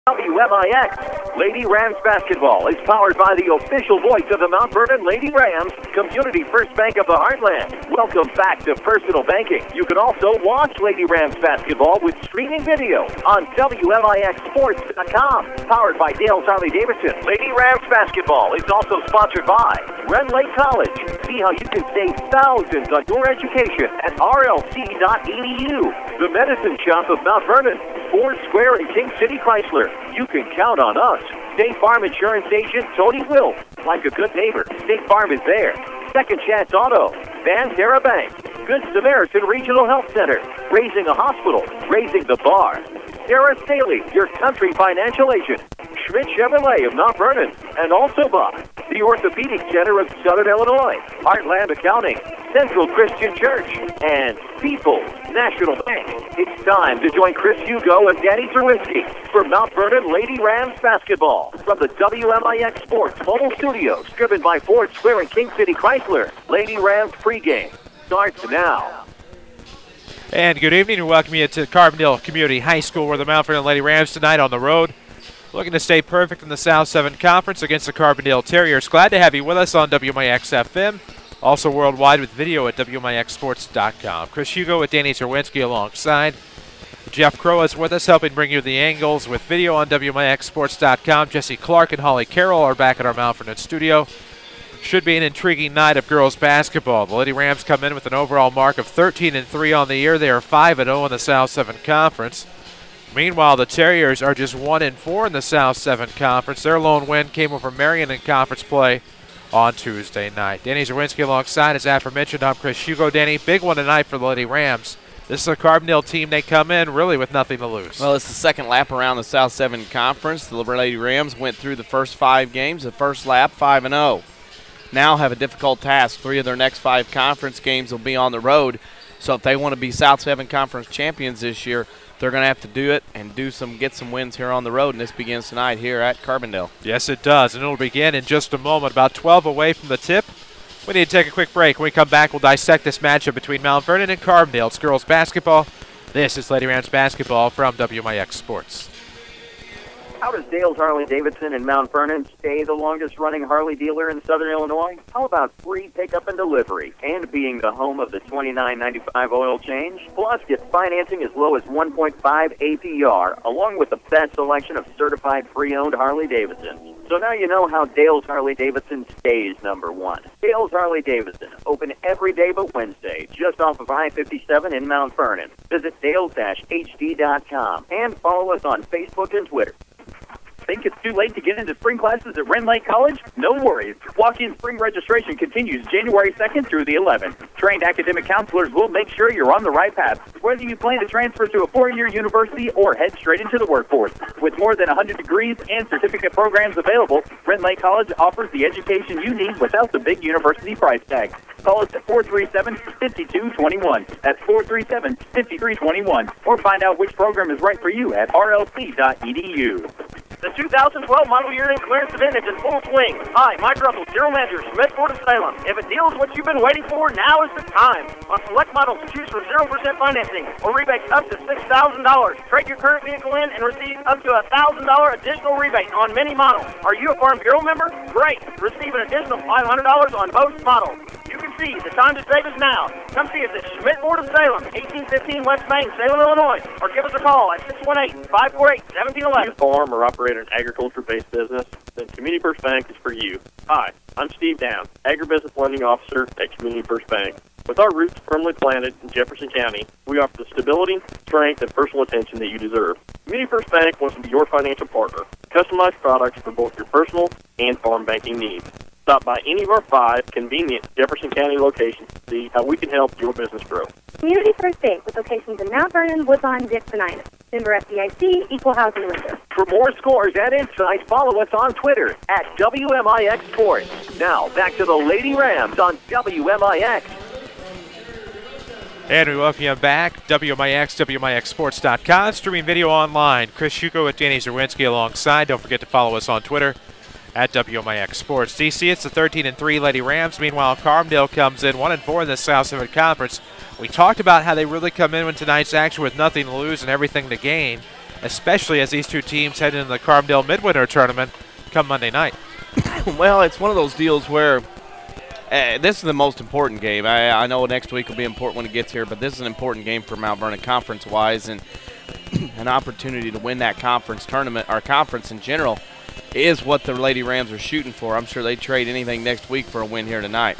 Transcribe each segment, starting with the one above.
WMIX. Lady Rams basketball is powered by the official voice of the Mount Vernon Lady Rams, Community First Bank of the Heartland. Welcome back to personal banking. You can also watch Lady Rams basketball with streaming video on WMIXsports.com. Powered by Dale Harley-Davidson. Lady Rams basketball is also sponsored by Ren Lake College. See how you can save thousands on your education at rlc.edu. The Medicine Shop of Mount Vernon, Ford Square and King City Chrysler. You can count on us. State Farm Insurance Agent Tony Wilf. Like a good neighbor, State Farm is there. Second Chance Auto, Banterra Bank, Good Samaritan Regional Health Center, Raising a Hospital, Raising the Bar. Sarah Staley, your country financial agent. Schmidt Chevrolet of Mount Vernon, and also by the Orthopedic Center of Southern Illinois, Heartland Accounting, Central Christian Church, and People's National Bank. It's time to join Chris Hugo and Danny Zerwinski for Mount Vernon Lady Rams basketball from the WMIX Sports mobile studios, driven by Ford Square and King City Chrysler. Lady Rams pregame starts now. And good evening and welcome you to Carbondale Community High School, where the Mount Vernon Lady Rams tonight on the road, looking to stay perfect in the South 7 Conference against the Carbondale Terriers. Glad to have you with us on WMIX FM, also worldwide with video at WMIXsports.com. Chris Hugo with Danny Zerwinski alongside. Jeff Crow is with us, helping bring you the angles with video on WMIXsports.com. Jesse Clark and Holly Carroll are back at our Mount Vernon studio. Should be an intriguing night of girls basketball. The Lady Rams come in with an overall mark of 13-3 on the year. They are 5-0 in the South 7 Conference. Meanwhile, the Terriers are just 1-4 in the South 7 Conference. Their lone win came over Marion in conference play on Tuesday night. Danny Zerwinski alongside, as aforementioned, I'm Chris Hugo. Danny, big one tonight for the Lady Rams. This is a Carbondale team. They come in really with nothing to lose. Well, it's the second lap around the South 7 Conference. The Lady Rams went through the first 5 games. The first lap, 5-0. Now have a difficult task. 3 of their next 5 conference games will be on the road. So if they want to be South 7 Conference champions this year, they're going to have to do it and get some wins here on the road, and this begins tonight here at Carbondale. Yes, it does, and it'll begin in just a moment, about 12 away from the tip. We need to take a quick break. When we come back, we'll dissect this matchup between Mount Vernon and Carbondale. It's girls basketball. This is Lady Rams basketball from WMIX Sports. How does Dale's Harley-Davidson in Mount Vernon stay the longest-running Harley dealer in Southern Illinois? How about free pickup and delivery and being the home of the $29.95 oil change? Plus, get financing as low as 1.5 APR, along with the best selection of certified pre-owned Harley-Davidsons. So now you know how Dale's Harley-Davidson stays number one. Dale's Harley-Davidson, open every day but Wednesday, just off of I-57 in Mount Vernon. Visit dales-hd.com and follow us on Facebook and Twitter. Think it's too late to get into spring classes at Ren Lake College? No worries. Walk-in spring registration continues January 2nd through the 11th. Trained academic counselors will make sure you're on the right path, whether you plan to transfer to a 4-year university or head straight into the workforce. With more than 100 degrees and certificate programs available, Ren Lake College offers the education you need without the big university price tag. Call us at 437-5221. That's 437-5321. Or find out which program is right for you at rlc.edu. The 2012 model year in clearance event is in full swing. Hi, Mike Russell, General Manager, Schmidt Ford of Salem. If a deal is what you've been waiting for, now is the time. On select models, choose from 0% financing or rebates up to $6,000. Trade your current vehicle in and receive up to $1,000 additional rebate on many models. Are you a Farm Bureau member? Great. Receive an additional $500 on both models. You can see the time to save is now. Come see us at Schmidt Ford of Salem, 1815 West Main, Salem, Illinois, or give us a call at 618-548-1711. You farm or operate an agriculture-based business, then Community First Bank is for you. Hi, I'm Steve Down, Agribusiness Lending Officer at Community First Bank. With our roots firmly planted in Jefferson County, we offer the stability, strength, and personal attention that you deserve. Community First Bank wants to be your financial partner. Customized products for both your personal and farm banking needs. Stop by any of our 5 convenient Jefferson County locations to see how we can help your business grow. Community First Bank, with locations in Mount Vernon, Woodlawn, Dixonitis. Member FDIC, equal housing lender. For more scores and insights, follow us on Twitter at WMIX Sports. Now, back to the Lady Rams on WMIX. And we welcome you back. WMIX, WMIXsports.com. Streaming video online. Chris Hugo with Danny Zerwinski alongside. Don't forget to follow us on Twitter at WMIX Sports. DC, it's the 13-3 Lady Rams. Meanwhile, Carbondale comes in 1-4 in the South 7 Conference. We talked about how they really come in with tonight's action with nothing to lose and everything to gain. especially as these two teams head into the Carbondale Midwinter Tournament come Monday night. Well, it's one of those deals where this is the most important game. I know next week will be important when it gets here, but this is an important game for Mount Vernon conference-wise, and an opportunity to win that conference tournament, or conference in general, is what the Lady Rams are shooting for. I'm sure they'd trade anything next week for a win here tonight.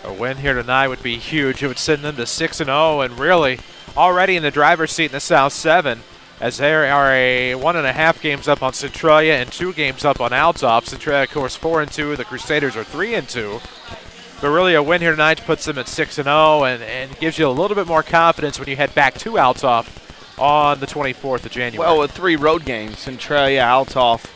A win here tonight would be huge. It would send them to 6-0 and really already in the driver's seat in the South 7, as they are 1.5 games up on Centralia and 2 games up on Althoff. Centralia, of course, 4-2. The Crusaders are 3-2. But really a win here tonight puts them at 6-0 and gives you a little bit more confidence when you head back to Althoff on the 24th of January. Well, with 3 road games, Centralia, Althoff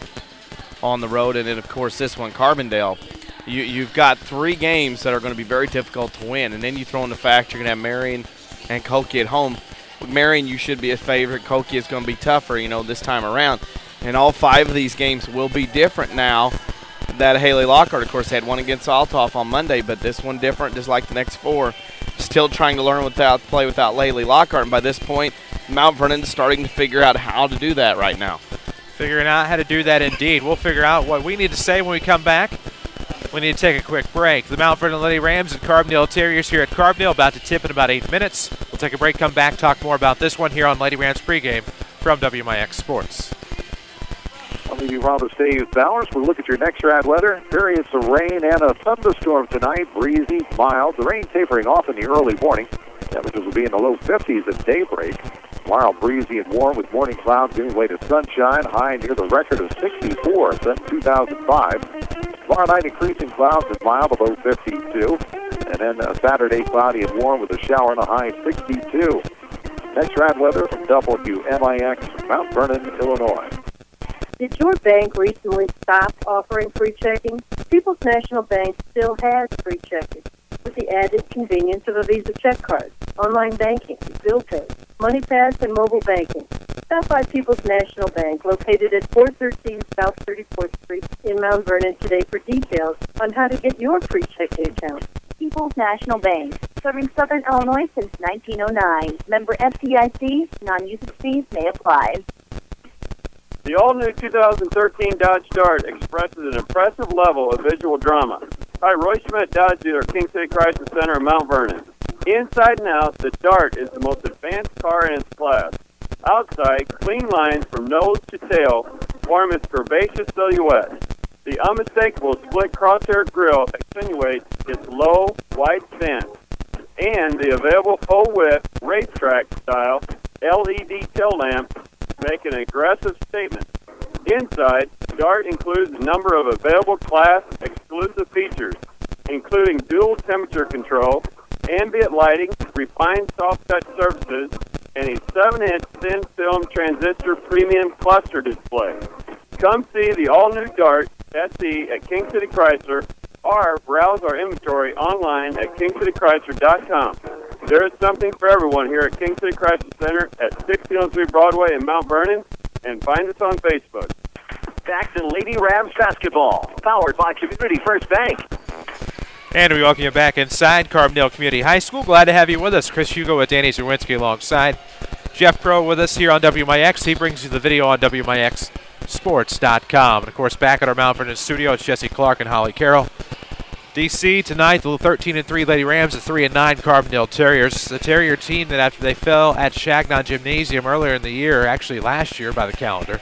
on the road, and then, of course, this one, Carbondale. You've got 3 games that are going to be very difficult to win, and then you throw in the fact you're going to have Marion and Koki at home. With Marion, you should be a favorite. Koki is going to be tougher, this time around. And all 5 of these games will be different now. That Haley Lockhart, of course, had one against Althoff on Monday, but this one different, just like the next 4. Still trying to learn play without Haley Lockhart, and by this point, Mount Vernon's starting to figure out how to do that right now. Figuring out how to do that indeed. We'll figure out what we need to say when we come back. We need to take a quick break. The Mount Vernon Lady Rams and Carbondale Terriers here at Carbondale, about to tip in about 8 minutes. We'll take a break, come back, talk more about this one here on Lady Rams pregame from WMIX Sports. I'll leave you Rob Steve Bowers. We'll look at your next rad weather. Periods of rain and a thunderstorm tonight. Breezy, mild. The rain tapering off in the early morning. Temperatures will be in the low 50s at daybreak. Mild, breezy, and warm with morning clouds giving way to sunshine. High near the record of 64 since 2005. Tomorrow night, increasing clouds and mild, below 52. And then Saturday, cloudy and warm with a shower and a high 62. Next rad weather from WMIX, Mount Vernon, Illinois. Did your bank recently stop offering free checking? People's National Bank still has free checking, with the added convenience of a Visa check card, online banking, bill pay, money pass, and mobile banking. Stop by People's National Bank, located at 413 South 34th Street in Mount Vernon today for details on how to get your free checking account. People's National Bank, serving Southern Illinois since 1909. Member FDIC, non-usage fees may apply. The all-new 2013 Dodge Dart expresses an impressive level of visual drama. Hi, Roy Schmidt, Dodge dealer, King City Crisis Center in Mount Vernon. Inside and out, the Dart is the most advanced car in its class. Outside, clean lines from nose to tail form its curvaceous silhouette. The unmistakable split crosshair grille accentuates its low, wide stance, and the available full-width racetrack-style LED tail lamp make an aggressive statement. Inside, Dart includes a number of available class exclusive features, including dual temperature control, ambient lighting, refined soft touch surfaces, and a 7-inch thin film transistor premium cluster display. Come see the all-new Dart SE at King City Chrysler, or browse our inventory online at kingcitychrysler.com. There is something for everyone here at King City Crisis Center at 1603 Broadway in Mount Vernon, and find us on Facebook. Back to Lady Rams basketball, powered by Community First Bank. And we welcome you back inside Carbondale Community High School. Glad to have you with us. Chris Hugo with Danny Zerwinski alongside. Jeff Crow with us here on WMIX. He brings you the video on WMIXsports.com. And, of course, back at our Mount Vernon studio, it's Jesse Clark and Holly Carroll. DC tonight, the 13-3 Lady Rams, the 3-9 Carbondale Terriers. The Terrier team that after they fell at Chagnon Gymnasium earlier in the year, actually last year by the calendar,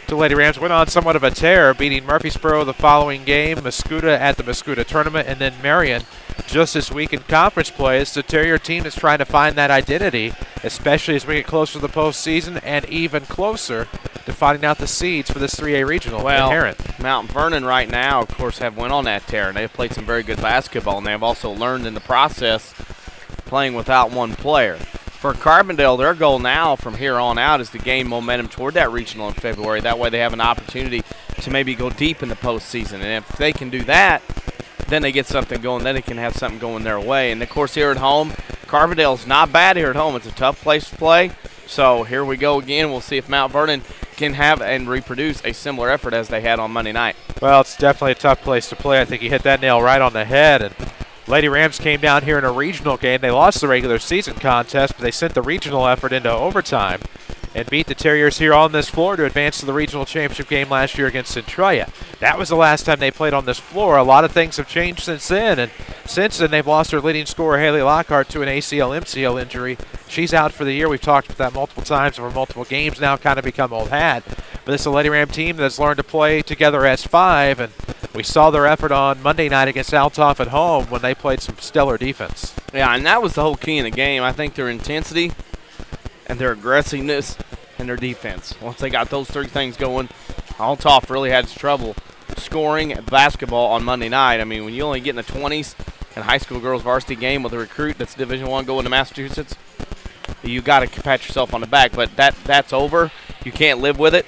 the Lady Rams went on somewhat of a tear, beating Murfreesboro the following game, Mascoutah at the Mascoutah tournament, and then Marion just this week in conference play. It's the Terrier team that's trying to find that identity, especially as we get closer to the postseason and even closer to finding out the seeds for this 3A regional inherent. Mount Vernon right now, of course, have went on that tear, and they've played some very good basketball, and they've also learned in the process playing without one player. For Carbondale, their goal now from here on out is to gain momentum toward that regional in February. That way they have an opportunity to maybe go deep in the postseason. And if they can do that, then they get something going. Then they can have something going their way. And, of course, here at home, Carbondale's not bad here at home. It's a tough place to play. So here we go again. We'll see if Mount Vernon can have and reproduce a similar effort as they had on Monday night. Well, it's definitely a tough place to play. I think you hit that nail right on the head. And Lady Rams came down here in a regional game. They lost the regular season contest, but they sent the regional effort into overtime and beat the Terriers here on this floor to advance to the regional championship game last year against Centralia. That was the last time they played on this floor. A lot of things have changed since then, and since then they've lost their leading scorer, Haley Lockhart, to an ACL-MCL injury. She's out for the year. We've talked about that multiple times over multiple games now, kind of become old hat. But this is a Lady Ram team that's learned to play together as five, and we saw their effort on Monday night against Althoff at home when they played some stellar defense. Yeah, and that was the whole key in the game. I think their intensity and their aggressiveness and their defense. Once they got those three things going, Althoff really had trouble scoring basketball on Monday night. I mean, when you only get in the 20s in a high school girls varsity game with a recruit that's Division I going to Massachusetts, you got to pat yourself on the back. But that's over. You can't live with it.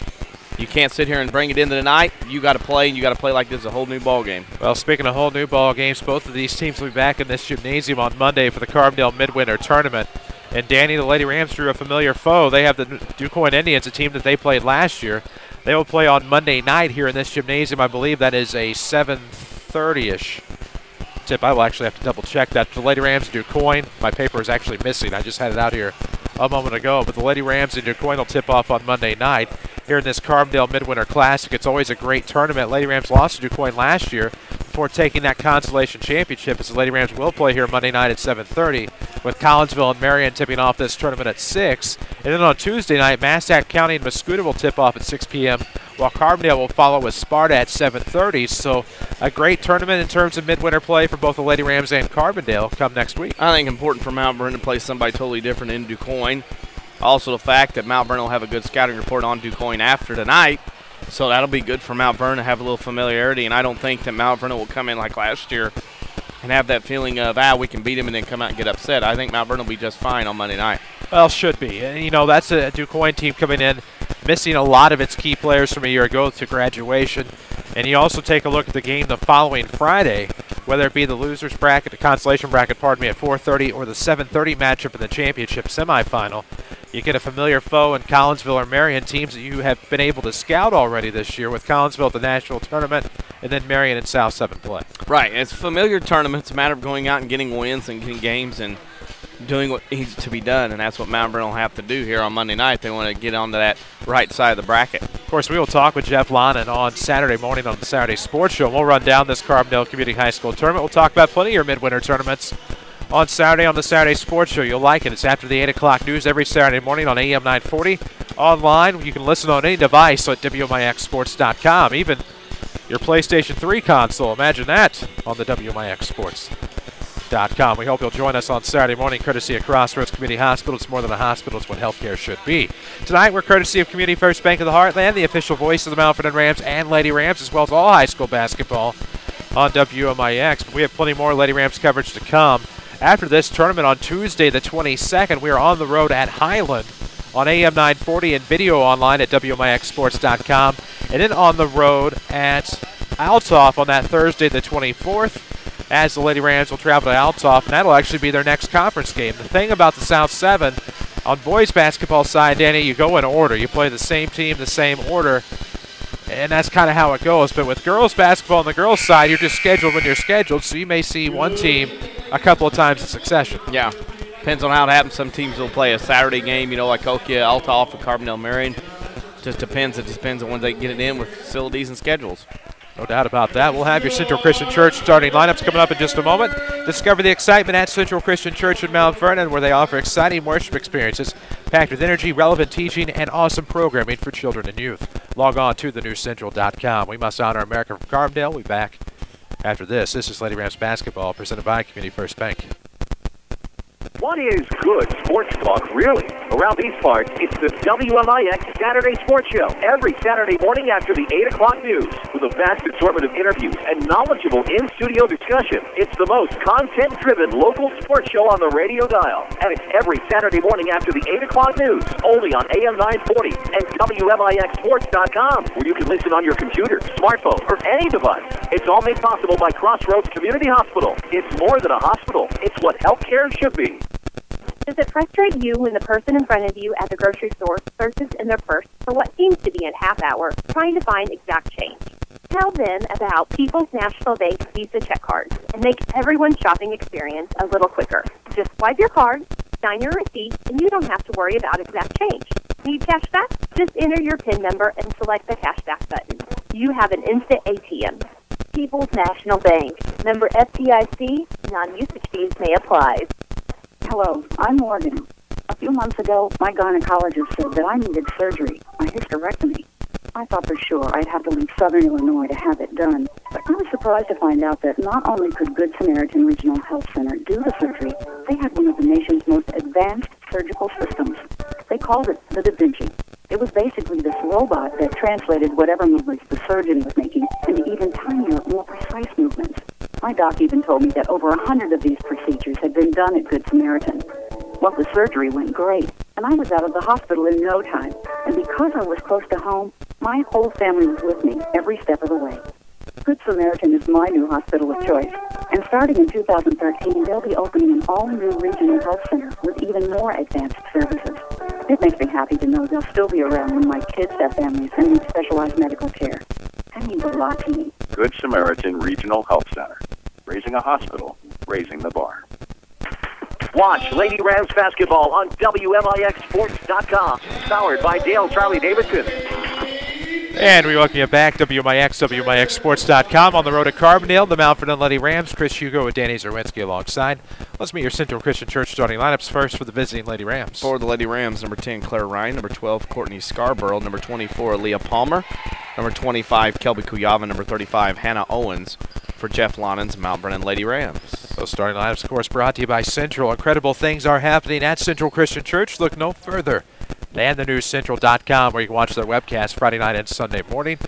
You can't sit here and bring it into the night. You got to play, and you got to play like this is a whole new ball game. Well, speaking of whole new ball games, both of these teams will be back in this gymnasium on Monday for the Carbondale Midwinter Tournament. And Danny, the Lady Rams drew a familiar foe. They have the DuQuoin Indians, a team that they played last year. They will play on Monday night here in this gymnasium. I believe that is a 7:30-ish tip. I will actually have to double check that. The Lady Rams DuQuoin. My paper is actually missing. I just had it out here a moment ago. But the Lady Rams and DuQuoin will tip off on Monday night here in this Carbondale Midwinter Classic. It's always a great tournament. Lady Rams lost to DuQuoin last year before taking that consolation championship, as the Lady Rams will play here Monday night at 7:30, with Collinsville and Marion tipping off this tournament at 6. And then on Tuesday night, Massac County and Mascoutah will tip off at 6 p.m., while Carbondale will follow with Sparta at 7:30. So a great tournament in terms of midwinter play for both the Lady Rams and Carbondale come next week. I think important for Mount Vernon to play somebody totally different in DuQuoin. Also the fact that Mount Vernon will have a good scouting report on DuQuoin after tonight. So that'll be good for Mount Vernon to have a little familiarity, and I don't think that Mount Vernon will come in like last year and have that feeling of, we can beat him and then come out and get upset. I think Mount Vernon will be just fine on Monday night. Well, should be. And, you know, that's a DuQuoin team coming in, missing a lot of its key players from a year ago to graduation. And you also take a look at the game the following Friday, whether it be the losers bracket, the consolation bracket, at 4:30, or the 7:30 matchup in the championship semifinal. You get a familiar foe in Collinsville or Marion, teams that you have been able to scout already this year, with Collinsville at the national tournament and then Marion and South 7 play. Right. It's a familiar tournament. It's a matter of going out and getting wins and getting games and doing what needs to be done, and that's what Mount Vernon will have to do here on Monday night. They want to get onto that right side of the bracket. Of course, we will talk with Jeff Lonnan on Saturday morning on the Saturday Sports Show. We'll run down this Carbondale Community High School tournament. We'll talk about plenty of your midwinter tournaments on Saturday on the Saturday Sports Show. You'll like it. It's after the 8 o'clock news every Saturday morning on AM 940. Online, you can listen on any device at WMIXsports.com. Even your PlayStation 3 console. Imagine that on the WMIXsports.com. We hope you'll join us on Saturday morning, courtesy of Crossroads Community Hospital. It's more than a hospital. It's what healthcare should be. Tonight, we're courtesy of Community First Bank of the Heartland, the official voice of the Mount Vernon Rams and Lady Rams, as well as all high school basketball on WMIX. But we have plenty more Lady Rams coverage to come. After this tournament on Tuesday the 22nd, we are on the road at Highland on AM 940 and video online at WMIXsports.com. And then on the road at Althoff on that Thursday the 24th, as the Lady Rams will travel to Althoff, and that'll actually be their next conference game. The thing about the South 7, on boys basketball side, Danny, you go in order. You play the same team, the same order, and that's kind of how it goes. But with girls basketball on the girls' side, you're just scheduled when you're scheduled, so you may see one team a couple of times in succession. Yeah. Depends on how it happens. Some teams will play a Saturday game, you know, like Okia, Althoff, and Carbondale Marion. Just depends. It depends on when they get it in with facilities and schedules. No doubt about that. We'll have your Central Christian Church starting lineups coming up in just a moment. Discover the excitement at Central Christian Church in Mount Vernon, where they offer exciting worship experiences packed with energy, relevant teaching, and awesome programming for children and youth. Log on to thenewcentral.com. We must honor America from Carbondale. We'll be back after this. This is Lady Rams basketball presented by Community First Bank. What is good sports talk, really? Around these parts, it's the WMIX Saturday Sports Show. Every Saturday morning after the 8 o'clock news, with a vast assortment of interviews and knowledgeable in-studio discussion. It's the most content-driven local sports show on the radio dial. And it's every Saturday morning after the 8 o'clock news, only on AM 940 and WMIXsports.com, where you can listen on your computer, smartphone, or any device. It's all made possible by Crossroads Community Hospital. It's more than a hospital. It's what healthcare should be. Does it frustrate you when the person in front of you at the grocery store searches in their purse for what seems to be a half hour trying to find exact change? Tell them about People's National Bank Visa check cards and make everyone's shopping experience a little quicker. Just swipe your card, sign your receipt, and you don't have to worry about exact change. Need cash back? Just enter your PIN number and select the cash back button. You have an instant ATM. People's National Bank. Member FDIC. Non-usage fees may apply. Hello, I'm Morgan. A few months ago, my gynecologist said that I needed surgery, a hysterectomy. I thought for sure I'd have to leave Southern Illinois to have it done, but I was surprised to find out that not only could Good Samaritan Regional Health Center do the surgery, they had one of the nation's most advanced surgical systems. They called it the Da Vinci. It was basically this robot that translated whatever movements the surgeon was making into even tinier, more precise movements. My doc even told me that over 100 of these procedures had been done at Good Samaritan. Well, the surgery went great, and I was out of the hospital in no time. And because I was close to home, my whole family was with me every step of the way. Good Samaritan is my new hospital of choice, and starting in 2013, they'll be opening an all-new regional health center with even more advanced services. It makes me happy to know they'll still be around when my kids have families and need specialized medical care. That means a lot to me. Good Samaritan Regional Health Center. Raising a hospital, raising the bar. Watch Lady Rams basketball on WMIXSports.com. Powered by Dale Charlie Davidson. And we welcome you back, WMIXSports.com on the road to Carbondale. The Mount Vernon Lady Rams, Chris Hugo with Danny Zerwinski alongside. Let's meet your Central Christian Church starting lineups first for the visiting Lady Rams. For the Lady Rams, number 10, Claire Ryan. Number 12, Courtney Scarborough. Number 24, Leah Palmer. Number 25, Kelby Kuyava. Number 35, Hannah Owens. For Jeff Lonens, Mount Vernon Lady Rams. Those starting lineups, of course, brought to you by Central. Incredible things are happening at Central Christian Church. Look no further than thenewscentral.com, where you can watch their webcast Friday night and Sunday morning.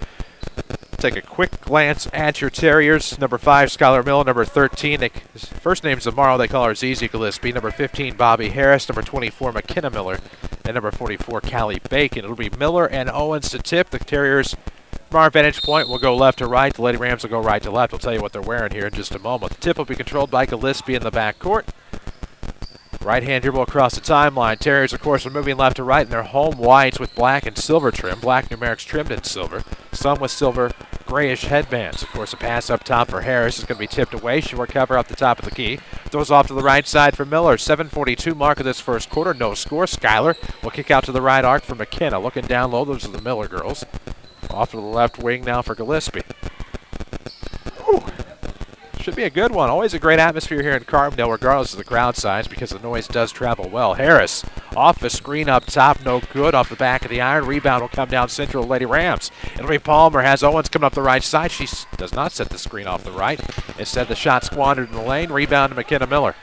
Take a quick glance at your Terriers. Number 5, Skylar Miller. Number 13, his first name's tomorrow. They call her Zizi Gillespie. Number 15, Bobby Harris. Number 24, McKenna Miller. And number 44, Callie Bacon. It'll be Miller and Owens to tip. The Terriers, from our vantage point, will go left to right. The Lady Rams will go right to left. We'll tell you what they're wearing here in just a moment. The tip will be controlled by Gillespie in the backcourt. Right-hand dribble across the timeline. Terriers, of course, are moving left to right in their home whites with black and silver trim. Black numerics trimmed in silver. Some with silver grayish headbands. Of course, a pass up top for Harris is going to be tipped away. She will cover up the top of the key. Throws off to the right side for Miller. 7:42 mark of this first quarter. No score. Skylar will kick out to the right arc for McKenna. Looking down low. Those are the Miller girls. Off to the left wing now for Gillespie. Ooh. Should be a good one. Always a great atmosphere here in Carbondale, regardless of the crowd size, because the noise does travel well. Harris off the screen up top, no good. Off the back of the iron. Rebound will come down Central Lady Rams. It'll be Palmer. Has Owens coming up the right side. She does not set the screen off the right. Instead, the shot squandered in the lane. Rebound to McKenna Miller.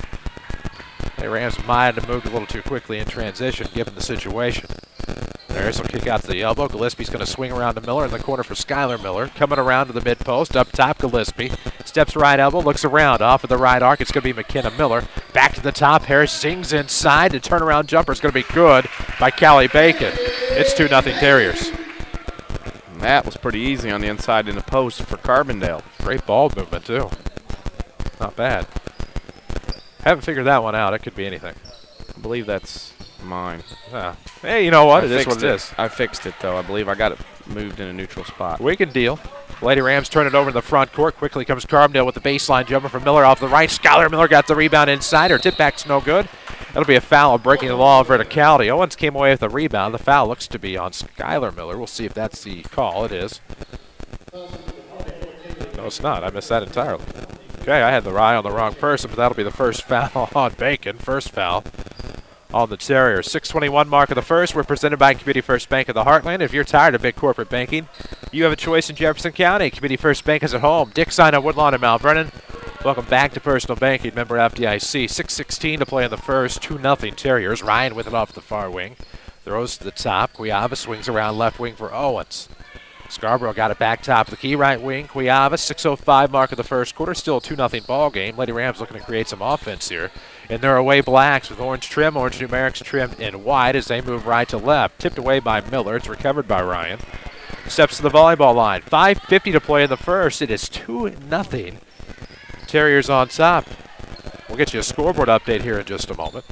Lady Rams might have moved a little too quickly in transition, given the situation. Harris will kick out to the elbow. Gillespie's going to swing around to Miller in the corner for Skylar Miller. Coming around to the mid-post. Up top, Gillespie. Steps right elbow, looks around. Off of the right arc, it's going to be McKenna Miller. Back to the top. Harris sings inside. The turnaround jumper is going to be good by Callie Bacon. It's 2-0 Terriers. And that was pretty easy on the inside in the post for Carbondale. Great ball movement, too. Not bad. Haven't figured that one out. It could be anything. I believe that's mine. Hey, you know what? It is what it is. I fixed it, though. I believe I got it moved in a neutral spot. We can deal. Lady Rams turn it over in the front court. Quickly comes Carbondale with the baseline jumper from Miller off the right. Skylar Miller got the rebound inside. Her tip back's no good. That'll be a foul, breaking the law of verticality. Owens came away with a rebound. The foul looks to be on Skylar Miller. We'll see if that's the call. It is. No, it's not. I missed that entirely. Okay, I had the eye on the wrong person, but that'll be the first foul on Bacon. First foul on the Terriers. 6:21 mark of the first. We're presented by Community First Bank of the Heartland. If you're tired of big corporate banking, you have a choice in Jefferson County. Community First Bank is at home. Dick Sign of Woodlawn and Mount Vernon. Welcome back to Personal Banking. Member FDIC. 6:16 to play in the first. 2-0 Terriers. Ryan with it off the far wing. Throws to the top. Kuyava swings around left wing for Owens. Scarborough got it back top of the key, right wing. Kuyava, 6:05 mark of the first quarter. Still a 2-0 ball game. Lady Rams looking to create some offense here. And they're away blacks with orange trim, orange numerics trimmed in white as they move right to left. Tipped away by Miller. It's recovered by Ryan. Steps to the volleyball line. 5:50 to play in the first. It is 2-0. Terriers on top. We'll get you a scoreboard update here in just a moment.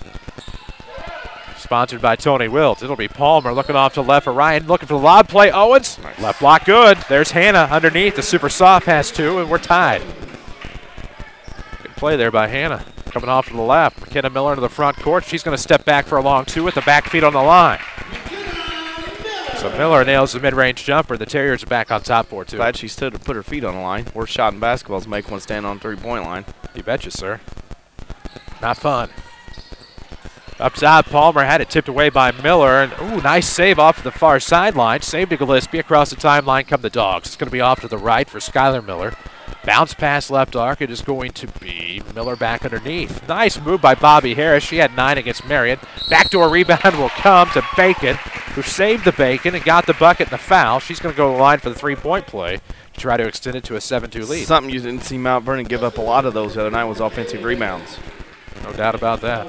Sponsored by Tony Wilt. It'll be Palmer looking off to left for Ryan. Looking for the lob play. Owens. Nice. Left block good. There's Hannah underneath. The Super Soft has two, and we're tied. Good play there by Hannah. Coming off to the left. McKenna Miller into the front court. She's going to step back for a long two with the back feet on the line. So Miller nails the mid-range jumper. The Terriers are back on top 4-2. Glad she stood to put her feet on the line. Worst shot in basketball is make one stand on the three-point line. You betcha, sir. Not fun. Up top, Palmer had it tipped away by Miller. And, ooh, nice save off the far sideline. Save to Gillespie. Across the timeline come the Dogs. It's going to be off to the right for Skylar Miller. Bounce pass left arc. It is going to be Miller back underneath. Nice move by Bobby Harris. She had 9 against Marion. Backdoor rebound will come to Bacon, who saved the Bacon and got the bucket and the foul. She's going to go to the line for the three-point play to try to extend it to a 7-2 lead. Something you didn't see Mount Vernon give up a lot of those the other night was offensive rebounds. No doubt about that.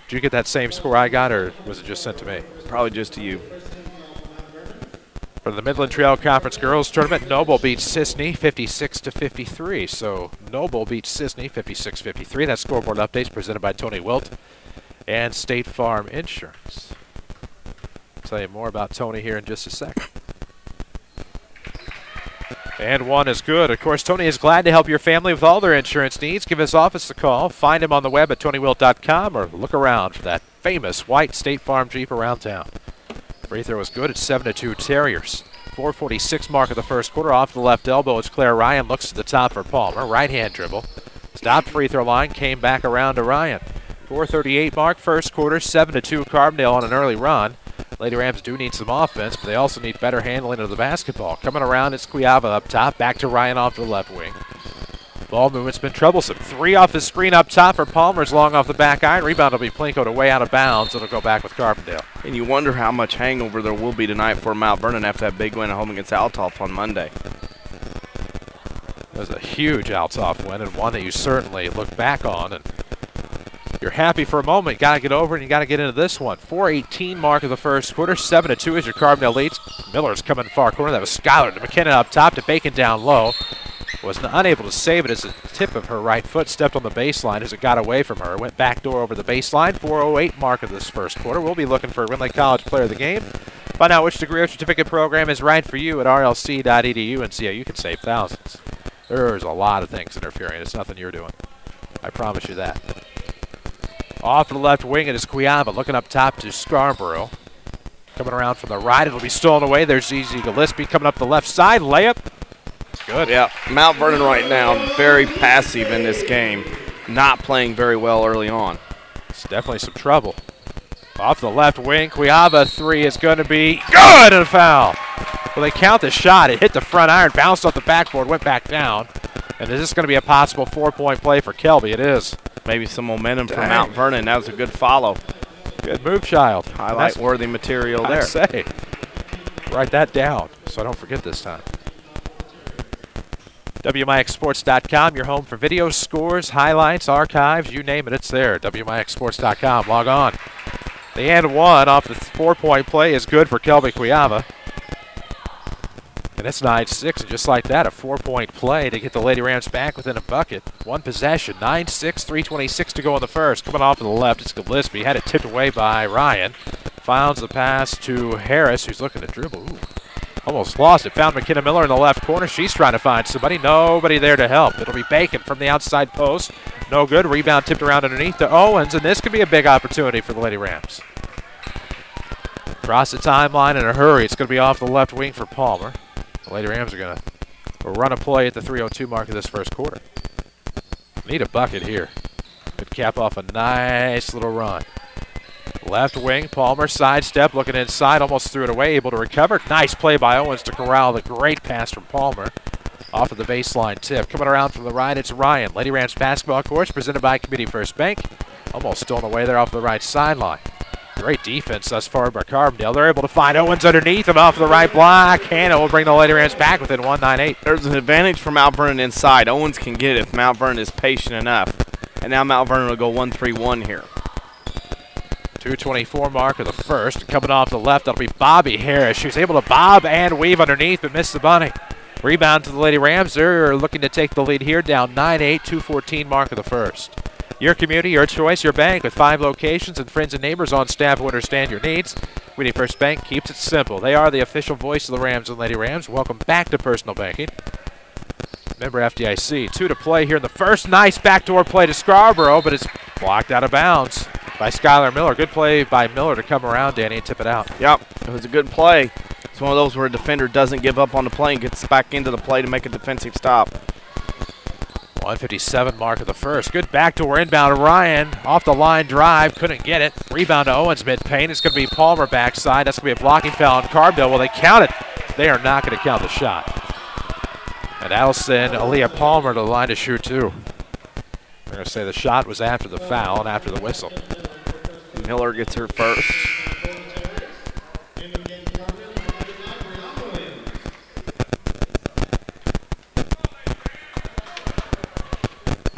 Did you get that same score I got, or was it just sent to me? Probably just to you. For the Midland Trail Conference Girls Tournament, Noble beats Sisney 56-53. So Noble beats Sisney 56-53. That scoreboard updates presented by Tony Wilt and State Farm Insurance. I'll tell you more about Tony here in just a second. And one is good. Of course, Tony is glad to help your family with all their insurance needs. Give his office a call. Find him on the web at TonyWilt.com or look around for that famous white State Farm Jeep around town. Free throw is good. It's 7-2 Terriers. 4:46 mark of the first quarter. Off the left elbow as Claire Ryan looks to the top for Palmer. Right-hand dribble. Stopped free throw line. Came back around to Ryan. 4:38 mark first quarter. 7-2 Carbondale on an early run. Lady Rams do need some offense, but they also need better handling of the basketball. Coming around, it's Cuiava up top. Back to Ryan off the left wing. Ball movement's been troublesome. 3 off the screen up top for Palmer's long off the back iron. Rebound will be Plinko way out of bounds. It'll go back with Carbondale. And you wonder how much hangover there will be tonight for Mount Vernon after that big win at home against Althoff on Monday. It was a huge Althoff win and one that you certainly look back on. And you're happy for a moment. Got to get over it and you got to get into this one. 4:18 mark of the first quarter. 7-2 is your Carbondale leads. Miller's coming far corner. That was Skylar to McKenna up top to Bacon down low. Was unable to save it as the tip of her right foot stepped on the baseline as it got away from her. Went backdoor over the baseline. 4:08 mark of this first quarter. We'll be looking for Ridley College Player of the Game. Find out which degree or certificate program is right for you at rlc.edu and see how you can save thousands. There's a lot of things interfering. It's nothing you're doing. I promise you that. Off to the left wing, it is Cuiava looking up top to Scarborough. Coming around from the right, it'll be stolen away. There's ZZ Gillespie coming up the left side. Layup. Good. Yeah, Mount Vernon right now very passive in this game. Not playing very well early on. It's definitely some trouble. Off the left wing, Cuiava 3 is going to be good and a foul. Well, they count the shot. It hit the front iron, bounced off the backboard, went back down. And is this going to be a possible 4-point play for Kelby? It is. Maybe some momentum from Mount Vernon. That was a good follow. Good move, child. Highlight-worthy material there. I'd say. Write that down so I don't forget this time. WMIXsports.com, your home for videos, scores, highlights, archives, you name it, it's there. WMIXsports.com, log on. The and one off the 4-point play is good for Kelby Cuiava. And it's 9-6, and just like that, a 4-point play to get the Lady Rams back within a bucket. One possession, 9-6, 3:26 to go in the first. Coming off to the left, it's Gillespie. Had it tipped away by Ryan. Finds the pass to Harris, who's looking to dribble. Ooh. Almost lost it. Found McKenna Miller in the left corner. She's trying to find somebody. Nobody there to help. It'll be Bacon from the outside post. No good. Rebound tipped around underneath to Owens, and this could be a big opportunity for the Lady Rams. Across the timeline in a hurry. It's going to be off the left wing for Palmer. The Lady Rams are going to run a play at the 3:02 mark of this first quarter. Need a bucket here. Could cap off a nice little run. Left wing, Palmer, sidestep, looking inside, almost threw it away, able to recover. Nice play by Owens to corral the great pass from Palmer. Off of the baseline tip. Coming around from the right, it's Ryan. Lady Rams basketball course presented by Community First Bank. Almost stolen away there off the right sideline. Great defense thus far by Carbondale. They're able to find Owens underneath him off the right block. Hannah will bring the Lady Rams back within 1-9-8. There's an advantage for Mount Vernon inside. Owens can get it if Mount Vernon is patient enough. And now Mount Vernon will go 1-3-1 here. 2:24 mark of the first. Coming off the left, that'll be Bobby Harris. She was able to bob and weave underneath, but missed the bunny. Rebound to the Lady Rams. They're looking to take the lead here, down 9-8, 2:14 mark of the first. Your community, your choice, your bank, with 5 locations and friends and neighbors on staff who understand your needs. Community First Bank keeps it simple. They are the official voice of the Rams and Lady Rams. Welcome back to personal banking. Member FDIC. 2 to play here in the first. Nice backdoor play to Scarborough, but it's blocked out of bounds. by Skylar Miller. Good play by Miller to come around, Danny, and tip it out. Yep, it was a good play. It's one of those where a defender doesn't give up on the play and gets back into the play to make a defensive stop. 1:57 mark of the first. Good backdoor inbound. Ryan off the line drive. Couldn't get it. Rebound to Owens mid-paint. It's going to be Palmer backside. That's going to be a blocking foul on Carbondale. Well, they count it. They are not going to count the shot. And that'll send Aaliyah Palmer to the line to shoot two. They're going to say the shot was after the foul and after the whistle. Miller gets her first.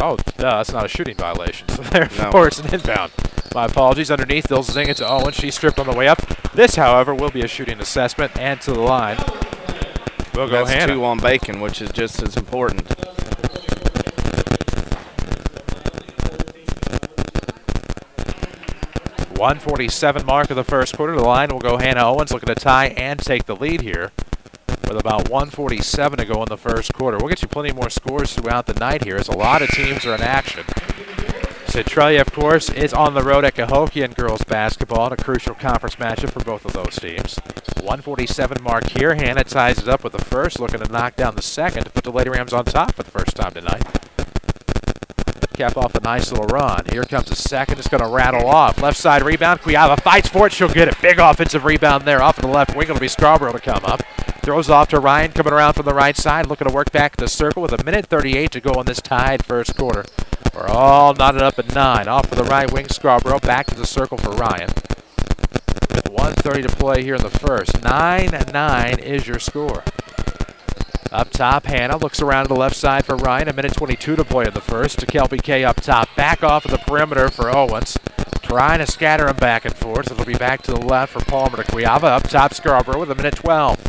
Oh, that's not a shooting violation. So therefore, it's an inbound. My apologies. Underneath, they'll zing it to Owen. She's stripped on the way up. This, however, will be a shooting assessment and to the line. We'll go That's Hannah. 2 on Bacon, which is just as important. .147 mark of the first quarter. The line will go Hannah Owens, looking to tie and take the lead here with about 1:47 to go in the first quarter. We'll get you plenty more scores throughout the night here as a lot of teams are in action. Centralia, of course, is on the road at Cahokia in girls basketball in a crucial conference matchup for both of those teams. 1:47 mark here. Hannah ties it up with the first, looking to knock down the second to put the Lady Rams on top for the first time tonight. Cap off a nice little run. Here comes the second. It's going to rattle off. Left side rebound. Cuiava fights for it. She'll get it. Big offensive rebound there off of the left wing. It'll be Scarborough to come up. Throws off to Ryan coming around from the right side. Looking to work back in the circle with 1:38 to go in this tied first quarter. We're all knotted up at 9. Off to the right wing, Scarborough. Back to the circle for Ryan. 1:30 to play here in the first. 9-9 is your score. Up top, Hannah looks around to the left side for Ryan. 1:22 to play in the first. To Kelby K up top. Back off of the perimeter for Owens. Trying to scatter him back and forth. It'll be back to the left for Palmer to Cuiava. Up top, Scarborough with 1:12.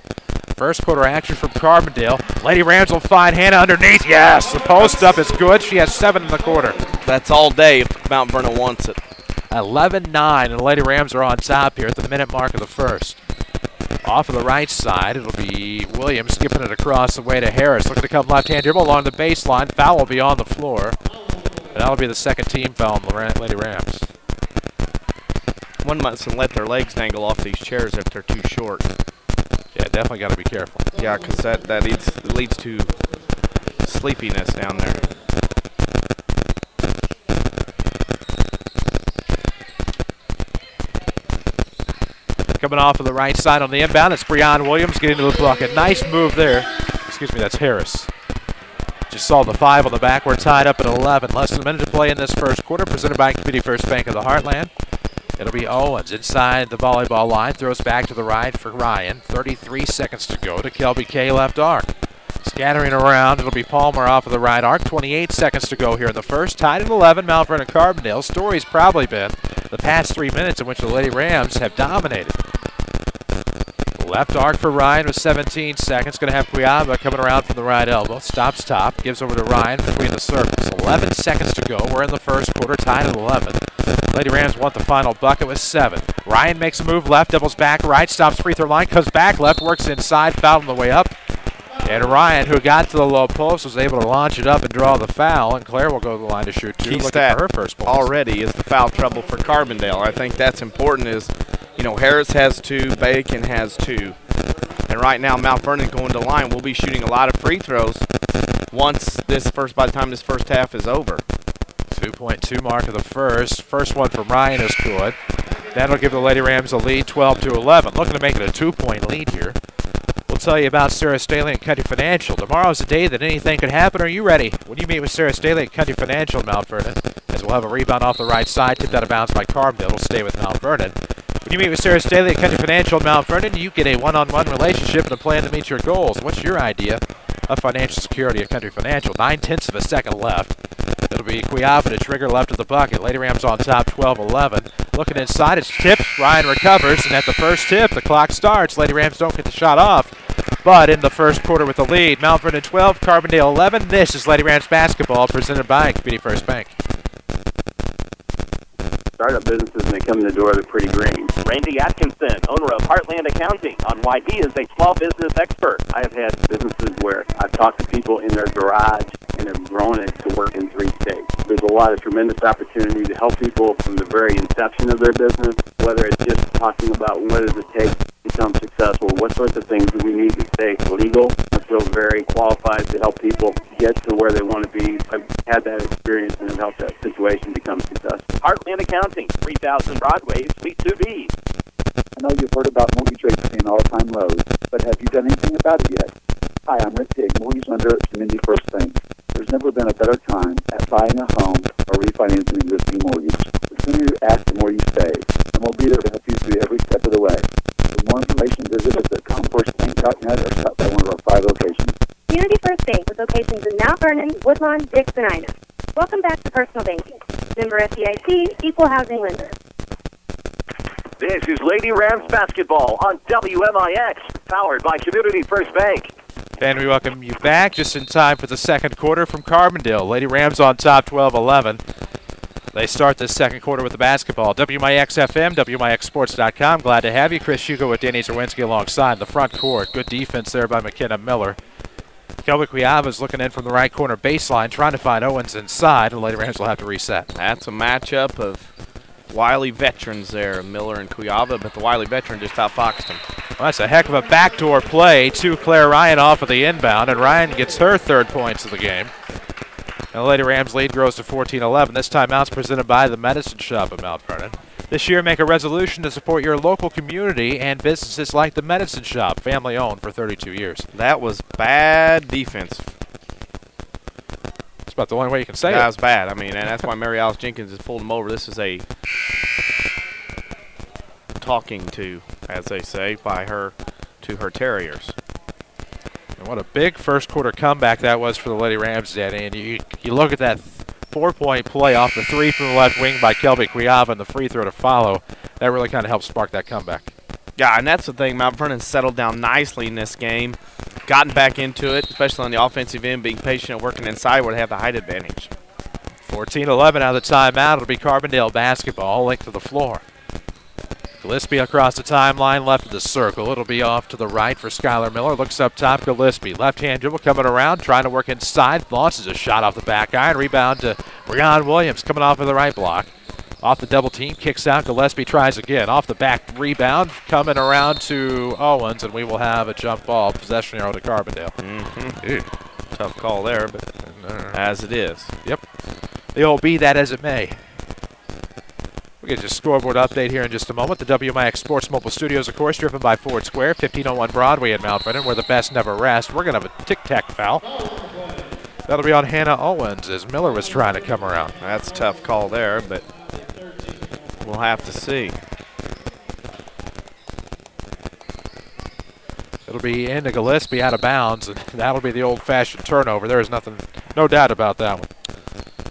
First quarter action from Carbondale. Lady Rams will find Hannah underneath. Yes, the post up is good. She has 7 in the quarter. That's all day if Mount Vernon wants it. 11-9, and the Lady Rams are on top here at the minute mark of the first. Off of the right side, it'll be Williams skipping it across the way to Harris. Looking to come left-hand dribble along the baseline. Foul will be on the floor. And that'll be the second team foul on the Lady Rams. One mustn't let their legs dangle off these chairs if they're too short. Yeah, definitely got to be careful. Yeah, because that leads to sleepiness down there. Coming off of the right side on the inbound, it's Breon Williams getting to the bucket. Nice move there. Excuse me, that's Harris. Just saw the 5 on the back. We're tied up at 11. Less than a minute to play in this first quarter. Presented by Community First Bank of the Heartland. It'll be Owens inside the volleyball line. Throws back to the right for Ryan. 33 seconds to go to Kelby K left arc. Scattering around, it'll be Palmer off of the right arc. 28 seconds to go here in the first. Tied at 11, Mount Vernon Carbondale. Story's probably been the past 3 minutes in which the Lady Rams have dominated. Left arc for Ryan with 17 seconds. Going to have Cuiava coming around from the right elbow. Stops top. Gives over to Ryan between the circles. 11 seconds to go. We're in the first quarter. Tied at 11. Lady Rams want the final bucket with 7. Ryan makes a move left. Doubles back right. Stops free throw line. Comes back left. Works inside. Fouled on the way up. And Ryan, who got to the low post, was able to launch it up and draw the foul. And Claire will go to the line to shoot 2. Looking for her first points. Already is the foul trouble for Carbondale. I think that's important is, you know, Harris has 2, Bacon has 2. And right now, Mount Vernon going to line. We'll be shooting a lot of free throws by the time this first half is over. 2.2 mark of the first. First one from Ryan is good. That'll give the Lady Rams a lead, 12-11. Looking to make it a 2-point lead here. We'll tell you about Sarah Staley and Country Financial. Tomorrow's a day that anything could happen. Are you ready? When you meet with Sarah Staley at Country Financial in Mount Vernon, as we'll have a rebound off the right side, tipped out of bounds by Carbondale. It'll stay with Mount Vernon. When you meet with Sarah Staley at Country Financial in Mount Vernon, you get a one-on-one relationship and a plan to meet your goals. What's your idea of financial security at Country Financial? 9/10 of a second left. It'll be Cuiava to trigger left of the bucket. Lady Rams on top, 12-11. Looking inside, it's tipped. Ryan recovers, and at the first tip, the clock starts. Lady Rams don't get the shot off, but in the first quarter with the lead. Mount Vernon 12, Carbondale 11. This is Lady Rams basketball presented by Community First Bank. Startup businesses, when they come in the door, they're pretty green. Randy Atkinson, owner of Heartland Accounting, on why he is a small business expert. I have had businesses where I've talked to people in their garage, and have grown it to work in 3 states. There's a lot of tremendous opportunity to help people from the very inception of their business, whether it's just talking about what does it take to become successful, what sorts of things do we need to stay legal. I feel very qualified to help people get to where they want to be. I've had that experience and have helped that situation become successful. Heartland Accounting, 3000 Broadway, Suite 2B. I know you've heard about mortgage rates being all-time lows, but have you done anything about it yet? Hi, I'm Rick Digg, mortgage lender at Community First Bank. There's never been a better time at buying a home or refinancing an existing mortgage. The sooner you act, the more you save, and we'll be there to help you through every step of the way. For more information, visit us at comfirstbank.net or stop by one of our 5 locations. Community First Bank with locations in Mount Vernon, Woodlawn, Dix, and Ina. Welcome back to Personal Banking. Member FDIC, Equal Housing Lender. This is Lady Rams basketball on WMIX, powered by Community First Bank. And we welcome you back just in time for the second quarter from Carbondale. Lady Rams on top 12-11. They start this second quarter with the basketball. WMIX-FM, WMIXSports.com. Glad to have you. Chris Hugo with Danny Zerwinski alongside the front court. Good defense there by McKenna Miller. Kelby Cuiava's looking in from the right corner baseline, trying to find Owens inside, and Lady Rams will have to reset. That's a matchup of wily veterans there, Miller and Cuiava, but the wily veteran just outfoxed him. Well, that's a heck of a backdoor play to Claire Ryan off of the inbound, and Ryan gets her 3rd points of the game. And the Lady Rams lead grows to 14-11. This timeout's presented by the Medicine Shop of Mount Vernon. This year, make a resolution to support your local community and businesses like the Medicine Shop, family-owned for 32 years. That was bad defense. That's about the only way you can say it. That was bad. I mean, and that's why Mary Alice Jenkins has pulled him over. This is a talking to, as they say, by her to her Terriers. And what a big first quarter comeback that was for the Lady Rams, Danny. And you look at that 4-point play off the 3 from the left wing by Kelby Cuiava and the free throw to follow. That really kind of helped spark that comeback. Yeah, and that's the thing. Mount Vernon settled down nicely in this game, gotten back into it, especially on the offensive end, being patient and working inside where they have the height advantage. 14-11 out of the timeout. It'll be Carbondale basketball, linked to the floor. Gillespie across the timeline, left of the circle. It'll be off to the right for Skylar Miller. Looks up top, Gillespie. Left-hand dribble coming around, trying to work inside. Launches a shot off the back iron. Rebound to Breon Williams coming off of the right block. Off the double team, kicks out. Gillespie tries again. Off the back rebound, coming around to Owens, and we will have a jump ball. Possession arrow to Carbondale. Tough call there, but as it is. Yep. The old be that as it may. We'll get your scoreboard update here in just a moment. The WMIX Sports Mobile Studios, of course, driven by Ford Square, 1501 Broadway in Mount Vernon, where the best never rest. We're going to have a tic-tac foul. That'll be on Hannah Owens as Miller was trying to come around. That's a tough call there, but we'll have to see. It'll be into Gillespie out of bounds, and that'll be the old-fashioned turnover. There is nothing, no doubt about that one.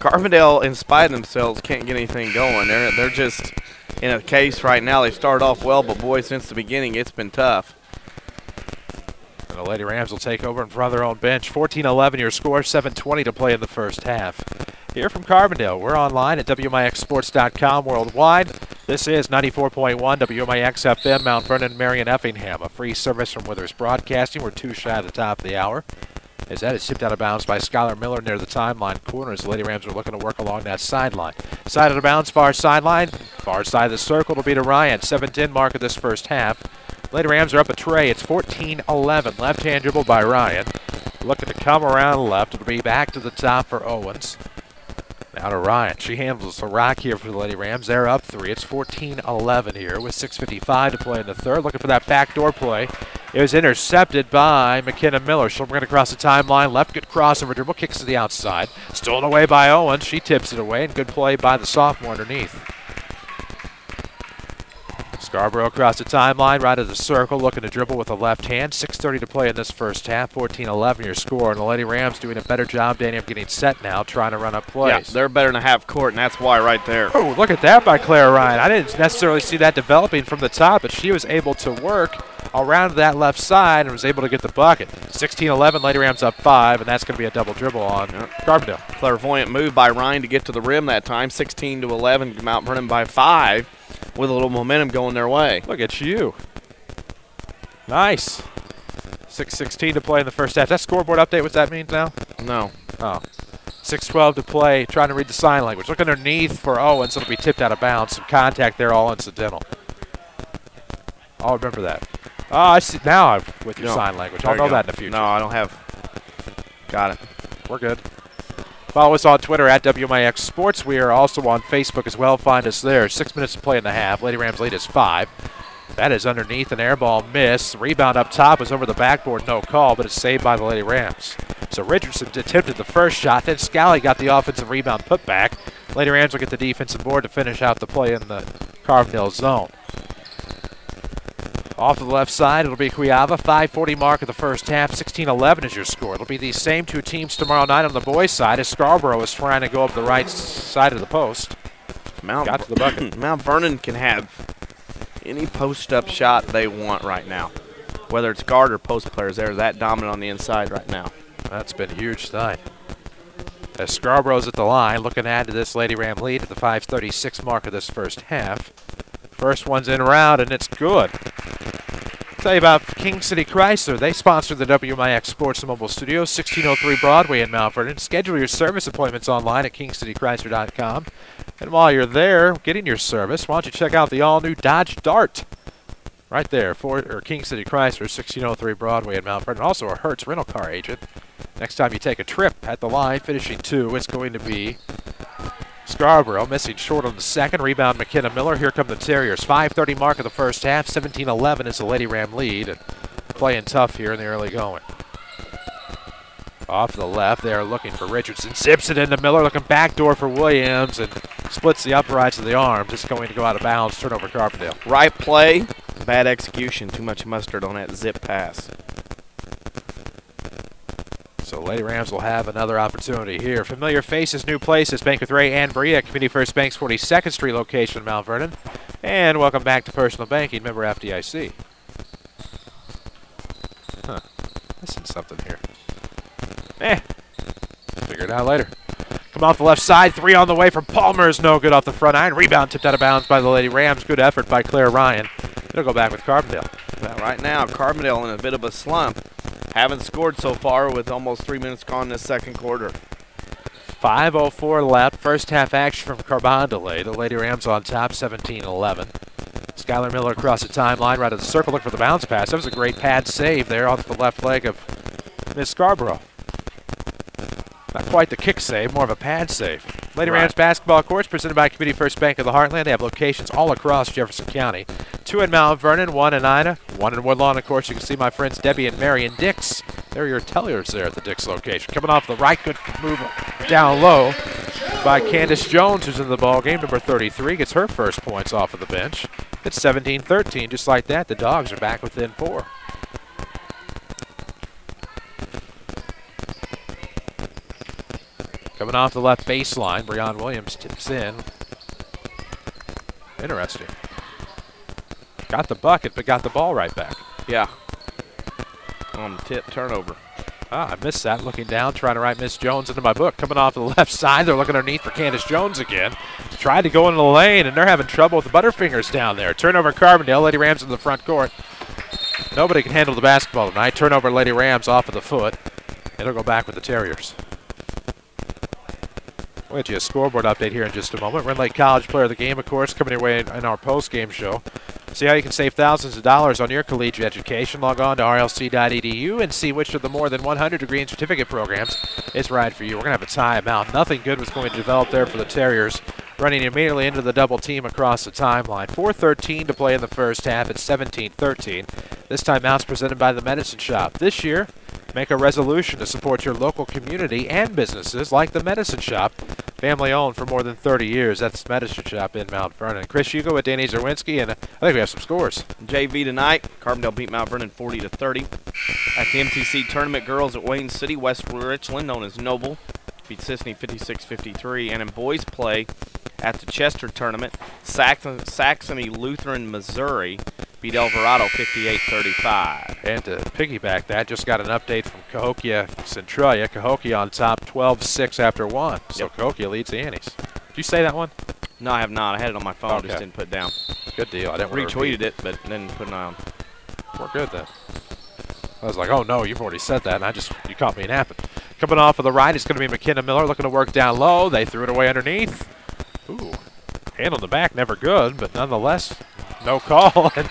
Carbondale, in spite of themselves, can't get anything going. They're just in a case right now. They started off well, but boy, since the beginning, it's been tough. And the Lady Rams will take over in front of their own bench. 14-11 your score, 7:20 to play in the first half. Here from Carbondale, we're online at WMIXSports.com worldwide. This is 94.1 WMIX FM, Mount Vernon, Marion, Effingham. A free service from Withers Broadcasting. We're 2 shy of the top of the hour. As that is tipped out of bounds by Skylar Miller near the timeline corner as the Lady Rams are looking to work along that sideline. Side of the bounds, far sideline. Far side of the circle will be to Ryan. 7:10 mark of this first half. Lady Rams are up a tray. It's 14-11. Left-hand dribble by Ryan. Looking to come around left. It'll be back to the top for Owens. Now to Ryan. She handles the rock here for the Lady Rams. They're up 3. It's 14-11 here with 6:55 to play in the third. Looking for that backdoor play. It was intercepted by McKenna Miller. She'll bring it across the timeline. Left, good crossover dribble. Kicks to the outside. Stolen away by Owens. She tips it away, and good play by the sophomore underneath. Scarborough across the timeline, right of the circle, looking to dribble with the left hand. 6:30 to play in this first half. 14-11 your score, and the Lady Rams doing a better job, Danny, of getting set now, trying to run up plays. Yeah, they're better than half court, and that's why right there. Oh, look at that by Claire Ryan. I didn't necessarily see that developing from the top, but she was able to work around that left side and was able to get the bucket. 16-11, Lady Rams up 5, and that's going to be a double dribble on Carbondale. Clairvoyant move by Ryan to get to the rim that time. 16-11, Mount Vernon by 5 with a little momentum going their way. Look at you. Nice. 6:16 to play in the first half. That scoreboard update, what that means now? No. Oh. 6:12 to play, trying to read the sign language. Look underneath for Owens. It'll be tipped out of bounds. Some contact there, all incidental. I'll remember that. Oh, I see. Now I'm with your sign language. I'll know that in the future. No, I don't have. Got it. We're good. Follow us on Twitter at WMIX Sports. We are also on Facebook as well. Find us there. 6 minutes to play in the half. Lady Rams lead is 5. That is underneath, an air ball miss. Rebound up top was over the backboard, no call, but it's saved by the Lady Rams. So Richardson attempted the first shot, then Scally got the offensive rebound put back. Lady Rams will get the defensive board to finish out the play in the Carbondale zone. Off to the left side, it'll be Cuyava. 5:40 mark of the first half. 16-11 is your score. It'll be these same two teams tomorrow night on the boys' side as Scarborough is trying to go up the right side of the post. Got to the bucket. Mount Vernon can have any post-up shot they want right now. Whether it's guard or post players, they're that dominant on the inside right now. That's been huge tonight. As Scarborough's at the line, looking to add to this Lady Ram lead at the 5:36 mark of this first half. First one's in round, and it's good. Tell you about King City Chrysler. They sponsor the WMIX Sports and Mobile Studios, 1603 Broadway in Mount Vernon. Schedule your service appointments online at kingcitychrysler.com. And while you're there getting your service, why don't you check out the all-new Dodge Dart. Right there, King City Chrysler, 1603 Broadway in Mount Vernon. Also a Hertz rental car agent. Next time you take a trip at the line, finishing 2, it's going to be Scarborough, missing short on the second. Rebound McKenna Miller. Here come the Terriers. 5:30 mark of the first half. 17-11 is the Lady Ram lead. And playing tough here in the early going. Off to the left, they are looking for Richardson. Zips it into Miller, looking backdoor for Williams, and splits the uprights of the arms. It's going to go out of bounds. Turnover Carbondale. Right play, bad execution. Too much mustard on that zip pass. So Lady Rams will have another opportunity here. Familiar faces, new places. Bank with Ray and Bria, Community First Bank's 42nd Street location in Mount Vernon. And welcome back to Personal Banking, member FDIC. Huh, missing something here. Figure it out later. Come off the left side, 3 on the way from Palmer is no good off the front iron. Rebound tipped out of bounds by the Lady Rams. Good effort by Claire Ryan. It'll go back with Carbondale. Well, right now, Carbondale in a bit of a slump. Haven't scored so far with almost 3 minutes gone in the second quarter. 5:04 left. First half action from Carbondale. The Lady Rams on top, 17-11. Skylar Miller across the timeline, right at the circle, look for the bounce pass. That was a great pad save there off the left leg of Miss Scarborough. Not quite the kick save, more of a pad save. Lady Rams basketball courts presented by Community First Bank of the Heartland. They have locations all across Jefferson County. 2 in Mount Vernon, 1 in Ina, 1 in Woodlawn. Of course, you can see my friends Debbie and Mary and Dix. They're your tellers there at the Dix location. Coming off the right, good move down low by Candace Jones, who's in the ball game. Number 33 gets her first points off of the bench. It's 17-13. Just like that, the Dogs are back within 4. Coming off the left baseline, Breon Williams tips in. Interesting. Got the bucket, but got the ball right back. Yeah. On the tip, turnover. I missed that. Looking down, trying to write Miss Jones into my book. Coming off the left side, they're looking underneath for Candace Jones again. Tried to go into the lane, and they're having trouble with the Butterfingers down there. Turnover Carbondale. Lady Rams in the front court. Nobody can handle the basketball tonight. Turnover Lady Rams off of the foot. It'll go back with the Terriers. We'll get you a scoreboard update here in just a moment. Rend Lake College Player of the Game, of course, coming your way in our post-game show. See how you can save thousands of dollars on your collegiate education. Log on to rlc.edu and see which of the more than 100 degree and certificate programs is right for you. We're going to have a timeout. Nothing good was going to develop there for the Terriers, running immediately into the double team across the timeline. 4:13 to play in the first half. It's 17-13. This timeout's presented by the Medicine Shop. This year, make a resolution to support your local community and businesses like the Medicine Shop. Family owned for more than 30 years. That's Medicine Shop in Mount Vernon. Chris Hugo with Danny Zerwinski, and I think we have some scores. JV tonight, Carbondale beat Mount Vernon 40-30. At the MTC Tournament, girls at Wayne City, West Richland, known as Noble, beat Sisney 56-53. And in boys play at the Chester Tournament, Saxony Lutheran, Missouri, beat Alvarado 58-35. And to piggyback that, just got an update from Cahokia Centralia. Cahokia on top 12-6 after 1. So Cahokia leads the Annies. Did you say that one? No, I have not. I had it on my phone. Okay. Just didn't put it down. Good deal. I didn't retweeted it, but didn't put it on. We're good then. I was like, oh no, you've already said that, and you caught me napping. Coming off of the right, it's going to be McKenna Miller looking to work down low. They threw it away underneath. Ooh, hand on the back, never good, but nonetheless, no call. And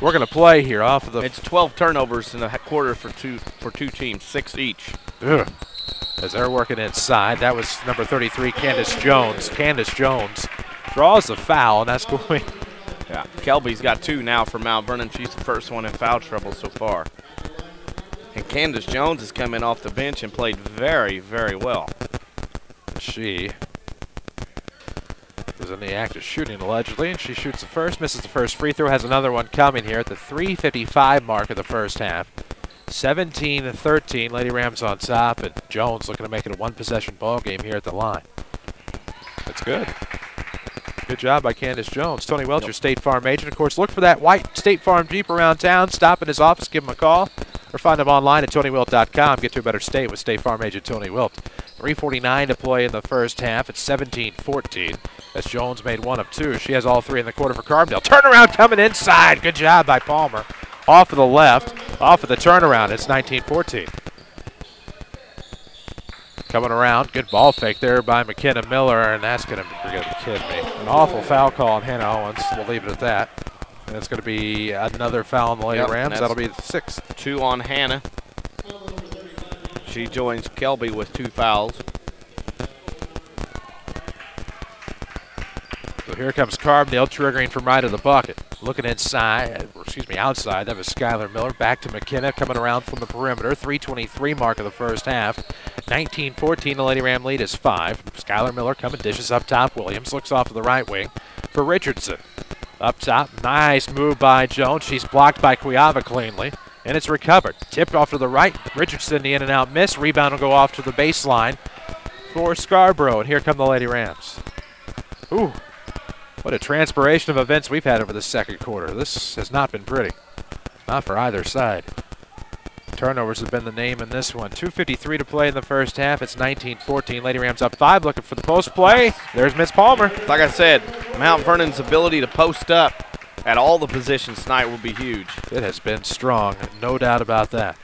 we're going to play here off of the. It's 12 turnovers in the quarter for two teams, 6 each. Ugh. As they're working inside, that was number 33, Candace Jones. Candace Jones draws the foul, and that's going. Yeah, Kelby's got 2 now for Mount Vernon. She's the first one in foul trouble so far. And Candace Jones has come in off the bench and played very, very well. She was in the act of shooting, allegedly, and she shoots the first, misses the first free throw, has another one coming here at the 3:55 mark of the first half. 17-13, Lady Rams on top, and Jones looking to make it a one-possession ball game here at the line. That's good. Good job by Candace Jones. Tony Welch, your State Farm agent. Of course, look for that white State Farm Jeep around town. Stop in his office, give him a call, or find him online at TonyWilt.com. Get to a better state with State Farm agent Tony Wilt. 3:49 to play in the first half. It's 17-14. As Jones made 1 of 2. She has all 3 in the quarter for Carbondale. Turnaround coming inside. Good job by Palmer. Off of the left, off of the turnaround. It's 19-14. Coming around, good ball fake there by McKenna Miller, and that's going to be, you're going to be kidding me. An awful foul call on Hannah Owens. We'll leave it at that. And it's going to be another foul on the Lady Rams. That'll be the 6th. 2 on Hannah. She joins Kelby with 2 fouls. So here comes Carbondale triggering from right of the bucket. Looking inside, outside. That was Skylar Miller. Back to McKenna coming around from the perimeter. 3:23 mark of the first half. 19-14, the Lady Ram lead is 5. Skylar Miller coming, dishes up top. Williams looks off to the right wing for Richardson. Up top, nice move by Jones. She's blocked by Cuiava cleanly, and it's recovered. Tipped off to the right. Richardson, the in and out miss. Rebound will go off to the baseline for Scarborough, and here come the Lady Rams. Ooh. What a transpiration of events we've had over the second quarter. This has not been pretty. Not for either side. Turnovers have been the name in this one. 2:53 to play in the first half. It's 19-14. Lady Rams up 5, looking for the post play. There's Miss Palmer. Like I said, Mount Vernon's ability to post up at all the positions tonight will be huge. It has been strong, no doubt about that.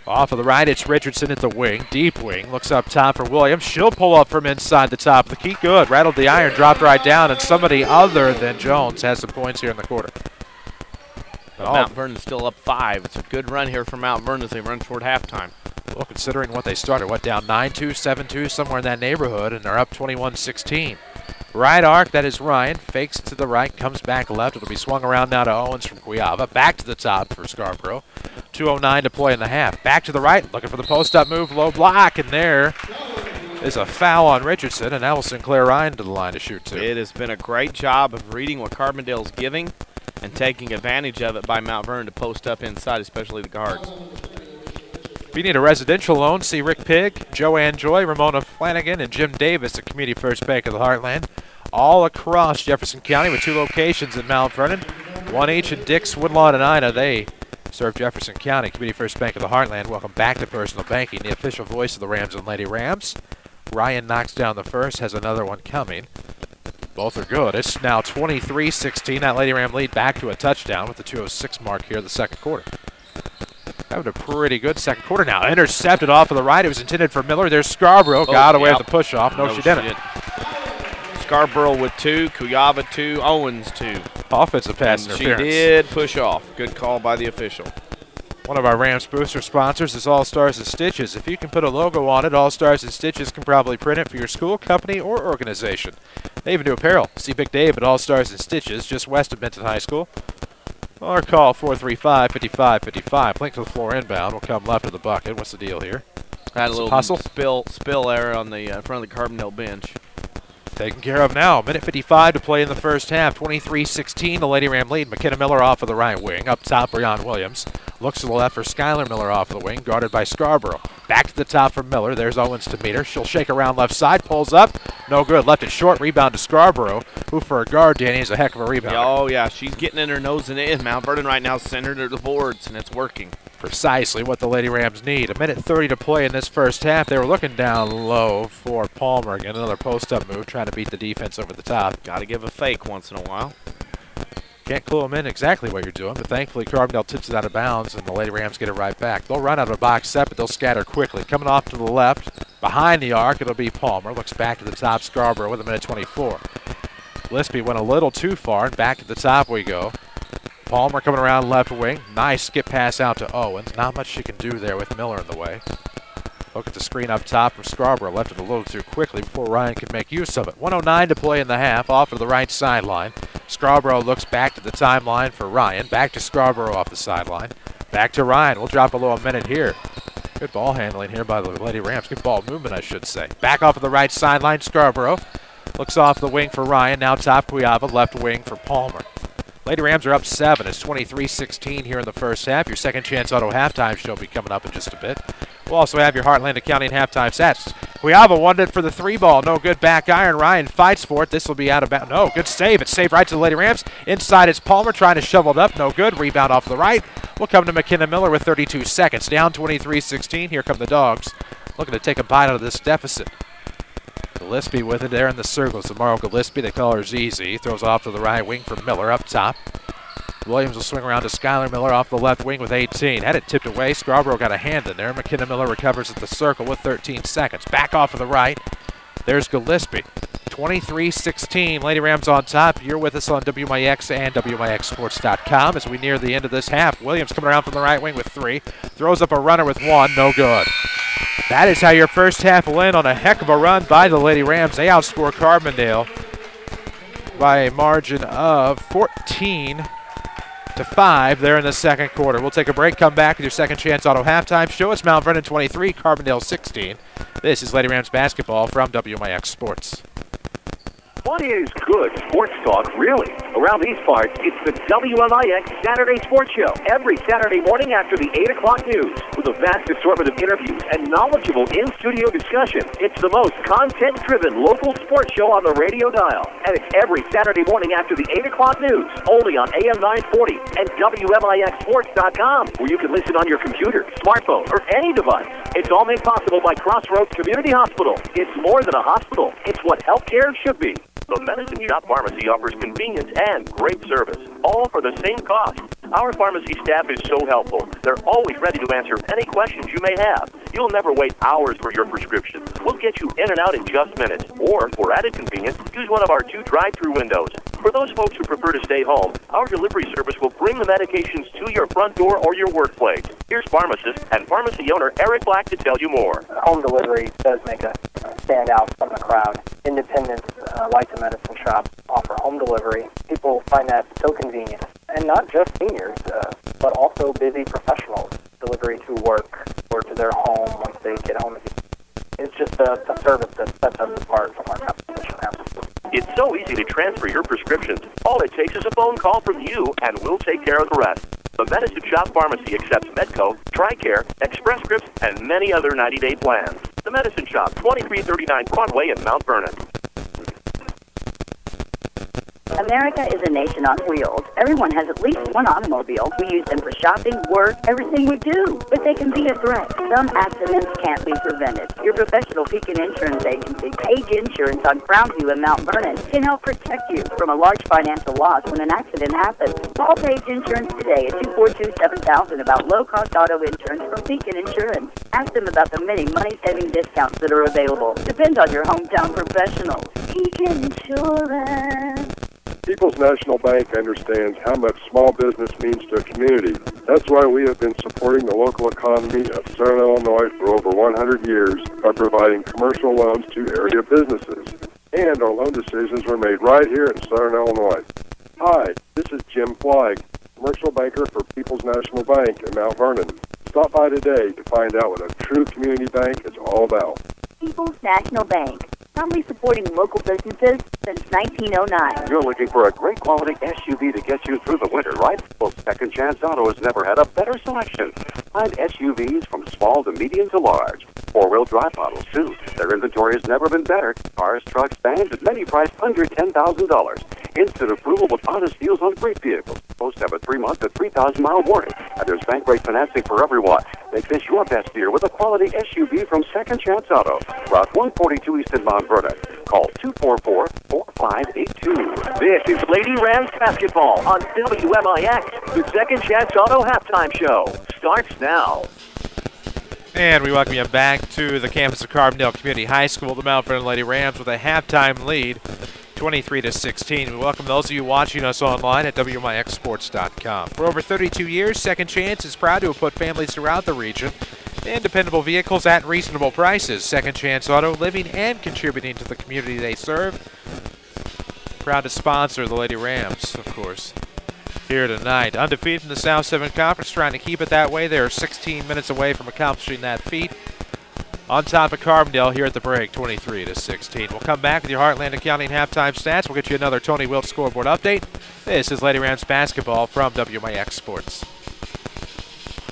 Off of the right, it's Richardson at the wing, deep wing. Looks up top for Williams. She'll pull up from inside the top of the key. Good. Rattled the iron, dropped right down, and somebody other than Jones has some points here in the quarter. Mount Vernon's still up 5. It's a good run here for Mount Vernon as they run toward halftime. Well, considering what they started, down 9-2, 7-2, somewhere in that neighborhood, and they're up 21-16. Right arc, that is Ryan. Fakes to the right, comes back left. It'll be swung around now to Owens from Cuiava. Back to the top for Scarborough. 2:09 to play in the half. Back to the right, looking for the post-up move, low block, and there is a foul on Richardson, and now will Sinclair Ryan to the line to shoot 2. It has been a great job of reading what Carbondale's giving and taking advantage of it by Mount Vernon to post up inside, especially the guards. If you need a residential loan, see Rick Pigg, Joanne Joy, Ramona Flanagan, and Jim Davis at Community First Bank of the Heartland, all across Jefferson County with 2 locations in Mount Vernon, 1 each in Dix, Woodlawn, and Ina. They serve Jefferson County. Community First Bank of the Heartland. Welcome back to Personal Banking, the official voice of the Rams and Lady Rams. Ryan knocks down the first, has another one coming. Both are good. It's now 23-16. That Lady Ram lead back to a touchdown with the 2:06 mark here in the second quarter. Having a pretty good second quarter now. Intercepted off of the right. It was intended for Miller. There's Scarborough. Got away with the push-off. No, she didn't. Scarborough with 2, Cuiava 2, Owens 2. Offensive pass interference. She did push off. Good call by the official. One of our Rams booster sponsors is All Stars and Stitches. If you can put a logo on it, All Stars and Stitches can probably print it for your school, company, or organization. They even do apparel. See Big Dave at All Stars and Stitches, just west of Benton High School. Or call 435-5555. Link to the floor inbound will come left of the bucket. What's the deal here? Had a little spill error on the front of the Carbondale bench. Taken care of now. Minute 55 to play in the first half. 23-16, the Lady Ram lead. McKenna Miller off of the right wing. Up top, Brian Williams. Looks to the left for Skylar Miller off of the wing, guarded by Scarborough. Back to the top for Miller. There's Owens to meet her. She'll shake around left side, pulls up. No good. Left it short. Rebound to Scarborough, who for a guard, Danny, is a heck of a rebound. Oh, yeah. She's getting in her nose and in. Mount Vernon right now centered at the boards, and it's working. Precisely what the Lady Rams need. 1:30 to play in this first half. They were looking down low for Palmer. Again, another post-up move, trying to beat the defense over the top. Got to give a fake once in a while. Can't clue them in exactly what you're doing, but thankfully Carbondale tips it out of bounds, and the Lady Rams get it right back. They'll run out of a box set, but they'll scatter quickly. Coming off to the left, behind the arc, it'll be Palmer. Looks back to the top, Scarborough with a minute 24. Gillespie went a little too far, and back to the top we go. Palmer coming around left wing. Nice skip pass out to Owens. Not much she can do there with Miller in the way. Look at the screen up top from Scarborough. Left it a little too quickly before Ryan could make use of it. 1:09 to play in the half, off of the right sideline. Scarborough looks back to the timeline for Ryan. Back to Scarborough off the sideline. Back to Ryan. We'll drop below a minute here. Good ball handling here by the Lady Rams. Good ball movement, I should say. Back off of the right sideline, Scarborough. Looks off the wing for Ryan. Now top Cuyava, left wing for Palmer. Lady Rams are up 7. It's 23-16 here in the first half. Your Second Chance Auto halftime show will be coming up in just a bit. We'll also have your Heartland Accounting halftime stats. Cuyava wanted it for the 3-ball. No good back iron. Ryan fights for it. This will be out of bounds. No, good save. It's saved right to the Lady Rams. Inside is Palmer trying to shovel it up. No good. Rebound off the right. We'll come to McKenna Miller with 32 seconds. Down 23-16. Here come the Dogs. Looking to take a bite out of this deficit. Gillespie with it there in the circles. Tomorrow Gillespie, the color is easy. Throws off to the right wing for Miller up top. Williams will swing around to Skylar Miller off the left wing with 18. Had it tipped away. Scarborough got a hand in there. McKenna Miller recovers at the circle with 13 seconds. Back off of the right. There's Gillespie. 23-16. Lady Rams on top. You're with us on WMIX and WMIXsports.com as we near the end of this half. Williams coming around from the right wing with 3. Throws up a runner with 1. No good. That is how your first half will end, on a heck of a run by the Lady Rams. They outscore Carbondale by a margin of 14-5 there in the second quarter. We'll take a break, come back with your Second Chance Auto halftime show. It's Mount Vernon 23, Carbondale 16. This is Lady Rams basketball from WMIX Sports. What is good sports talk, really? Around these parts, it's the WMIX Saturday Sports Show. Every Saturday morning after the 8 o'clock news. With a vast assortment of interviews and knowledgeable in-studio discussion. It's the most content-driven local sports show on the radio dial. And it's every Saturday morning after the 8 o'clock news. Only on AM 940 and WMIXsports.com, where you can listen on your computer, smartphone, or any device. It's all made possible by Crossroads Community Hospital. It's more than a hospital. It's what healthcare should be. The Medicine Shop Pharmacy offers convenience and great service, all for the same cost. Our pharmacy staff is so helpful. They're always ready to answer any questions you may have. You'll never wait hours for your prescription. We'll get you in and out in just minutes. Or, for added convenience, use one of our 2 drive-through windows. For those folks who prefer to stay home, our delivery service will bring the medications to your front door or your workplace. Here's pharmacist and pharmacy owner Eric Black to tell you more. Home delivery does make a stand out from the crowd. Independents like the Medicine Shop offer home delivery. People find that so convenient. And not just seniors, but also busy professionals. Delivery to work or to their home once they get home. It's just a service that sets us apart from our competition. It's so easy to transfer your prescriptions. All it takes is a phone call from you, and we'll take care of the rest. The Medicine Shop Pharmacy accepts Medco, TRICARE, Express Scripts, and many other 90-day plans. The Medicine Shop, 2339 Broadway in Mount Vernon. America is a nation on wheels. Everyone has at least one automobile. We use them for shopping, work, everything we do. But they can be a threat. Some accidents can't be prevented. Your professional Pekin Insurance Agency, Page Insurance on Crownview in Mount Vernon, can help protect you from a large financial loss when an accident happens. Call Page Insurance today at 242-7000 about low-cost auto insurance from Pekin Insurance. Ask them about the many money-saving discounts that are available. Depend on your hometown professionals. Pekin Insurance. People's National Bank understands how much small business means to a community. That's why we have been supporting the local economy of Southern Illinois for over 100 years by providing commercial loans to area businesses. And our loan decisions were made right here in Southern Illinois. Hi, this is Jim Fleig, commercial banker for People's National Bank in Mount Vernon. Stop by today to find out what a true community bank is all about. People's National Bank, proudly supporting local businesses since 1909. You're looking for a great quality SUV to get you through the winter, right? Well, Second Chance Auto has never had a better selection. Find SUVs from small to medium to large. 4-wheel drive models, too. Their inventory has never been better. Cars, trucks, vans, and many priced under $10,000. Instant approval with honest deals on great vehicles. Supposed to have a 3-month to 3,000-mile warranty. And there's bank rate financing for everyone. Make this your best year with a quality SUV from Second Chance Auto. Route 142 East in Mount Vernon. Call 244-4582. This is Lady Rams basketball on WMIX. The Second Chance Auto halftime show starts now. And we welcome you back to the campus of Carbondale Community High School. The Mount Vernon Lady Rams with a halftime lead, 23-16. We welcome those of you watching us online at WMIXsports.com. For over 32 years, Second Chance is proud to have put families throughout the region in dependable vehicles at reasonable prices. Second Chance Auto, living and contributing to the community they serve. Proud to sponsor the Lady Rams, of course, here tonight. Undefeated in the South 7 Conference, trying to keep it that way. They are 16 minutes away from accomplishing that feat. On top of Carbondale here at the break, 23-16. We'll come back with your Heartland Accounting halftime stats. We'll get you another Tony Wilt scoreboard update. This is Lady Rams basketball from WMIX Sports.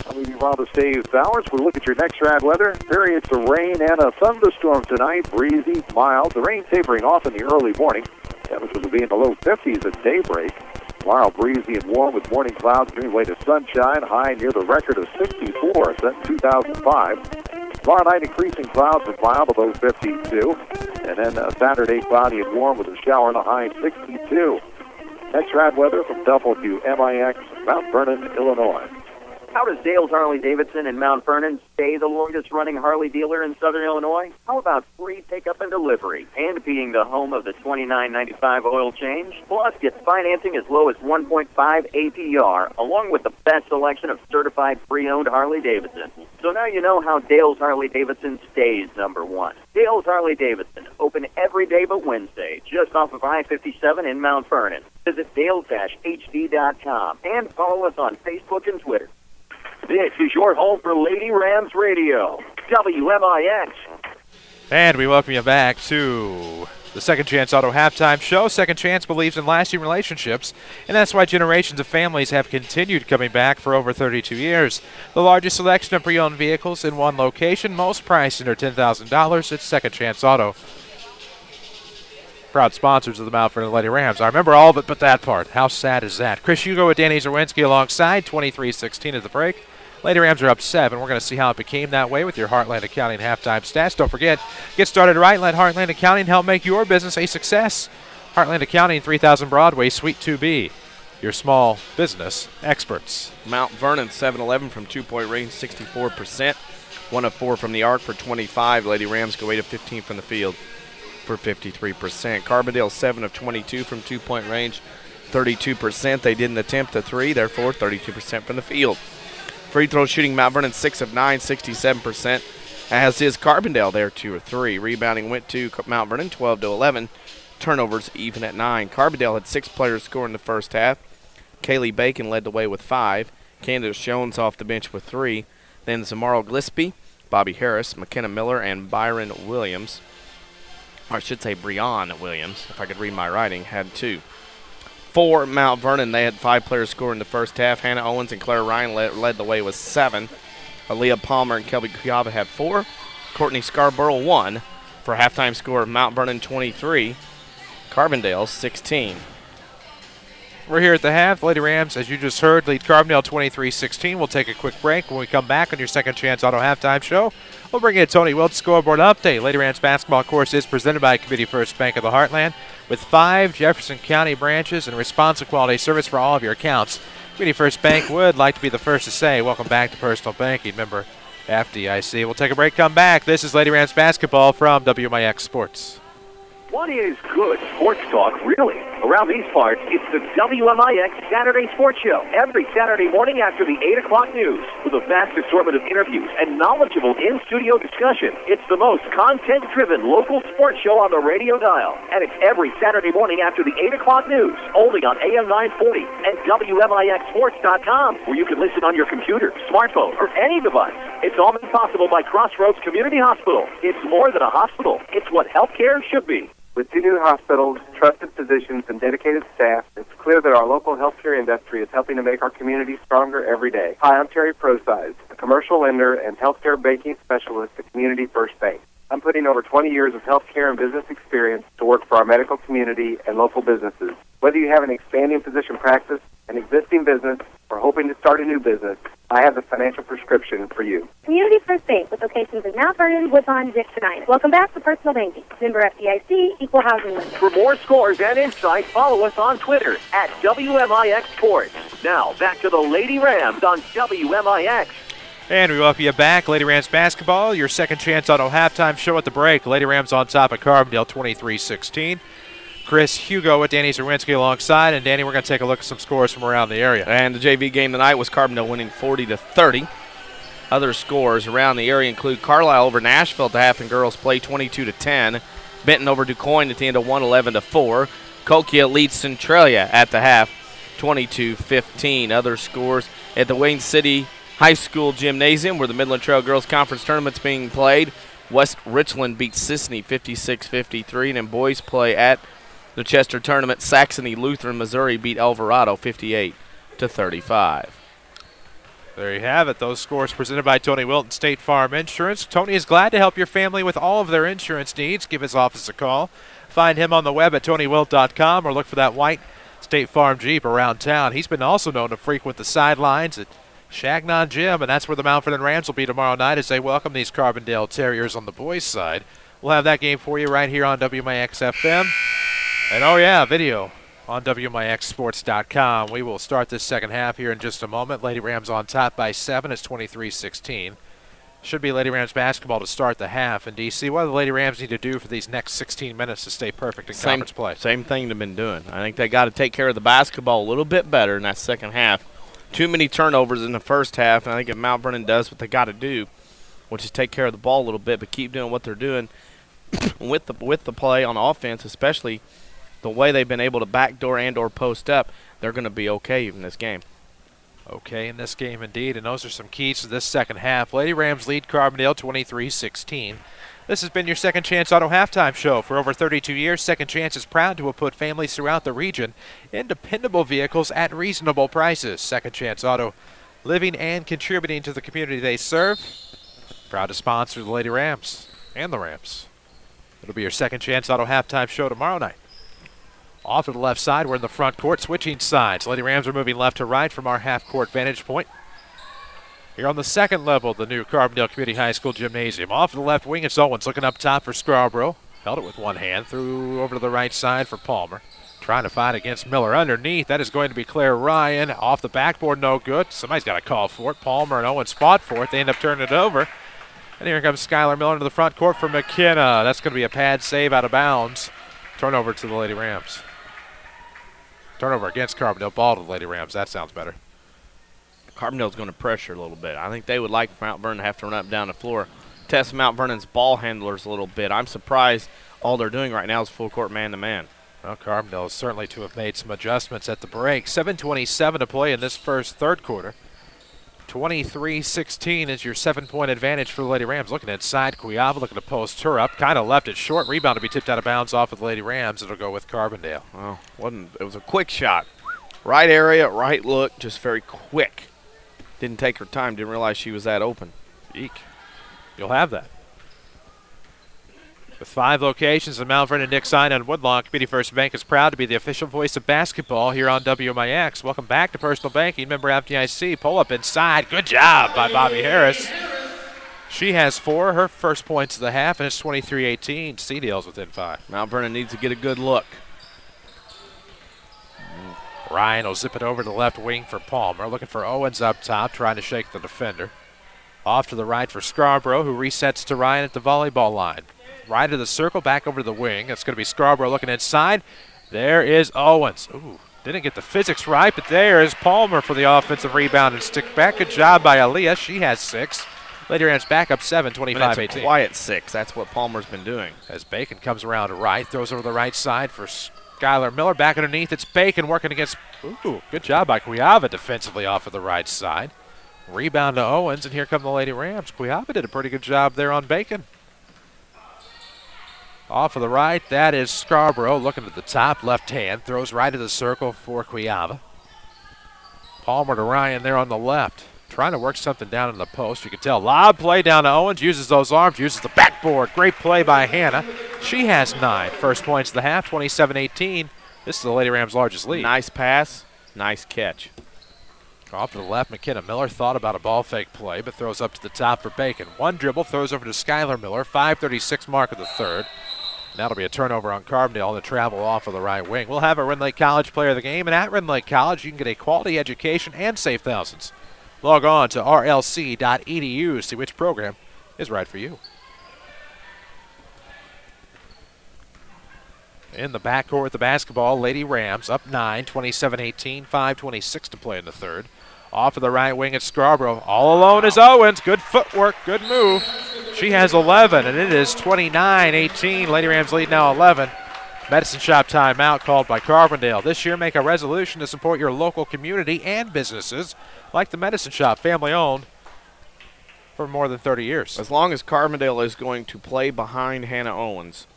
I'm leaving Robert Dave Bowers. We'll look at your next rad weather. Periods of rain and a thunderstorm tonight. Breezy, mild. The rain tapering off in the early morning. Temperatures will be in the low 50s at daybreak. Tomorrow, breezy and warm with morning clouds giving way to sunshine. High near the record of 64 set in 2005. Tomorrow night, increasing clouds and mild, below 52. And then Saturday, cloudy and warm with a shower and a high 62. Next rad weather from WMIX, Mount Vernon, Illinois. How does Dale's Harley-Davidson in Mount Vernon stay the longest-running Harley dealer in Southern Illinois? How about free pickup and delivery and being the home of the $29.95 oil change? Plus, get financing as low as 1.5 APR, along with the best selection of certified pre-owned Harley-Davidson. So now you know how Dale's Harley-Davidson stays number one. Dale's Harley-Davidson, open every day but Wednesday, just off of I-57 in Mount Vernon. Visit dales-hd.com and follow us on Facebook and Twitter. This is your home for Lady Rams Radio, WMIX. And we welcome you back to the Second Chance Auto halftime show. Second Chance believes in lasting relationships, and that's why generations of families have continued coming back for over 32 years. The largest selection of pre-owned vehicles in one location, most priced under $10,000. It's Second Chance Auto. Proud sponsors of the Mount Vernon Lady Rams. I remember all of it but that part. How sad is that? Chris Hugo with Danny Zerwinski alongside, 23-16 at the break. Lady Rams are up 7. We're going to see how it became that way with your Heartland Accounting halftime stats. Don't forget, get started right. Let Heartland Accounting help make your business a success. Heartland Accounting, 3000 Broadway, Suite 2B. Your small business experts. Mount Vernon, 7-11 from two-point range, 64%. 1 of 4 from the arc for 25. Lady Rams go 8 of 15 from the field for 53%. Carbondale, 7 of 22 from two-point range, 32%. They didn't attempt a 3, therefore 32% from the field. Free throw shooting, Mount Vernon 6 of 9, 67%, as is Carbondale there 2 of 3. Rebounding went to Mount Vernon 12 to 11. Turnovers even at 9. Carbondale had 6 players score in the first half. Kaylee Bacon led the way with 5. Candace Jones off the bench with 3. Then Zamaro Gillespie, Bobby Harris, McKenna Miller, and Byron Williams, or I should say Breon Williams, if I could read my writing, had 2. For Mount Vernon, they had 5 players score in the first half. Hannah Owens and Claire Ryan led the way with 7. Aaliyah Palmer and Kelby Kuyava had 4. Courtney Scarborough 1 for a halftime score of Mount Vernon 23, Carbondale 16. We're here at the half. Lady Rams, as you just heard, lead Carbondale 23-16. We'll take a quick break. When we come back on your Second Chance Auto halftime show, we'll bring you a Tony Wilt scoreboard update. Lady Rams basketball, of course, is presented by Community First Bank of the Heartland, with 5 Jefferson County branches and responsive quality service for all of your accounts. Community First Bank would like to be the first to say, welcome back to personal banking. Member FDIC. We'll take a break, come back. This is Lady Rams basketball from WMIX Sports. What is good sports talk, really? Around these parts, it's the WMIX Saturday Sports Show. Every Saturday morning after the 8 o'clock news. With a vast assortment of interviews and knowledgeable in-studio discussion. It's the most content-driven local sports show on the radio dial. And it's every Saturday morning after the 8 o'clock news. Only on AM 940 and WMIXsports.com, where you can listen on your computer, smartphone, or any device. It's all made possible by Crossroads Community Hospital. It's more than a hospital. It's what healthcare should be. With 2 new hospitals, trusted physicians, and dedicated staff, it's clear that our local healthcare industry is helping to make our community stronger every day. Hi, I'm Terry Prosize, a commercial lender and healthcare banking specialist at Community First Bank. I'm putting over 20 years of healthcare and business experience to work for our medical community and local businesses. Whether you have an expanding physician practice, an existing business, or hoping to start a new business, I have the financial prescription for you. Community First Bank with locations in Mount Vernon, Woodlawn, Dixon. Welcome back to Personal Banking. Member FDIC, Equal Housing Lender. For more scores and insight, follow us on Twitter at WMIX Sports. Now, back to the Lady Rams on WMIX. And we welcome you back. Lady Rams basketball, your second chance auto halftime show at the break. Lady Rams on top of Carbondale 23-16. Chris Hugo with Danny Zerwinski alongside. And Danny, we're going to take a look at some scores from around the area. And the JV game tonight was Carbondale winning 40-30. Other scores around the area include Carlisle over Nashville at the half in girls play 22-10. Benton over DuQuoin at the end of 11-4. Kokia leads Centralia at the half 22-15. Other scores at the Wayne City High School Gymnasium where the Midland Trail Girls Conference Tournament's being played. West Richland beat Sisseton 56-53. And in boys play at the Chester Tournament, Saxony Lutheran, Missouri beat Alvarado 58-35. There you have it. Those scores presented by Tony Wilton State Farm Insurance. Tony is glad to help your family with all of their insurance needs. Give his office a call. Find him on the web at TonyWilt.com or look for that white State Farm Jeep around town. He's been also known to frequent the sidelines at Chagnon Gym, and that's where the Mount Vernon Rams will be tomorrow night as they welcome these Carbondale Terriers on the boys' side. We'll have that game for you right here on WMIX FM. And oh yeah, video on WMIXsports.com. We will start this second half here in just a moment. Lady Rams on top by 7. It's 23-16. Should be Lady Rams basketball to start the half. And DC, what do the Lady Rams need to do for these next 16 minutes to stay perfect in conference play? Same thing they've been doing. I think they got to take care of the basketball a little bit better in that second half. Too many turnovers in the first half, and I think if Mount Vernon does what they got to do, which is take care of the ball a little bit, but keep doing what they're doing with the play on offense, especially the way they've been able to backdoor and or post up, they're going to be okay in this game. Okay in this game indeed, and those are some keys to this second half. Lady Rams lead Carbondale 23-16. This has been your Second Chance Auto Halftime Show. For over 32 years, Second Chance is proud to have put families throughout the region in dependable vehicles at reasonable prices. Second Chance Auto, living and contributing to the community they serve. Proud to sponsor the Lady Rams and the Rams. It'll be your Second Chance Auto Halftime Show tomorrow night. Off to the left side, we're in the front court, switching sides. Lady Rams are moving left to right from our half-court vantage point. Here on the second level of the new Carbondale Community High School Gymnasium. Off to the left wing, it's Owens looking up top for Scarborough. Held it with one hand, threw over to the right side for Palmer. Trying to fight against Miller underneath. That is going to be Claire Ryan. Off the backboard, no good. Somebody's got to call for it. Palmer and Owens fought for it. They end up turning it over. And here comes Skylar Miller into the front court for McKenna. That's going to be a pad save out of bounds. Turnover to the Lady Rams. Turnover against Carbondale. Ball to the Lady Rams. That sounds better. Carbondale's going to pressure a little bit. I think they would like Mount Vernon to have to run up and down the floor. Test Mount Vernon's ball handlers a little bit. I'm surprised all they're doing right now is full court man-to-man. Well, Carbondale is certainly to have made some adjustments at the break. 7:27 to play in this third quarter. 23-16 is your 7-point advantage for the Lady Rams. Looking inside, Cuyava looking to post her up. Kind of left it short. Rebound to be tipped out of bounds off of the Lady Rams. It'll go with Carbondale. Well, it was a quick shot. Right area, right look, just very quick. Didn't take her time. Didn't realize she was that open. Eek. You'll have that. With 5 locations in Mount Vernon, Dixon, and Woodlawn, Community First Bank is proud to be the official voice of basketball here on WMIX. Welcome back to Personal Banking. Member FDIC. Pull up inside. Good job by Bobby Harris. She has 4. Her first points of the half, and it's 23-18. CDL's within 5. Mount Vernon needs to get a good look. Ryan will zip it over to the left wing for Palmer. Looking for Owens up top, trying to shake the defender. Off to the right for Scarborough, who resets to Ryan at the volleyball line. Right of the circle, back over to the wing. It's going to be Scarborough looking inside. There is Owens. Ooh, didn't get the physics right, but there is Palmer for the offensive rebound and stick back. Good job by Aaliyah. She has 6. Lady Rams back up 7, 25-18. It's a quiet 6. That's what Palmer's been doing. As Bacon comes around to right, throws over the right side for Skylar Miller. Back underneath, it's Bacon working against. Ooh, good job by Cuyava defensively off of the right side. Rebound to Owens, and here come the Lady Rams. Cuyava did a pretty good job there on Bacon. Off of the right, that is Scarborough looking at the top, left hand, throws right of the circle for Cuyava. Palmer to Ryan there on the left, trying to work something down in the post. You can tell, lob play down to Owens, uses those arms, uses the backboard. Great play by Hannah. She has 9. First points of the half, 27-18. This is the Lady Rams' largest lead. Nice pass, nice catch. Off to the left, McKenna Miller thought about a ball fake play, but throws up to the top for Bacon. One dribble, throws over to Skylar Miller, 5:36 mark of the third. And that'll be a turnover on Carbondale to travel off of the right wing. We'll have a Rend Lake College player of the game, and at Rend Lake College, you can get a quality education and save thousands. Log on to rlc.edu, see which program is right for you. In the backcourt with the basketball, Lady Rams up 9, 27-18, 5:26 to play in the third. Off of the right wing at Scarborough. All alone is Owens. Good footwork, good move. She has 11, and it is 29-18. Lady Rams lead now 11. Medicine Shop timeout called by Carbondale. This year, make a resolution to support your local community and businesses like the Medicine Shop, family-owned for more than 30 years. As long as Carbondale is going to play behind Hannah Owens,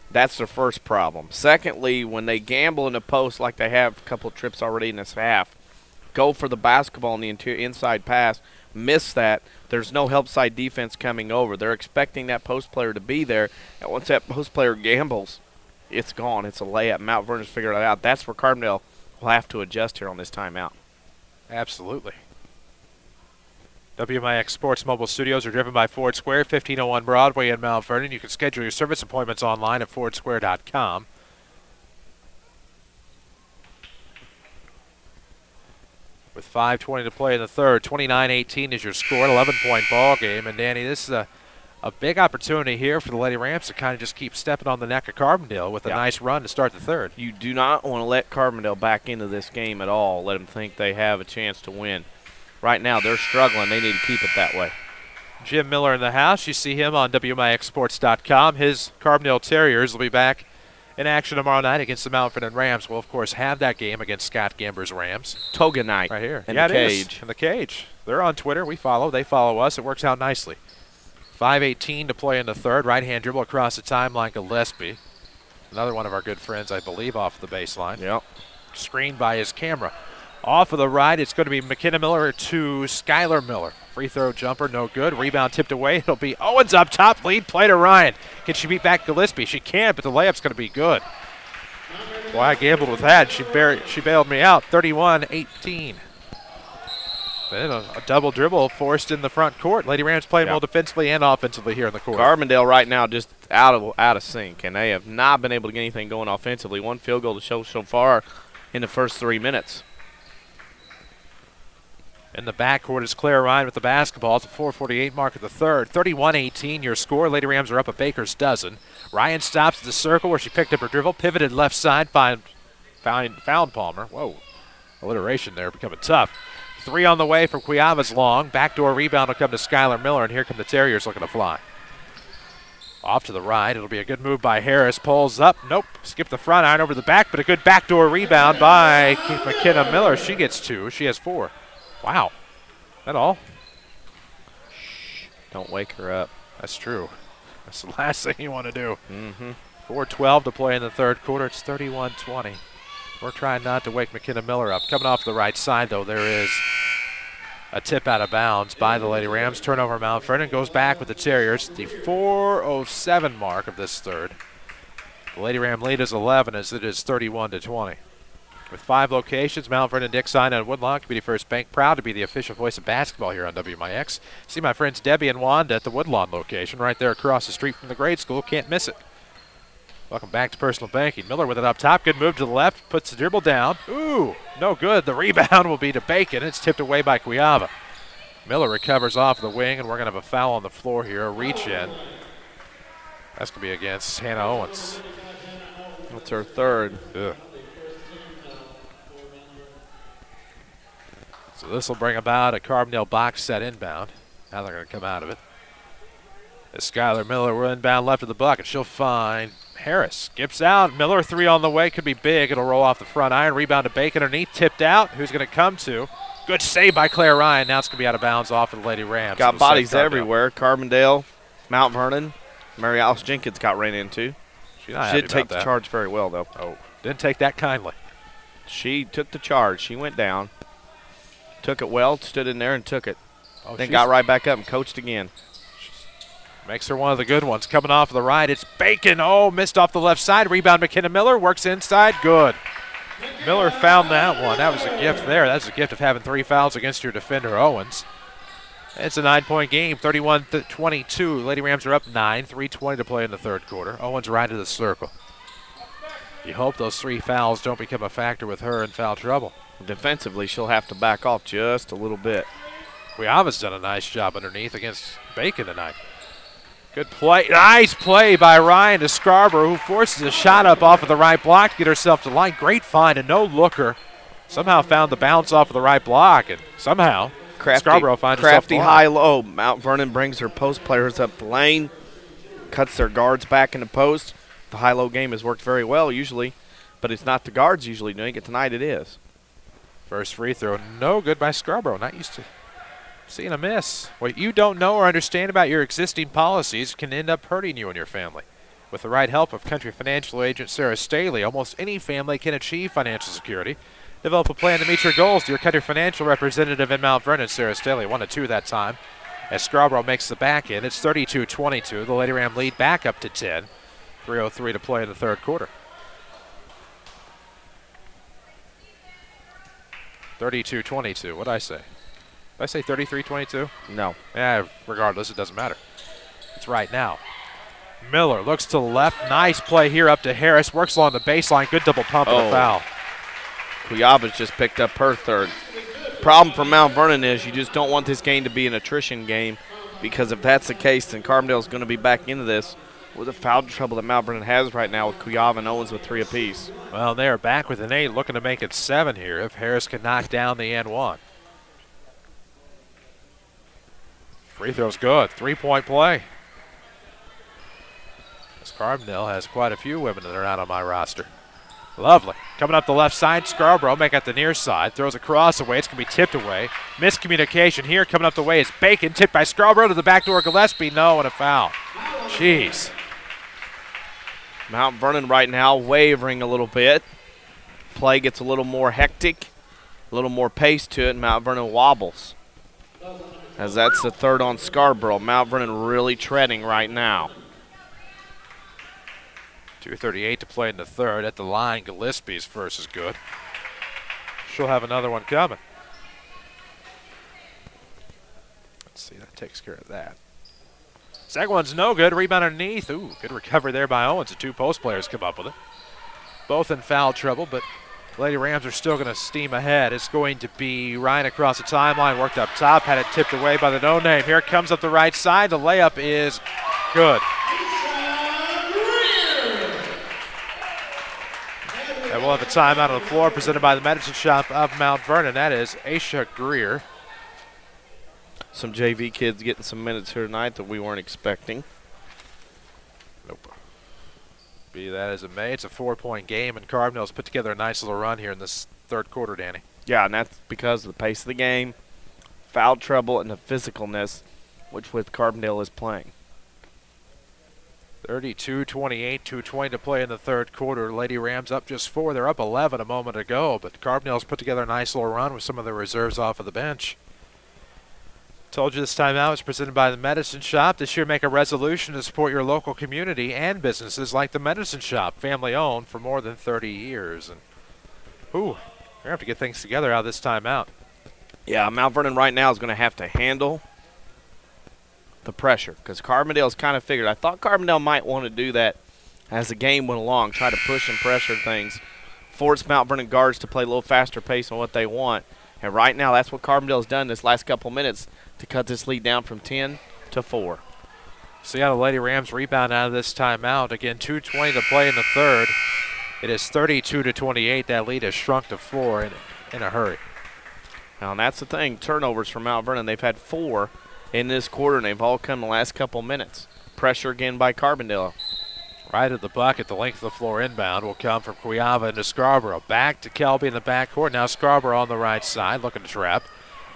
that's their first problem. Secondly, when they gamble in the post like they have a couple of trips already in this half, go for the basketball in the inside pass, miss that, there's no help side defense coming over. They're expecting that post player to be there, and once that post player gambles, it's gone. It's a layup. Mount Vernon's figured it out. That's where Carbondale will have to adjust here on this timeout. Absolutely. WMIX Sports Mobile Studios are driven by Ford Square, 1501 Broadway in Mount Vernon. You can schedule your service appointments online at fordsquare.com. With 5:20 to play in the third, 29-18 is your score, an 11-point ball game. And Danny, this is a big opportunity here for the Lady Rams to kind of just keep stepping on the neck of Carbondale with a nice run to start the third. You do not want to let Carbondale back into this game at all. Let them think they have a chance to win. Right now, they're struggling. They need to keep it that way. Jim Miller in the house. You see him on WMIXsports.com. His Carbondale Terriers will be back in action tomorrow night against the Mount Vernon Rams. We'll, of course, have that game against Scott Gamber's Rams. Toga night. Right here. In the cage. In the cage. They're on Twitter. We follow. They follow us. It works out nicely. 5:18 to play in the third. Right-hand dribble across the timeline, Gillespie. Another one of our good friends, I believe, off the baseline. Yep. Screened by his camera. Off of the right, it's going to be McKenna Miller to Skylar Miller. Free throw jumper, no good. Rebound tipped away. It'll be Owens up top. Lead play to Ryan. Can she beat back Gillespie? She can, but the layup's going to be good. Boy, I gambled with that. She bailed me out. 31-18. Then a double dribble forced in the front court. Lady Rams playing well defensively and offensively here in the court. Carbondale right now just out of sync, and they have not been able to get anything going offensively. One field goal to show so far in the first 3 minutes. In the backcourt is Claire Ryan with the basketball. It's a 4:48 mark of the third. 31-18 your score. Lady Rams are up a baker's dozen. Ryan stops at the circle where she picked up her dribble, pivoted left side, found Palmer. Whoa, alliteration there becoming tough. Three on the way from Cuiava's long. Backdoor rebound will come to Skylar Miller, and here come the Terriers looking to fly. Off to the right. It'll be a good move by Harris. Pulls up. Nope. Skip the front iron over the back, but a good backdoor rebound by McKenna Miller. She gets two. She has four. Wow. That all? Shh. Don't wake her up. That's true. That's the last thing you want to do. 4:12 4:12 to play in the third quarter. It's 31-20. We're trying not to wake McKenna Miller up. Coming off the right side, though, there is a tip out of bounds by the Lady Rams. Turnover Mount Vernon goes back with the Terriers. The 4:07 mark of this third. The Lady Ram lead is 11 as it is 31-20. With 5 locations, Mount Vernon, Dixon, and Woodlawn, Community First Bank proud to be the official voice of basketball here on WMIX. See my friends Debbie and Wanda at the Woodlawn location right there across the street from the grade school. Can't miss it. Welcome back to Personal Banking. Miller with it up top. Good move to the left. Puts the dribble down. Ooh, no good. The rebound will be to Bacon. It's tipped away by Cuiava. Miller recovers off the wing, and we're going to have a foul on the floor here. A reach in. That's going to be against Hannah Owens. That's her third. Ugh. So this will bring about a Carbondale box set inbound. Now they're going to come out of it. As Skylar Miller will inbound left of the bucket. She'll find Harris. Skips out. Miller, three on the way. Could be big. It'll roll off the front iron. Rebound to Bacon underneath. Tipped out. Who's going to come to? Good save by Claire Ryan. Now it's going to be out of bounds off of the Lady Rams. Got bodies everywhere. Carbondale, Mount Vernon. Mary Alice Jenkins got ran into. She did take the charge very well, though. Oh, didn't take that kindly. She took the charge. She went down. Took it well, stood in there and took it. Oh, then got right back up and coached again. Makes her one of the good ones. Coming off the right, it's Bacon. Oh, missed off the left side. Rebound McKenna Miller. Works inside. Good. Miller found that one. That was a gift there. That's a gift of having 3 fouls against your defender, Owens. It's a 9-point game, 31-22. Lady Rams are up 9, 3:20 to play in the third quarter. Owens right to the circle. You hope those 3 fouls don't become a factor with her in foul trouble. Defensively, she'll have to back off just a little bit. Cuiava's done a nice job underneath against Bacon tonight. Good play. Nice play by Ryan to Scarborough, who forces a shot up off of the right block to get herself to the line. Great find, a no-looker. Somehow found the bounce off of the right block, and somehow Scarborough finds herself crafty high-low. Mount Vernon brings her post players up the lane, cuts their guards back in the post. The high-low game has worked very well usually, but it's not the guards usually doing it. Tonight it is. First free throw, no good by Scarborough. Not used to seeing a miss. What you don't know or understand about your existing policies can end up hurting you and your family. With the right help of Country Financial agent Sarah Staley, almost any family can achieve financial security. Develop a plan to meet your goals. Your Country Financial representative in Mount Vernon, Sarah Staley, 1-2 that time. As Scarborough makes the back end, it's 32-22. The Lady Ram lead back up to 10. 3:03 to play in the third quarter. 32-22. What'd I say? Did I say 33-22? No. Yeah, regardless, it doesn't matter. It's right now. Miller looks to the left. Nice play here up to Harris. Works along the baseline. Good double pump and a foul. Cuiava's just picked up her third. Problem for Mount Vernon is you just don't want this game to be an attrition game, because if that's the case, then Carbondale's going to be back into this with the foul trouble that Mount Vernon has right now with Cuiava and Owens with 3 apiece. Well, they are back with an 8, looking to make it 7 here if Harris can knock down the N1. Free throw's good. 3-point play. As Carbondale has quite a few women that are not on my roster. Lovely. Coming up the left side, Scarborough make it the near side. Throws a cross away. It's going to be tipped away. Miscommunication here. Coming up the way is Bacon. Tipped by Scarborough to the back door. Gillespie, no, and a foul. Jeez. Mount Vernon right now wavering a little bit. Play gets a little more hectic, a little more pace to it, and Mount Vernon wobbles. As that's the third on Scarborough. Mount Vernon really treading right now. 2:38 to play in the third. At the line, Gillespie's first is good. She'll have another one coming. Let's see, that takes care of that. Second one's no good. Rebound underneath. Ooh, good recovery there by Owens. The 2 post players come up with it. Both in foul trouble, but Lady Rams are still going to steam ahead. It's going to be Ryan across the timeline, worked up top, had it tipped away by the no-name. Here it comes up the right side. The layup is good. And we'll have a timeout on the floor presented by the Medicine Shop of Mount Vernon. That is Aisha Greer. Some JV kids getting some minutes here tonight that we weren't expecting. Nope. Be that as it may, it's a 4-point game, and Carbondale's put together a nice little run here in this third quarter, Danny. Yeah, and that's because of the pace of the game, foul trouble, and the physicalness which with Carbondale is playing. 32-28, 2:20 to play in the third quarter. Lady Rams up just 4. They're up 11 a moment ago, but Carbondale's put together a nice little run with some of the reserves off of the bench. Told you this timeout was presented by the Medicine Shop. This year, make a resolution to support your local community and businesses like the Medicine Shop, family-owned for more than 30 years. And, ooh, you're going to have to get things together out of this timeout. Yeah, Mount Vernon right now is going to have to handle the pressure because Carbondale's kind of figured. I thought Carbondale might want to do that as the game went along, try to push and pressure things, force Mount Vernon guards to play a little faster pace on what they want. And right now, that's what Carbondale's done this last couple minutes to cut this lead down from 10 to 4. See how the Lady Rams rebound out of this timeout. Again, 2:20 to play in the third. It is 32-28. That lead has shrunk to 4 in a hurry. Now, and that's the thing. Turnovers for Mount Vernon. They've had 4 in this quarter, and they've all come in the last couple minutes. Pressure again by Carbondale. Right at the bucket, the length of the floor inbound will come from Cuiava into Scarborough. Back to Kelby in the backcourt. Now Scarborough on the right side, looking to trap.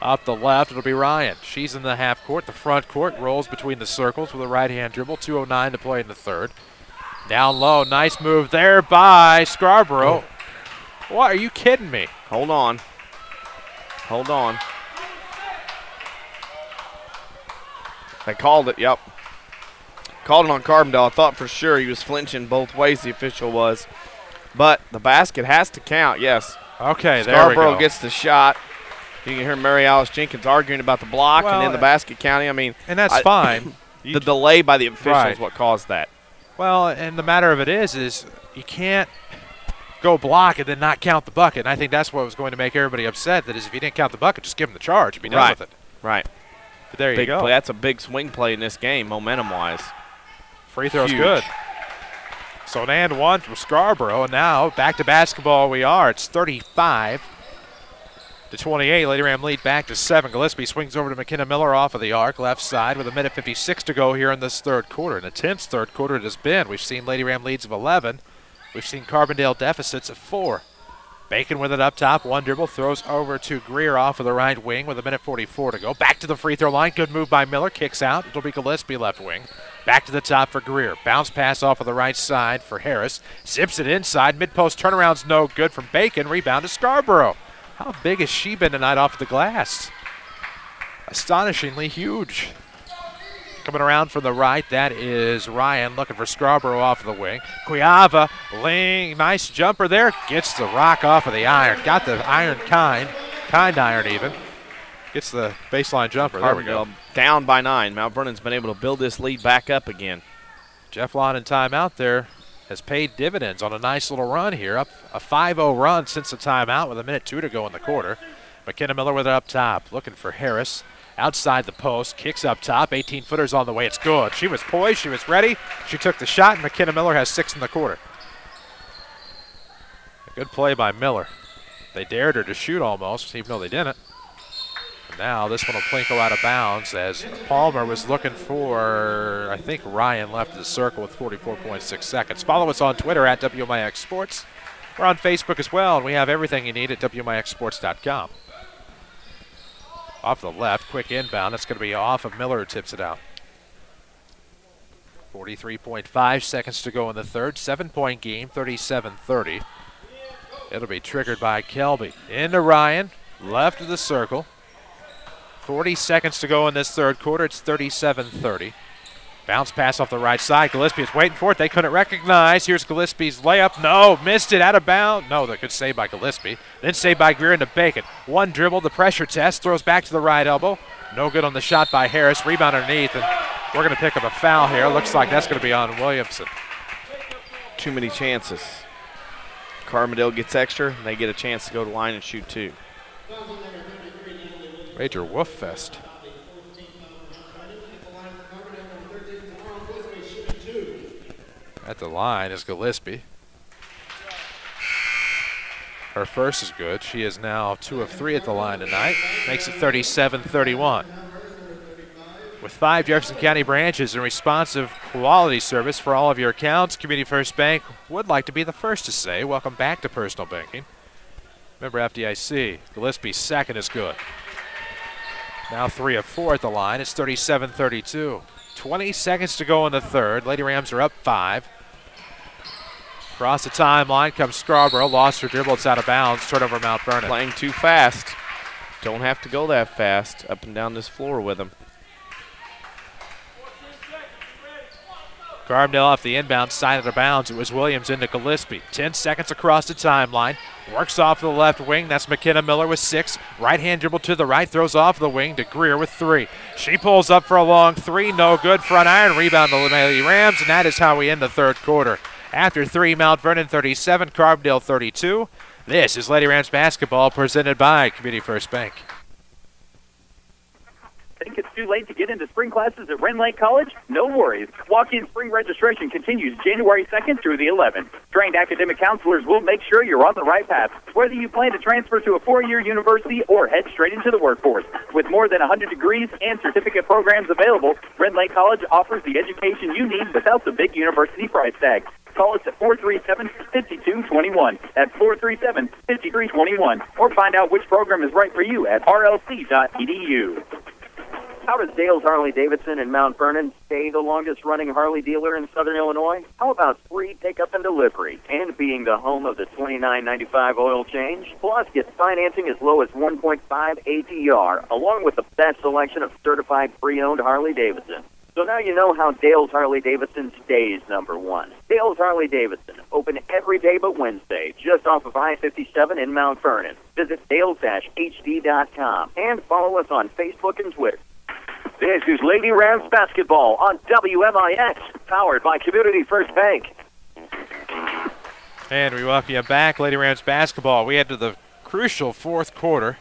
Up the left, it'll be Ryan. She's in the half court. The front court rolls between the circles with a right-hand dribble. 2:09 to play in the third. Down low, nice move there by Scarborough. Oh. What, are you kidding me? Hold on. Hold on. They called it, yep. Called it on Carbondale. I thought for sure he was flinching both ways, the official was. But the basket has to count, yes. Okay, there we go. Scarborough gets the shot. You can hear Mary Alice Jenkins arguing about the block and then the basket counting. I mean, and that's fine. The delay by the officials is what caused that. Well, and the matter of it is you can't go block and then not count the bucket. And I think that's what was going to make everybody upset. That is, if you didn't count the bucket, just give them the charge and be done with it. Right. But there you go. Play. That's a big swing play in this game, momentum-wise. Free throw's good. So an and one from Scarborough, and now back to basketball we are. It's 35-28. Lady Ram lead back to 7. Gillespie swings over to McKenna Miller off of the arc, left side, with 1:56 to go here in this third quarter. An intense third quarter it has been. We've seen Lady Ram leads of 11. We've seen Carbondale deficits of 4. Bacon with it up top, one dribble, throws over to Greer off of the right wing with 1:44 to go. Back to the free throw line, good move by Miller, kicks out. It'll be Gillespie left wing. Back to the top for Greer. Bounce pass off of the right side for Harris. Zips it inside, mid-post turnaround's no good from Bacon. Rebound to Scarborough. How big has she been tonight off the glass? Astonishingly huge. Coming around from the right, that is Ryan looking for Scarborough off of the wing. Cuiava, nice jumper there. Gets the rock off of the iron. Got the iron kind iron even. Gets the baseline jumper. There we go. Down by 9. Mount Vernon's been able to build this lead back up again. Jeff Lon in timeout there has paid dividends on a nice little run here. Up a 5-0 run since the timeout with 1:02 to go in the quarter. McKenna Miller with it up top. Looking for Harris. Outside the post. Kicks up top. 18-footers on the way. It's good. She was poised. She was ready. She took the shot, and McKenna Miller has 6 in the quarter. A good play by Miller. They dared her to shoot almost, even though they didn't. And now this one will plinkle out of bounds as Palmer was looking for, I think Ryan left the circle with 44.6 seconds. Follow us on Twitter at WMIX Sports. We're on Facebook as well, and we have everything you need at WMIXsports.com. Off the left, quick inbound. That's going to be off of Miller who tips it out. 43.5 seconds to go in the third. 7-point game, 37-30. It'll be triggered by Kelby. Into Ryan, left of the circle. 40 seconds to go in this third quarter. It's 37-30. Bounce pass off the right side. Gillespie is waiting for it. They couldn't recognize. Here's Gillespie's layup. No, missed it out of bounds. No, that good save by Gillespie. Then saved by Greer into Bacon. One dribble, the pressure test. Throws back to the right elbow. No good on the shot by Harris. Rebound underneath, and we're going to pick up a foul here. Looks like that's going to be on Williamson. Too many chances. Carbondale gets extra, and they get a chance to go to the line and shoot 2. Major woof fest. At the line is Gillespie. Her first is good. She is now 2 of 3 at the line tonight. Makes it 37-31. With 5 Jefferson County branches and responsive quality service for all of your accounts, Community First Bank would like to be the first to say, welcome back to personal banking. Remember FDIC. Gillespie's second is good. Now 3 of 4 at the line. It's 37-32. 20 seconds to go in the third. Lady Rams are up 5. Across the timeline comes Scarborough. Lost her dribble. It's out of bounds. Turnover Mount Vernon. Playing too fast. Don't have to go that fast up and down this floor with them. Carbondale off the inbound side of the bounds. It was Williams into Gillespie. 10 seconds across the timeline. Works off the left wing. That's McKenna Miller with 6. Right-hand dribble to the right. Throws off the wing to Greer with 3. She pulls up for a long 3. No good. Front iron. Rebound to the Lady Rams. And that is how we end the third quarter. After 3, Mount Vernon 37, Carbondale 32. This is Lady Rams basketball presented by Community First Bank. Think it's too late to get into spring classes at Rend Lake College? No worries. Walk-in spring registration continues January 2nd through the 11th. Trained academic counselors will make sure you're on the right path, whether you plan to transfer to a 4-year university or head straight into the workforce. With more than 100 degrees and certificate programs available, Rend Lake College offers the education you need without the big university price tag. Call us at 437-5221. That's 437-5321. Or find out which program is right for you at rlc.edu. How does Dale's Harley-Davidson in Mount Vernon stay the longest-running Harley dealer in Southern Illinois? How about free pickup and delivery and being the home of the $29.95 oil change? Plus, get financing as low as 1.5 APR, along with the best selection of certified pre-owned Harley-Davidson. So now you know how Dale's Harley-Davidson stays number one. Dale's Harley-Davidson, open every day but Wednesday, just off of I-57 in Mount Vernon. Visit dales-hd.com and follow us on Facebook and Twitter. This is Lady Rams basketball on WMIX, powered by Community First Bank. And we welcome you back, Lady Rams basketball. We head to the crucial fourth quarter.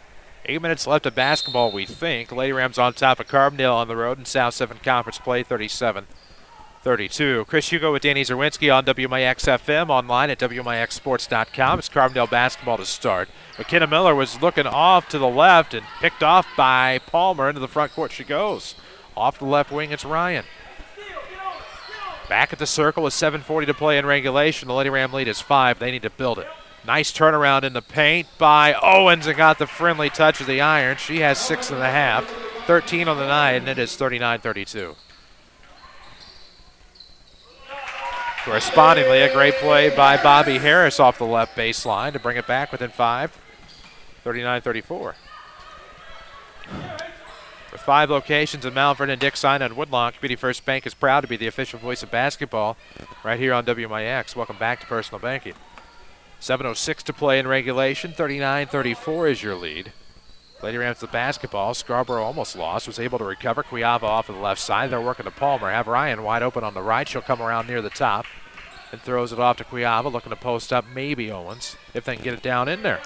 8 minutes left of basketball, we think. Lady Rams on top of Carbondale on the road in South 7 Conference play, 37-32. Chris Hugo with Danny Zerwinski on WMIX-FM, online at WMIXsports.com. It's Carbondale basketball to start. McKenna Miller was looking off to the left and picked off by Palmer. Into the front court she goes. Off the left wing, it's Ryan. Back at the circle with 7:40 to play in regulation. The Lady Ram lead is 5. They need to build it. Nice turnaround in the paint by Owens and got the friendly touch of the iron. She has 6.5, 13 on the night, and it is 39-32. Correspondingly, a great play by Bobby Harris off the left baseline to bring it back within 5, 39-34. With 5 locations in Mount Vernon, Dixon, and Woodlawn, Community First Bank is proud to be the official voice of basketball right here on WMIX. Welcome back to Personal Banking. 7:06 to play in regulation. 39-34 is your lead. Lady Rams the basketball. Scarborough almost lost. Was able to recover. Cuiava off of the left side. They're working to Palmer. Have Ryan wide open on the right. She'll come around near the top and throws it off to Cuiava. Looking to post up maybe Owens if they can get it down in there.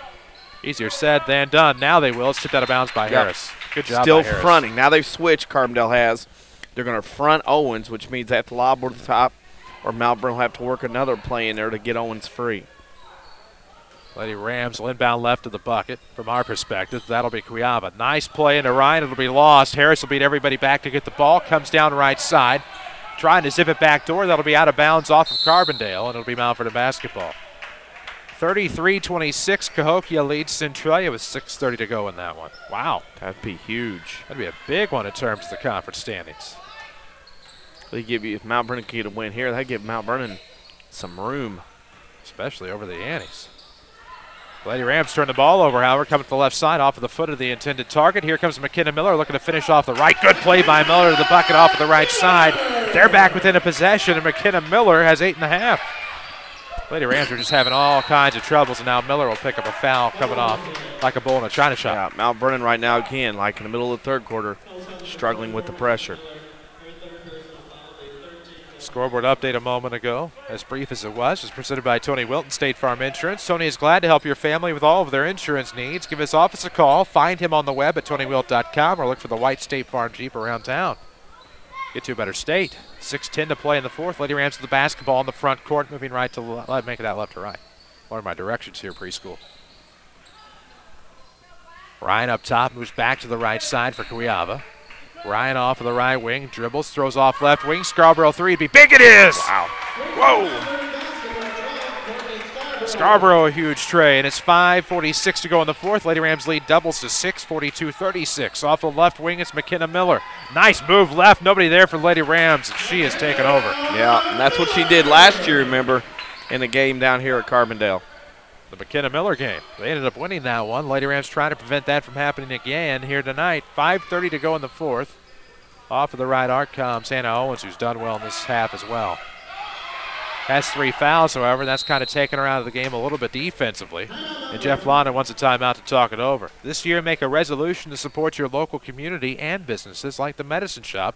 Easier said than done. Now they will. It's tipped out of bounds by Harris. Good job Still by Harris. fronting. Now they've switched, Carbondale has. They're going to front Owens, which means they have to lob over the top, or Mount Vernon will have to work another play in there to get Owens free. Lady Rams will inbound left of the bucket from our perspective. That'll be Cuiava. Nice play into Ryan. It'll be lost. Harris will beat everybody back to get the ball. Comes down right side. Trying to zip it back door. That'll be out of bounds off of Carbondale, and it'll be Mount Vernon basketball. 33-26. Cahokia leads Centralia with 6:30 to go in that one. Wow. That'd be huge. That'd be a big one in terms of the conference standings. They give you, if Mount Vernon can get a win here, that'd give Mount Vernon some room. Especially over the Annies. Lady Rams turn the ball over, however, coming to the left side off of the foot of the intended target. Here comes McKenna Miller looking to finish off the right. Good play by Miller to the bucket off of the right side. They're back within a possession, and McKenna Miller has 8.5. Lady Rams are just having all kinds of troubles, and now Miller will pick up a foul coming off like a bull in a china shop. Yeah, Mount Vernon right now, again, like in the middle of the third quarter, struggling with the pressure. Scoreboard update a moment ago, as brief as it was presented by Tony Wilton, State Farm Insurance. Tony is glad to help your family with all of their insurance needs. Give his office a call. Find him on the web at TonyWilt.com or look for the white State Farm Jeep around town. Get to a better state. 6:10 to play in the fourth. Lady Rams with the basketball in the front court, moving right to left, making that left to right. One of my directions here, preschool. Ryan up top, moves back to the right side for Cuiava. Ryan off of the right wing, dribbles, throws off left wing. Scarborough three, it'd be big, it is! Wow. Whoa! Scarborough a huge tray, and it's 5:46 to go in the fourth. Lady Rams lead doubles to 6, 42-36. Off the left wing, it's McKenna Miller. Nice move left, nobody there for Lady Rams, and she has taken over. Yeah, and that's what she did last year, remember, in the game down here at Carbondale. The McKenna Miller game. They ended up winning that one. Lady Rams trying to prevent that from happening again here tonight. 5:30 to go in the fourth. Off of the right arc comes Hannah Owens, who's done well in this half as well. Has 3 fouls, however. That's kind of taken her out of the game a little bit defensively. And Jeff London wants a timeout to talk it over. This year, make a resolution to support your local community and businesses like the Medicine Shop.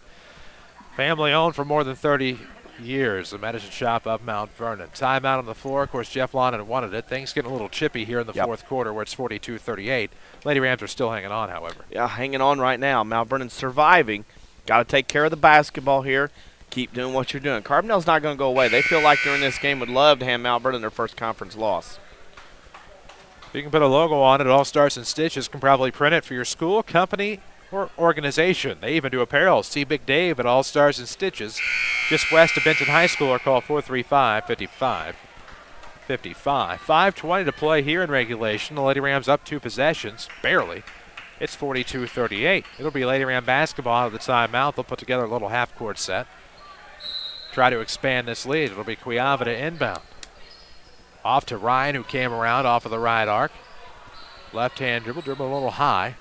Family owned for more than 30 years, the Medicine Shop of Mount Vernon. Timeout on the floor. Of course, Jeff London wanted it. Things getting a little chippy here in the fourth quarter where it's 42-38. Lady Rams are still hanging on, however. Yeah, hanging on right now. Mount Vernon's surviving. Got to take care of the basketball here. Keep doing what you're doing. Carbondale's not going to go away. They feel like during this game would love to hand Mount Vernon their first conference loss. If you can put a logo on it, All Stars and Stitches can probably print it for your school, company, or organization. They even do apparel. See Big Dave at All Stars and Stitches just west of Benton High School, or call 435-5555. 5:20 to play here in regulation. The Lady Rams up 2 possessions, barely. It's 42-38. It'll be Lady Ram basketball out of the timeout. They'll put together a little half-court set. Try to expand this lead. It'll be Cuiava to inbound. Off to Ryan, who came around off of the right arc. Left-hand dribble a little high.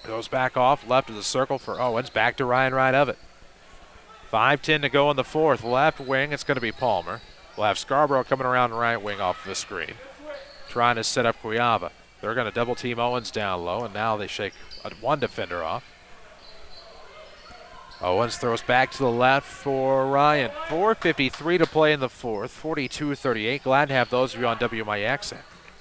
Goes back off, left of the circle for Owens. Back to Ryan, right of it. 5:10 to go in the fourth. Left wing, it's going to be Palmer. We'll have Scarborough coming around the right wing off of the screen, trying to set up Cuyaba. They're going to double team Owens down low, and now they shake one defender off. Owens throws back to the left for Ryan. 4:53 to play in the fourth, 42-38. Glad to have those of you on WMIX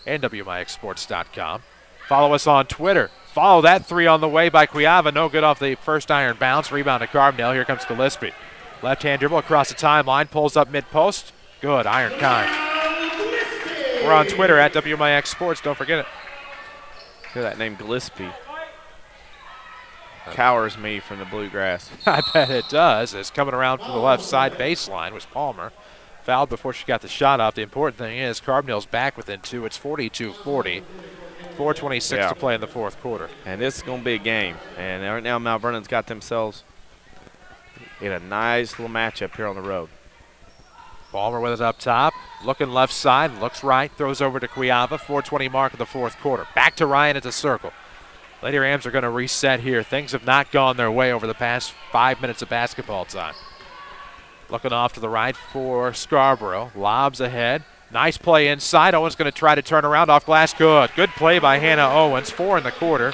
and WMIXsports.com. Follow us on Twitter. Follow that three on the way by Cuyaba. No good off the first iron bounce. Rebound to Carbondale. Here comes Gillespie. Left-hand dribble across the timeline. Pulls up mid-post. Good. Iron kind. We're on Twitter at WMIX Sports. Don't forget it. Hear that name, Gillespie. Cowers me from the bluegrass. I bet it does. It's coming around from the left side baseline was Palmer. Fouled before she got the shot off. The important thing is Carbondale's back within two. It's 42-40. 4:26 to play in the fourth quarter. And this is going to be a game. And right now Mount Vernon's got themselves in a nice little matchup here on the road. Palmer with it up top. Looking left side. Looks right. Throws over to Cuyaba. 4:20 mark of the fourth quarter. Back to Ryan at the circle. Lady Rams are going to reset here. Things have not gone their way over the past 5 minutes of basketball time. Looking off to the right for Scarborough. Lobs ahead. Nice play inside. Owens going to try to turn around off glass. Good. Good play by Hannah Owens. 4 in the quarter.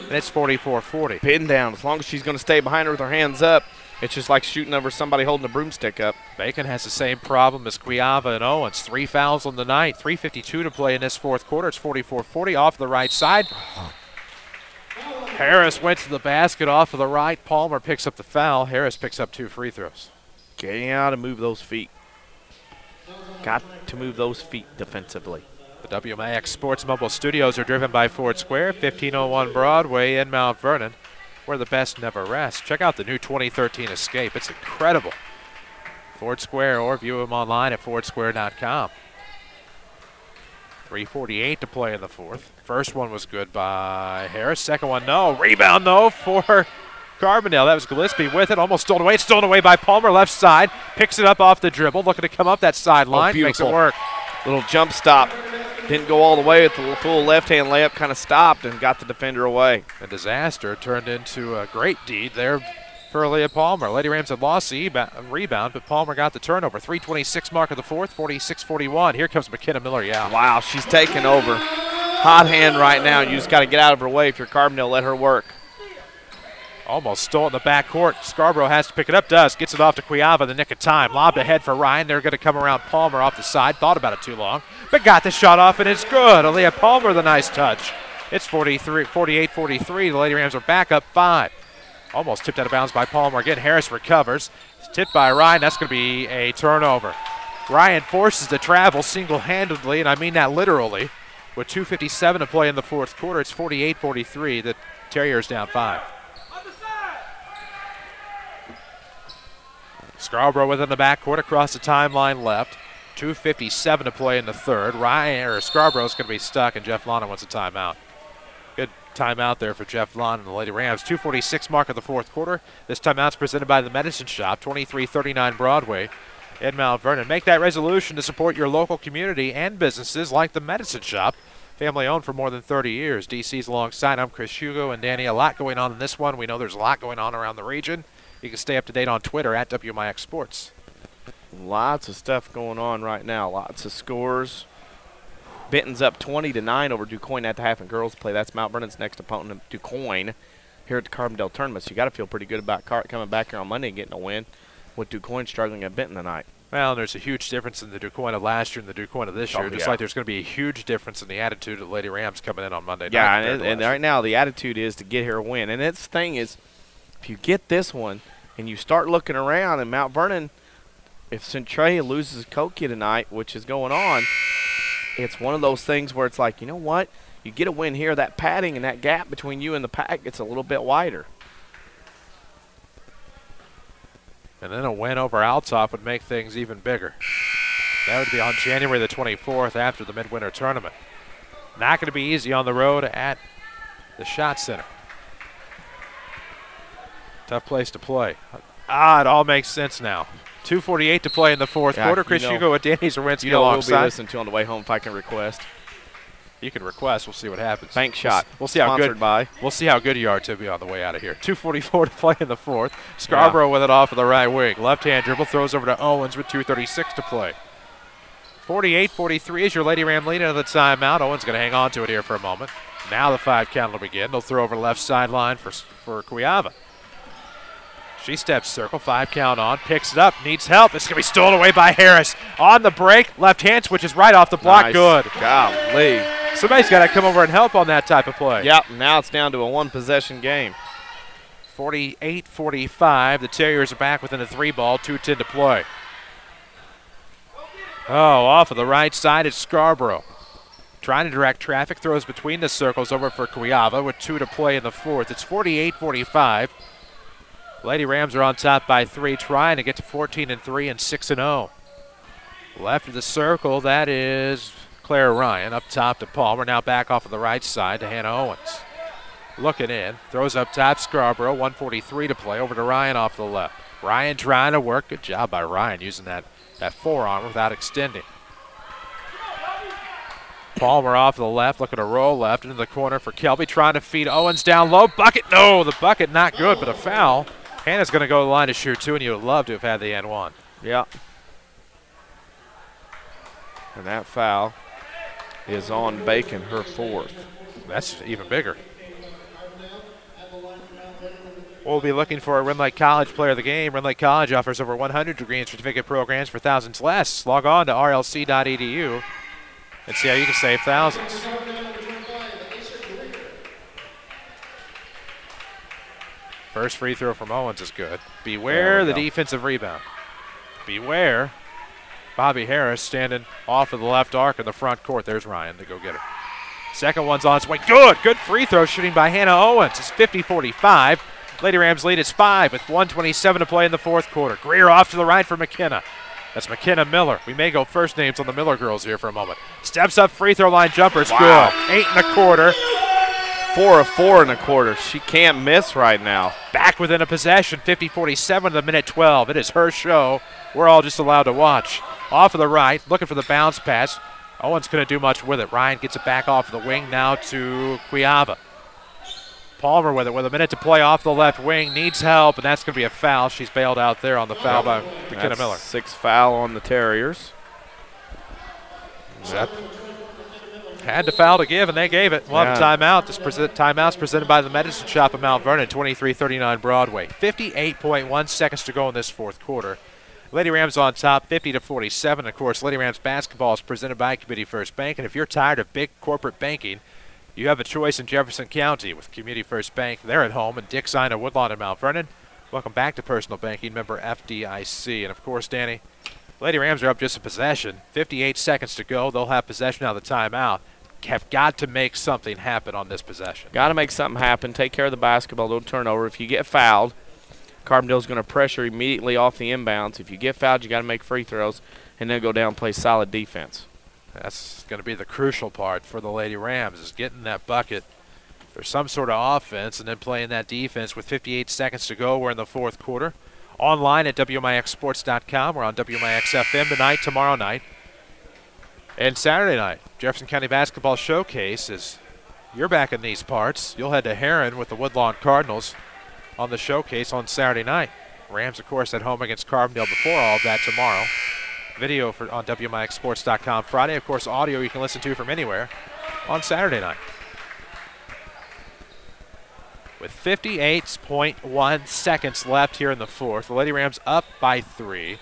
And it's 44-40. Pin down. As long as she's going to stay behind her with her hands up, it's just like shooting over somebody holding a broomstick up. Bacon has the same problem as Cuyaba and Owens. 3 fouls on the night. 3:52 to play in this fourth quarter. It's 44-40 off the right side. Harris went to the basket off of the right. Palmer picks up the foul. Harris picks up 2 free throws. Getting out and move those feet. Got to move those feet defensively. The WMIX Sports Mobile Studios are driven by Ford Square, 1501 Broadway in Mount Vernon, where the best never rests. Check out the new 2013 Escape. It's incredible. Ford Square, or view them online at fordsquare.com. 3:48 to play in the fourth. First one was good by Harris. Second one, no. Rebound, no, for Carbondale. That was Gillespie with it. Almost stolen away. It's stolen away by Palmer, left side. Picks it up off the dribble. Looking to come up that sideline. Makes it work. Little jump stop. Didn't go all the way with the full left-hand layup. Kind of stopped and got the defender away. A disaster turned into a great deed there for Leah Palmer. Lady Rams had lost the rebound, but Palmer got the turnover. 3:26 mark of the fourth, 46-41. Here comes McKenna Miller. Yeah. Wow, she's taking over. Hot hand right now. You just got to get out of her way if you're Carbondale. Let her work. Almost stole it in the backcourt. Scarborough has to pick it up. Does. Gets it off to Cuyaba in the nick of time. Lobbed ahead for Ryan. They're going to come around Palmer off the side. Thought about it too long, but got the shot off, and it's good. Aaliyah Palmer, the nice touch. It's 48-43. The Lady Rams are back up 5. Almost tipped out of bounds by Palmer. Again, Harris recovers. It's tipped by Ryan. That's going to be a turnover. Ryan forces to travel single-handedly, and I mean that literally. With 2:57 to play in the fourth quarter, it's 48-43. The Terriers down 5. Scarborough within the backcourt across the timeline left. 2:57 to play in the third. Scarborough's going to be stuck, and Jeff Lana wants a timeout. Good timeout there for Jeff Lana and the Lady Rams. 2:46 mark of the fourth quarter. This timeout's presented by the Medicine Shop, 2339 Broadway in Mount Vernon. Make that resolution to support your local community and businesses like the Medicine Shop. Family owned for more than 30 years. DC's alongside. I'm Chris Hugo and Danny. A lot going on in this one. We know there's a lot going on around the region. You can stay up to date on Twitter at WMIX Sports. Lots of stuff going on right now. Lots of scores. Benton's up 20-9 over DuQuoin at the half and girls play. That's Mount Vernon's next opponent, DuQuoin, here at the Carbondale tournament. So you got to feel pretty good about coming back here on Monday and getting a win with DuQuoin struggling at Benton tonight. Well, there's a huge difference in the DuQuoin of last year and the DuQuoin of this year. Just like there's going to be a huge difference in the attitude of the Lady Rams coming in on Monday night. Yeah, and right now the attitude is to get here a win. And its thing is, if you get this one and you start looking around and Mount Vernon, if Centralia loses Kokia tonight, which is going on, it's one of those things where it's like, you know what? You get a win here, that padding and that gap between you and the pack gets a little bit wider. And then a win over Altop would make things even bigger. That would be on January the 24th after the Midwinter Tournament. Not going to be easy on the road at the Schott Center. Tough place to play. It all makes sense now. 2:48 to play in the fourth quarter. Chris Hugo with Danny Zawinski alongside. We'll be listening to on the way home if I can request. You can request. We'll see what happens. Bank shot. We'll see how Sponsored good. by. We'll see how good you are, Tibby, on the way out of here. 2:44 to play in the fourth. Scarborough with it off of the right wing. Left-hand dribble throws over to Owens with 2:36 to play. 48-43 is your Lady Ram lead into the timeout. Owens going to hang on to it here for a moment. Now the 5 count will begin. They'll throw over left sideline for Cuyava. She steps circle, 5 count on, picks it up, needs help. It's going to be stolen away by Harris. On the break, left hand switches right off the block. Nice. Good. Golly. Somebody's got to come over and help on that type of play. Yep, now it's down to a one-possession game. 48-45. The Terriers are back within a 3-ball, 2:10 to play. Oh, off of the right side, it's Scarborough. Trying to direct traffic, throws between the circles over for Cuyava with 2 to play in the fourth. It's 48-45. Lady Rams are on top by 3, trying to get to 14-3 and 6-0. Left of the circle, that is Claire Ryan. Up top to Palmer, now back off of the right side to Hannah Owens. Looking in, throws up top Scarborough, 1:43 to play, over to Ryan off the left. Ryan trying to work, good job by Ryan using that forearm without extending. Palmer off the left, looking to roll left into the corner for Kelby, trying to feed Owens down low. Bucket, no, the bucket not good, but a foul. Hannah's going to go to the line to shoot 2, and you would love to have had the N1. Yeah. And that foul is on Bacon, her 4th. That's even bigger. We'll be looking for a Rend Lake College player of the game. Rend Lake College offers over 100 degree and certificate programs for thousands less. Log on to rlc.edu and see how you can save thousands. First free throw from Owens is good. Beware the defensive rebound. Beware Bobby Harris standing off of the left arc in the front court. There's Ryan to go get her. Second one's on its way. Good free throw shooting by Hannah Owens. It's 50-45. Lady Rams lead is 5 with 1:27 to play in the fourth quarter. Greer off to the right for McKenna. That's McKenna Miller. We may go first names on the Miller girls here for a moment. Steps up, free throw line jumper. It's good. 8 1/4. 4 of 4 1/4. She can't miss right now. Back within a possession. 50-47 to the minute 12. It is her show. We're all just allowed to watch. Off of the right, looking for the bounce pass. Owens couldn't do much with it. Ryan gets it back off the wing now to Cuyava. Palmer with it with a minute to play off the left wing. Needs help, and that's going to be a foul. She's bailed out there on the foul by McKenna Miller. 6th foul on the Terriers. Had to foul to give, and they gave it. We'll have a timeout. This timeout's presented by the Medicine Shop of Mount Vernon, 2339 Broadway. 58.1 seconds to go in this fourth quarter. Lady Rams on top, 50-47. Of course, Lady Rams basketball is presented by Community First Bank, and if you're tired of big corporate banking, you have a choice in Jefferson County with Community First Bank. They're at home in Dixon and Woodlawn and Mount Vernon. Welcome back to Personal Banking, member FDIC. And, of course, Danny, Lady Rams are up just a possession. 58 seconds to go. They'll have possession out of the timeout. Have got to make something happen on this possession. Got to make something happen. Take care of the basketball. Don't turn over. If you get fouled, Carbondale's going to pressure immediately off the inbounds. If you get fouled, you got to make free throws and then go down and play solid defense. That's going to be the crucial part for the Lady Rams, is getting that bucket. There's some sort of offense and then playing that defense with 58 seconds to go. We're in the fourth quarter. Online at WMIXsports.com. We're on WMIX-FM tonight, tomorrow night, and Saturday night. Jefferson County Basketball Showcase is, you're back in these parts. You'll head to Heron with the Woodlawn Cardinals on the showcase on Saturday night. Rams, of course, at home against Carbondale before all of that tomorrow. Video on WMIXsports.com Friday. Of course, audio you can listen to from anywhere on Saturday night. With 58.1 seconds left here in the fourth, the Lady Rams up by 3,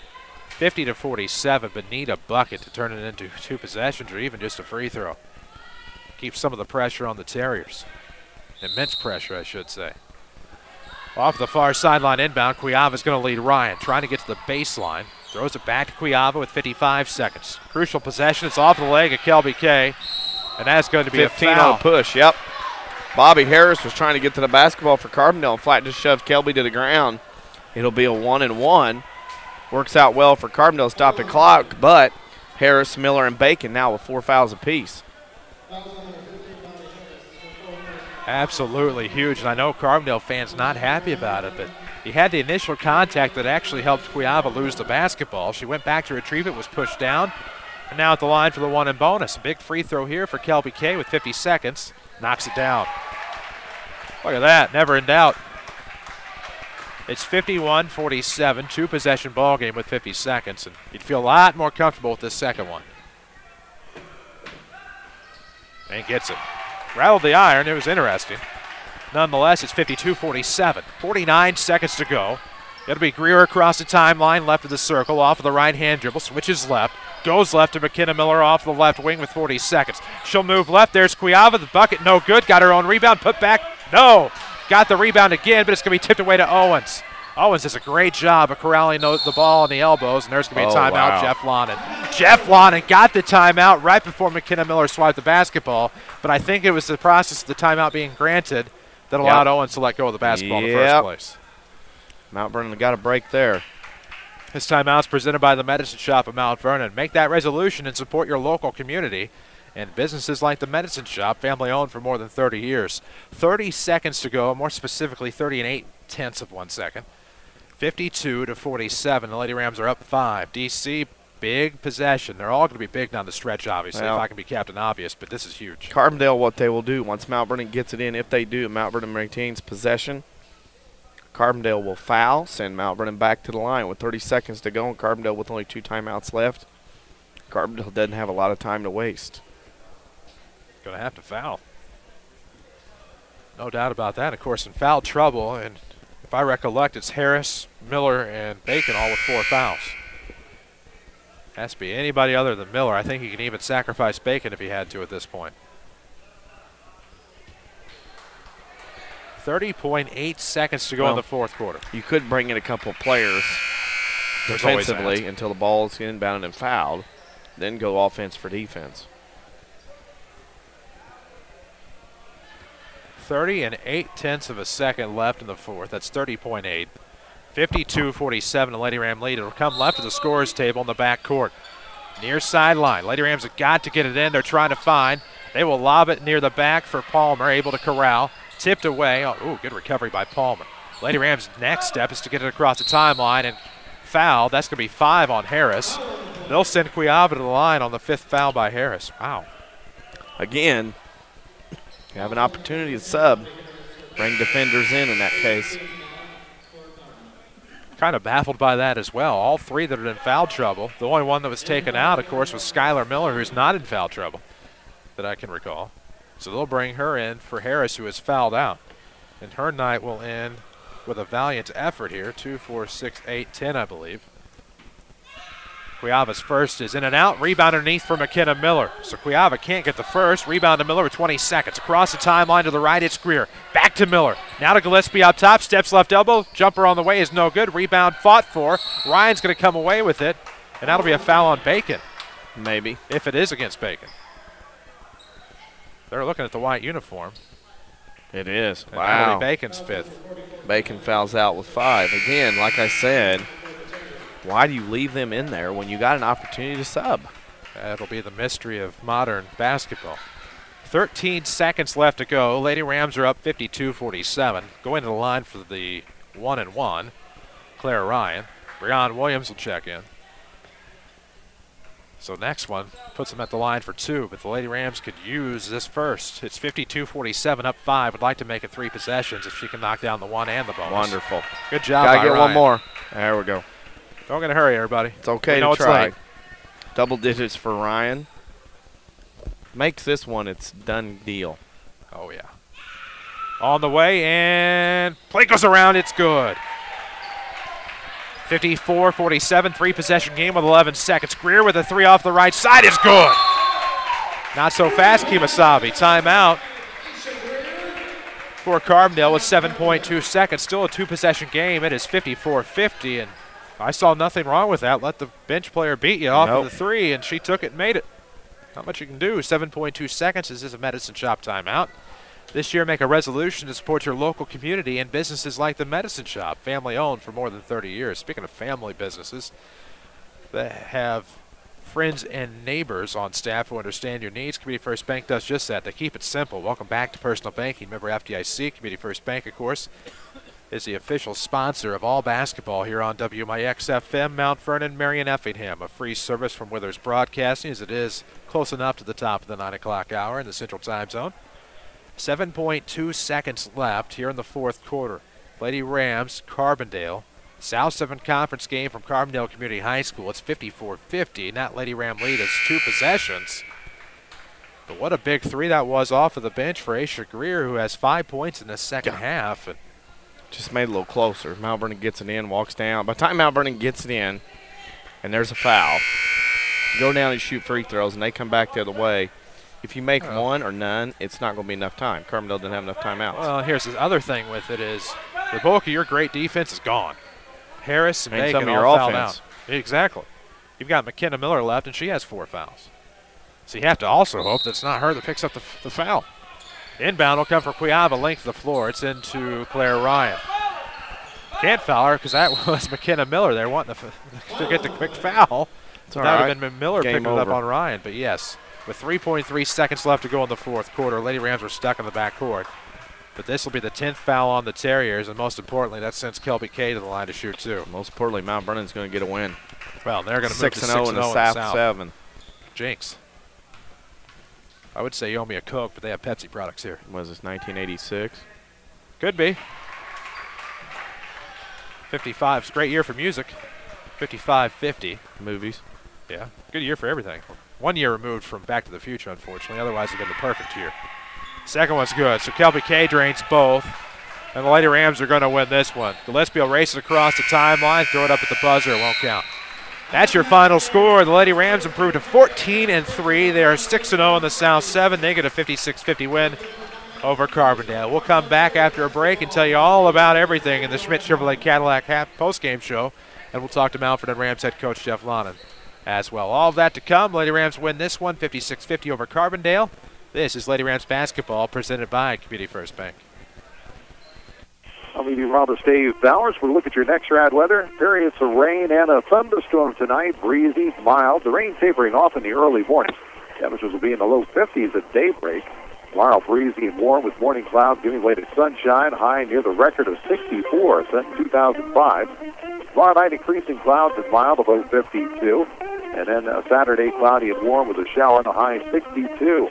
50-47, but need a bucket to turn it into 2 possessions or even just a free throw. Keep some of the pressure on the Terriers. Immense pressure, I should say. Off the far sideline inbound, Cuyava's going to lead Ryan, trying to get to the baseline. Throws it back to Cuyava with 55 seconds. Crucial possession. It's off the leg of Kelby Kay, and that's going to be 15 a foul. on a push, yep. Bobby Harris was trying to get to the basketball for Carbondale and flat just shoved Kelby to the ground. It'll be a 1-and-1. Works out well for Carbondale, stop the clock, but Harris, Miller, and Bacon now with 4 fouls apiece. Absolutely huge, and I know Carbondale fans not happy about it, but he had the initial contact that actually helped Cuyava lose the basketball. She went back to retrieve it, was pushed down, And now at the line for the one and bonus. A big free throw here for Kelby Kay with 50 seconds. Knocks it down. Look at that, never in doubt. It's 51-47, two-possession ball game with 50 seconds, and you'd feel a lot more comfortable with this second one. And gets it. Rattled the iron, it was interesting. Nonetheless, it's 52-47, 49 seconds to go. It'll be Greer across the timeline, left of the circle, off of the right-hand dribble, switches left, goes left to McKenna Miller off the left wing with 40 seconds. She'll move left, there's Cuiava, the bucket, no good, got her own rebound, put back, no. Got the rebound again, but it's going to be tipped away to Owens. Owens does a great job of corralling the ball on the elbows, and there's going to be a timeout, wow. Jeff Lonan. Jeff Lonan got the timeout right before McKenna Miller swiped the basketball, but I think it was the process of the timeout being granted that allowed Owens to let go of the basketball in the first place. Mount Vernon got a break there. This timeout's presented by the Medicine Shop of Mount Vernon. Make that resolution and support your local community. And businesses like the Medicine Shop, family owned for more than 30 years. 30 seconds to go, more specifically 30 and 8/10 of 1 second. 52-47. The Lady Rams are up 5. DC, big possession. They're all going to be big down the stretch, obviously, if I can be Captain Obvious, but this is huge. Carbondale, what they will do once Mount Vernon gets it in, if they do, Mount Vernon maintains possession. Carbondale will foul, send Mount Vernon back to the line with 30 seconds to go, and Carbondale with only 2 timeouts left. Carbondale doesn't have a lot of time to waste. Going to have to foul. No doubt about that. Of course, in foul trouble, and if I recollect, it's Harris, Miller, and Bacon all with 4 fouls. Has to be anybody other than Miller. I think he can even sacrifice Bacon if he had to at this point. 30.8 seconds to go in the fourth quarter. You could bring in a couple players defensively until the ball is inbounded and fouled, then go offense for defense. 30 and 8/10 of a second left in the fourth. That's 30.8. 52-47, the Lady Ram lead. It'll come left of the scorer's table in the back court. Near sideline. Lady Rams have got to get it in. They're trying to find. They will lob it near the back for Palmer, able to corral. Tipped away. Oh, ooh, good recovery by Palmer. Lady Rams' next step is to get it across the timeline and foul. That's going to be 5 on Harris. They'll send Cuiava to the line on the 5th foul by Harris. Wow. Again, you have an opportunity to sub. Bring defenders in that case. Kind of baffled by that as well. All 3 that are in foul trouble. The only one that was taken out, of course, was Skylar Miller, who's not in foul trouble that I can recall. So they'll bring her in for Harris, who is fouled out. And her night will end with a valiant effort here. 2, 4, 6, 8, 10, I believe. Cuiava's first is in and out. Rebound underneath for McKenna Miller. So Cuiava can't get the first. Rebound to Miller with 20 seconds. Across the timeline to the right, it's Greer. Back to Miller. Now to Gillespie up top. Steps left elbow. Jumper on the way is no good. Rebound fought for. Ryan's going to come away with it. And that'll be a foul on Bacon. Maybe. If it is against Bacon. They're looking at the white uniform. It is. And wow. that'll be Bacon's 5th. Bacon fouls out with 5. Again, like I said, why do you leave them in there when you got an opportunity to sub? That'll be the mystery of modern basketball. 13 seconds left to go. Lady Rams are up 52-47. Going to the line for the 1-and-1. Claire Ryan. Breon Williams will check in. So next one puts them at the line for 2, but the Lady Rams could use this first. It's 52-47, up 5. Would like to make it 3 possessions if she can knock down the 1 and the bonus. Wonderful. Good job. Gotta get Ryan. one more. There we go. Don't get in a hurry, everybody. It's okay to try. Double digits for Ryan. Makes this one its done deal. Oh, yeah. On the way, and play goes around. It's good. 54-47, 3-possession game with 11 seconds. Greer with a 3 off the right side is good. Not so fast, Kemosabe. Timeout for Carbondale with 7.2 seconds. Still a 2-possession game. It is 54-50, and I saw nothing wrong with that. Let the bench player beat you off of the 3, and she took it and made it. Not much you can do. 7.2 seconds. This is a Medicine Shop timeout. This year, make a resolution to support your local community and businesses like the Medicine Shop, family-owned for more than 30 years. Speaking of family businesses that have friends and neighbors on staff who understand your needs, Community First Bank does just that. They keep it simple. Welcome back to Personal Banking. Member FDIC, Community First Bank, of course. is the official sponsor of all basketball here on WMIX-FM, Mount Vernon, Marion Effingham. A free service from Withers Broadcasting, as it is close enough to the top of the 9 o'clock hour in the Central Time Zone. 7.2 seconds left here in the fourth quarter. Lady Rams, Carbondale. South 7 Conference game from Carbondale Community High School. It's 54-50. That Lady Ram lead is 2 possessions. But what a big three that was off of the bench for Aisha Greer, who has 5 points in the second half. And just made it a little closer. Mount Vernon gets it in, walks down. By the time Mount Vernon gets it in, and there's a foul, go down and shoot free throws, and they come back the other way. If you make one or none, it's not going to be enough time. Carbondale didn't have enough timeouts. Well, here's the other thing with it is the bulk of your great defense is gone. Harris and Bacon some of your all fouled offense. out. Exactly. You've got McKenna Miller left, and she has 4 fouls. So you have to also hope that it's not her that picks up the foul. Inbound will come for Cuiava, length of the floor. It's into Claire Ryan. Can't foul her because that was McKenna Miller there wanting to get the quick foul. That would have been Miller picking it up on Ryan. But yes, with 3.3 seconds left to go in the fourth quarter, Lady Rams were stuck in the backcourt. But this will be the 10th foul on the Terriers, and most importantly, that sends Kelby Kay to the line to shoot too. Most importantly, Mount Vernon's going to get a win. Well, they're going to move to 6-0 in the South 7. Jinx. I would say you owe me a Coke, but they have Pepsi products here. Was this 1986? Could be. 55. It's a great year for music. 55-50. Movies. Yeah, good year for everything. 1 year removed from Back to the Future, unfortunately. Otherwise, it's been the perfect year. Second one's good. So Kelby Kay drains both. And the Lady Rams are going to win this one. Gillespie will race it across the timeline, throw it up at the buzzer. It won't count. That's your final score. The Lady Rams improved to 14-3. They are 6-0 in the South 7. They get a 56-50 win over Carbondale. We'll come back after a break and tell you all about everything in the Schmidt Chevrolet Cadillac postgame show. And we'll talk to Mount Vernon Rams head coach Jeff Lonan as well. All of that to come. Lady Rams win this one, 56-50 over Carbondale. This is Lady Rams basketball presented by Community First Bank. I'll leave you Robert Dave Bowers. We'll look at your next rad weather. Periods of rain and a thunderstorm tonight. Breezy, mild. The rain tapering off in the early morning. Temperatures will be in the low 50s at daybreak. Tomorrow, breezy and warm with morning clouds giving way to sunshine. High near the record of 64 set in 2005. Tomorrow night, increasing clouds and mild, the low 52. And then Saturday, cloudy and warm with a shower in the high 62.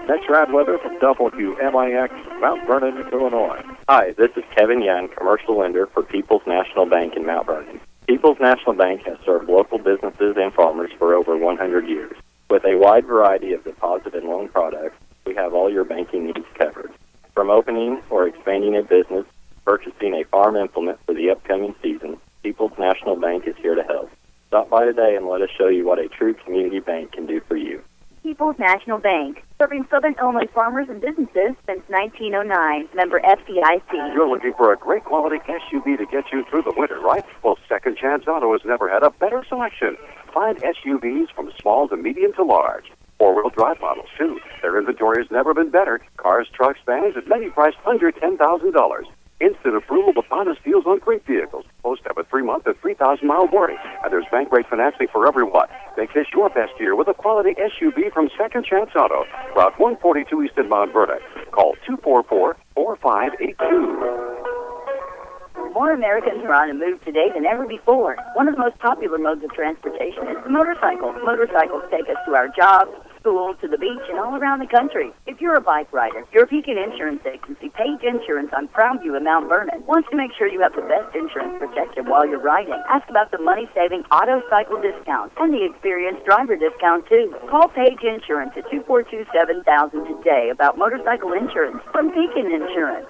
Next rad weather from WMIX, Mount Vernon, Illinois. Hi, this is Kevin Young, commercial lender for People's National Bank in Mount Vernon. People's National Bank has served local businesses and farmers for over 100 years. With a wide variety of deposit and loan products, we have all your banking needs covered. From opening or expanding a business, purchasing a farm implement for the upcoming season, People's National Bank is here to help. Stop by today and let us show you what a true community bank can do for you. People's National Bank, serving Southern Illinois farmers and businesses since 1909. Member FDIC. You're looking for a great quality SUV to get you through the winter, right? Well, Second Chance Auto has never had a better selection. Find SUVs from small to medium to large. Four-wheel drive models, too. Their inventory has never been better. Cars, trucks, vans, and many priced under $10,000. Instant approval with honest deals on great vehicles. Most have a 3-month and 3,000-mile warranty. And there's bank rate financing for everyone. Make this your best year with a quality SUV from Second Chance Auto. Route 142 East in Mount Vernon. Call 244-4582. More Americans are on the move today than ever before. One of the most popular modes of transportation is the motorcycle. Motorcycles take us to our jobs, school, to the beach, and all around the country. If you're a bike rider, your Pekin Insurance Agency, Page Insurance on Proudview in Mount Vernon, wants to make sure you have the best insurance protection while you're riding. Ask about the money-saving auto cycle discounts and the experienced driver discount, too. Call Page Insurance at 242-7000 today about motorcycle insurance from Pekin Insurance.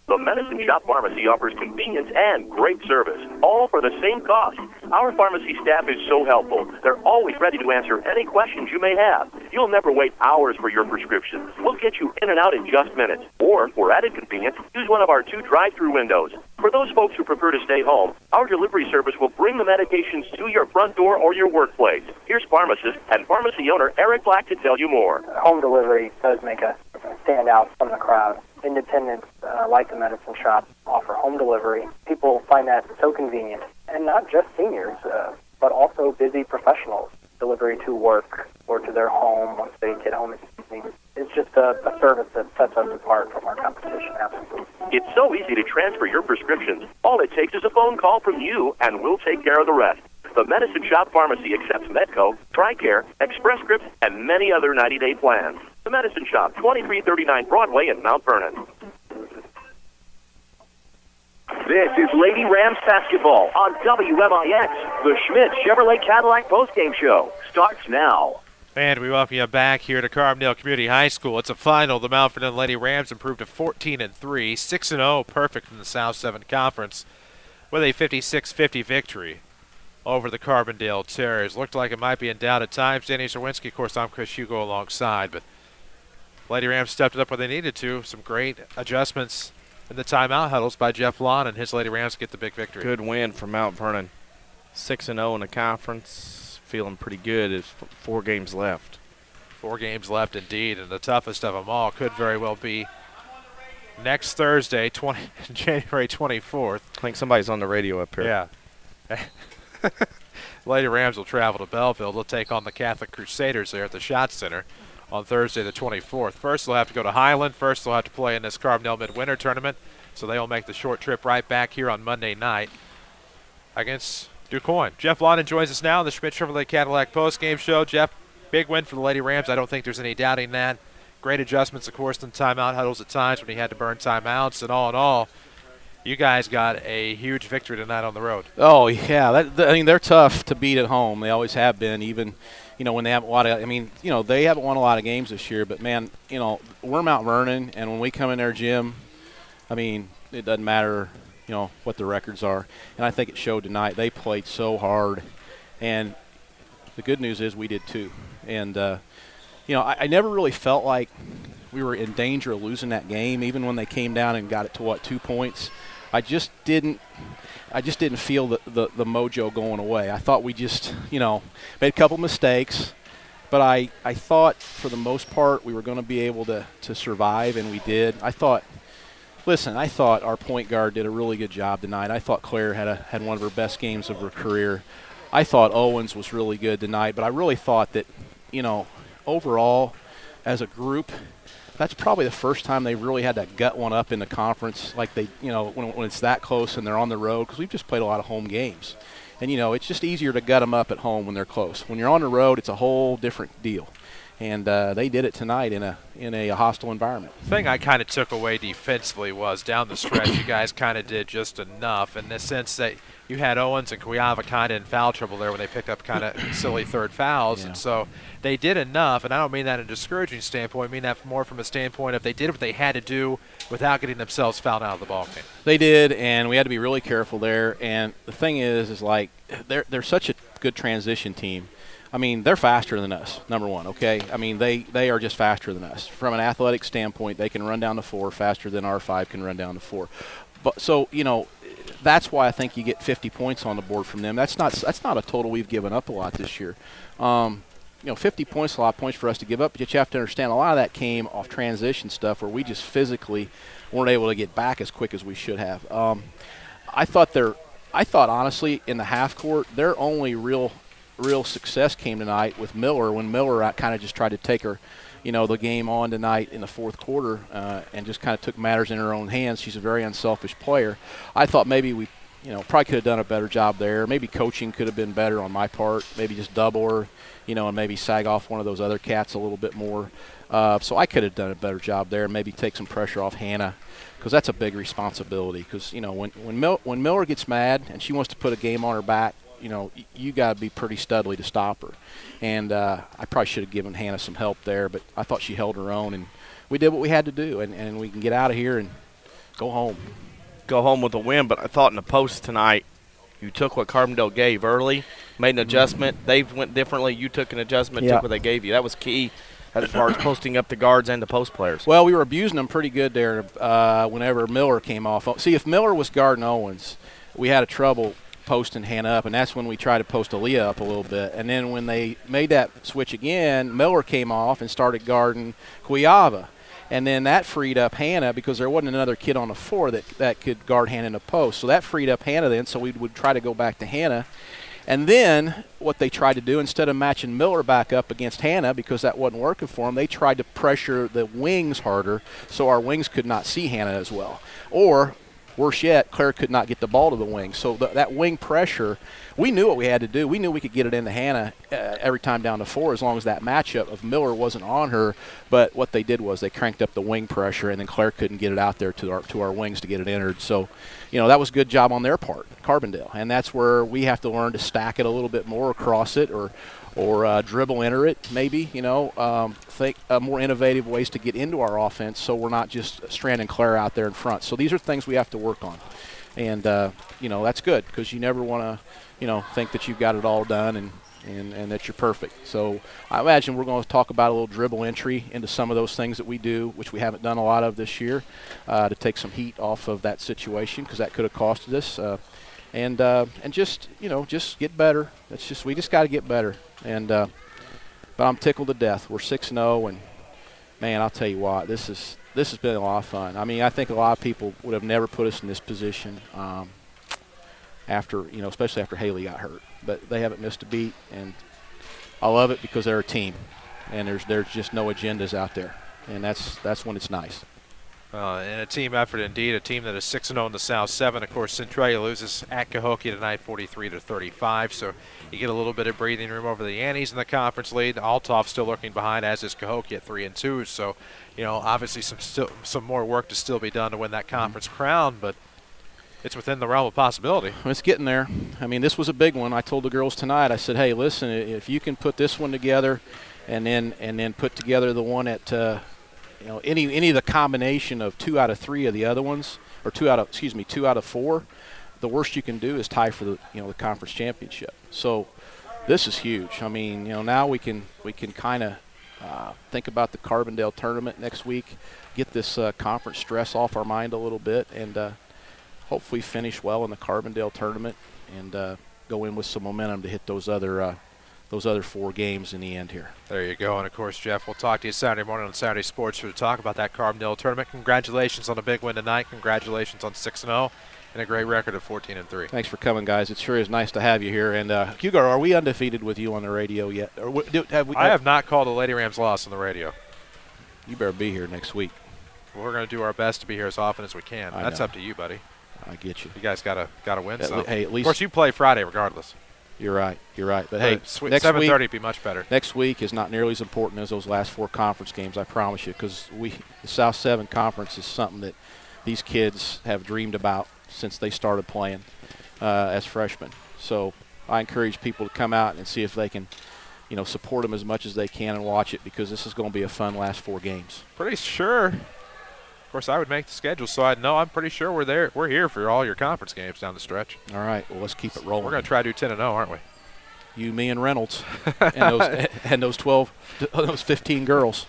The Medicine Shop Pharmacy offers convenience and great service, all for the same cost. Our pharmacy staff is so helpful. They're always ready to answer any questions you may have. You'll never wait hours for your prescriptions. We'll get you in and out in just minutes. Or, for added convenience, use one of our 2 drive-through windows. For those folks who prefer to stay home, our delivery service will bring the medications to your front door or your workplace. Here's pharmacist and pharmacy owner Eric Black to tell you more. Home delivery does make us stand out from the crowd. Independents like the medicine shop offer home delivery. People find that so convenient. And not just seniors, but also busy professionals. delivery to work or to their home once they get home in the evening. It's just a service that sets us apart from our competition, absolutely. It's so easy to transfer your prescriptions. All it takes is a phone call from you, and we'll take care of the rest. The Medicine Shop Pharmacy accepts Medco, TRICARE, Express Scripts, and many other 90-day plans. The Medicine Shop, 2339 Broadway in Mount Vernon. This is Lady Rams basketball on WMIX. The Schmidt Chevrolet Cadillac postgame show starts now. And we welcome you back here to Carbondale Community High School. It's a final. The Mount Vernon Lady Rams improved to 14-3, 6-0, perfect in the South 7 Conference, with a 56-50 victory over the Carbondale Terriers. Looked like it might be in doubt at times. Danny Zerwinski, of course, I'm Chris Hugo alongside, but Lady Rams stepped it up where they needed to. Some great adjustments in the timeout huddles by Jeff Lon, and his Lady Rams get the big victory. Good win for Mount Vernon. 6-0 in the conference. Feeling pretty good. There's 4 games left. 4 games left indeed, and the toughest of them all could very well be next Thursday, January 24th. I think somebody's on the radio up here. Yeah. Lady Rams will travel to Belleville. They'll take on the Catholic Crusaders there at the Schott Center on Thursday the 24th. First, they'll have to go to Highland. First, they'll have to play in this Carbondale Midwinter Tournament, so they'll make the short trip right back here on Monday night against DuQuoin. Jeff London joins us now on the Schmidt Chevrolet Cadillac postgame show. Jeff, big win for the Lady Rams. I don't think there's any doubting that. Great adjustments, of course, in timeout huddles at times when he had to burn timeouts, and all in all, you guys got a huge victory tonight on the road. Oh, yeah. I mean, they're tough to beat at home. They always have been, even, when they haven't won. They haven't won a lot of games this year. But, man, we're Mount Vernon, and when we come in there, Jim, it doesn't matter, what the records are. And I think it showed tonight. They played so hard. And the good news is we did too. And, I never really felt like we were in danger of losing that game, even when they came down and got it to, 2 points. I just didn't feel the mojo going away. I thought we just, made a couple mistakes, but I thought for the most part we were going to be able to survive, and we did. I thought our point guard did a really good job tonight. I thought Claire had one of her best games of her career. I thought Owens was really good tonight, but I really thought that, overall as a group, that's probably the first time they really had to gut one up in the conference, like they, when it's that close and they're on the road, because we've just played a lot of home games. And, it's just easier to gut them up at home when they're close. When you're on the road, it's a whole different deal. And they did it tonight in a hostile environment. The thing I kind of took away defensively was down the stretch you guys kind of did just enough in the sense that you had Owens and Cuyava kind of in foul trouble there when they picked up kind of silly third fouls. Yeah. And so they did enough, and I don't mean that in a discouraging standpoint. I mean that more from a standpoint of they did what they had to do without getting themselves fouled out of the ball game. They did, and we had to be really careful there. And the thing is like they're such a good transition team. They're faster than us, number one, okay? They are just faster than us. From an athletic standpoint, they can run down the 4 faster than our 5 can run down the 4. But so, that's why I think you get 50 points on the board from them. That's not a total we've given up a lot this year. 50 points is a lot of points for us to give up, but you have to understand a lot of that came off transition stuff where we just physically weren't able to get back as quick as we should have. I thought honestly in the half court, their only real success came tonight with Miller when Miller kind of just tried to take her, the game on tonight in the fourth quarter and just kind of took matters in her own hands. She's a very unselfish player. I thought maybe we, probably could have done a better job there. Maybe coaching could have been better on my part. Maybe just double her, and maybe sag off one of those other cats a little bit more. So I could have done a better job there. Maybe take some pressure off Hannah because that's a big responsibility. Because when Miller gets mad and she wants to put a game on her back, you got to be pretty studly to stop her. And I probably should have given Hannah some help there, but I thought she held her own, and we did what we had to do, and we can get out of here and go home. Go home with a win, but I thought in the post tonight you took what Carbondale gave early, made an adjustment. They went differently. You took an adjustment, took what they gave you. That was key as far as posting up the guards and the post players. Well, we were abusing them pretty good there whenever Miller came off. See, if Miller was guarding Owens, we had a trouble posting Hannah up, and that's when we tried to post Aaliyah up a little bit. And then when they made that switch again, Miller came off and started guarding Cuyava. And then that freed up Hannah because there wasn't another kid on the floor that could guard Hannah in the post. So that freed up Hannah then, so we would try to go back to Hannah. And then what they tried to do, instead of matching Miller back up against Hannah because that wasn't working for them, they tried to pressure the wings harder so our wings could not see Hannah as well. Or, worse yet, Claire could not get the ball to the wing. So that wing pressure, we knew what we had to do. We knew we could get it into Hannah every time down to 4 as long as that matchup of Miller wasn't on her. But what they did was they cranked up the wing pressure, and then Claire couldn't get it out there to our wings to get it entered. So, that was a good job on their part, Carbondale. And that's where we have to learn to stack it a little bit more across it or dribble enter it maybe, think more innovative ways to get into our offense so we're not just stranding Claire out there in front. So these are things we have to work on. And, that's good because you never want to, think that you've got it all done and that you're perfect. So I imagine we're going to talk about a little dribble entry into some of those things that we do, which we haven't done a lot of this year, to take some heat off of that situation because that could have costed us. And just get better. We just got to get better. And but I'm tickled to death. We're 6-0, and man, I'll tell you what, this has been a lot of fun. I mean, I think a lot of people would have never put us in this position after, especially after Haley got hurt. But they haven't missed a beat, and I love it because they're a team, and there's just no agendas out there, and that's when it's nice. And a team effort indeed, a team that is 6-0 in the South 7. Of course, Centralia loses at Cahokia tonight 43-35, so you get a little bit of breathing room over the Annies in the conference lead. Althoff still lurking behind, as is Cahokia at 3-2. So, obviously some more work to still be done to win that conference crown, but it's within the realm of possibility. It's getting there. I mean, this was a big one. I told the girls tonight, I said, hey, listen, if you can put this one together and then put together the one at any of the combination of 2 out of 3 of the other ones, or 2 out of 4, the worst you can do is tie for the the conference championship. So this is huge. I mean, now we can kind of think about the Carbondale tournament next week, get this conference stress off our mind a little bit, and hopefully finish well in the Carbondale tournament and go in with some momentum to hit those other 4 games in the end here. There you go. And, of course, Jeff, we'll talk to you Saturday morning on Saturday Sports to talk about that Carbondale tournament. Congratulations on a big win tonight. Congratulations on 6-0 and a great record of 14-3. Thanks for coming, guys. It sure is nice to have you here. And, Hugo, are we undefeated with you on the radio yet? Or I have not called a Lady Rams loss on the radio. You better be here next week. We're going to do our best to be here as often as we can. That's up to you, buddy. I get you. You guys gotta win. Hey, at least, of course, you play Friday regardless. You're right. But hey, next 7:30 would be much better. Next week is not nearly as important as those last 4 conference games, I promise you, because the South 7 Conference is something that these kids have dreamed about since they started playing as freshmen. So I encourage people to come out and see if they can, support them as much as they can and watch it, because this is going to be a fun last 4 games. Pretty sure. Of course, I would make the schedule, so I'd know. I'm pretty sure we're there. We're here for all your conference games down the stretch. All right. Well, let's keep it rolling. We're going to try to do 10-0, aren't we? You, me, and Reynolds, and those 15 girls,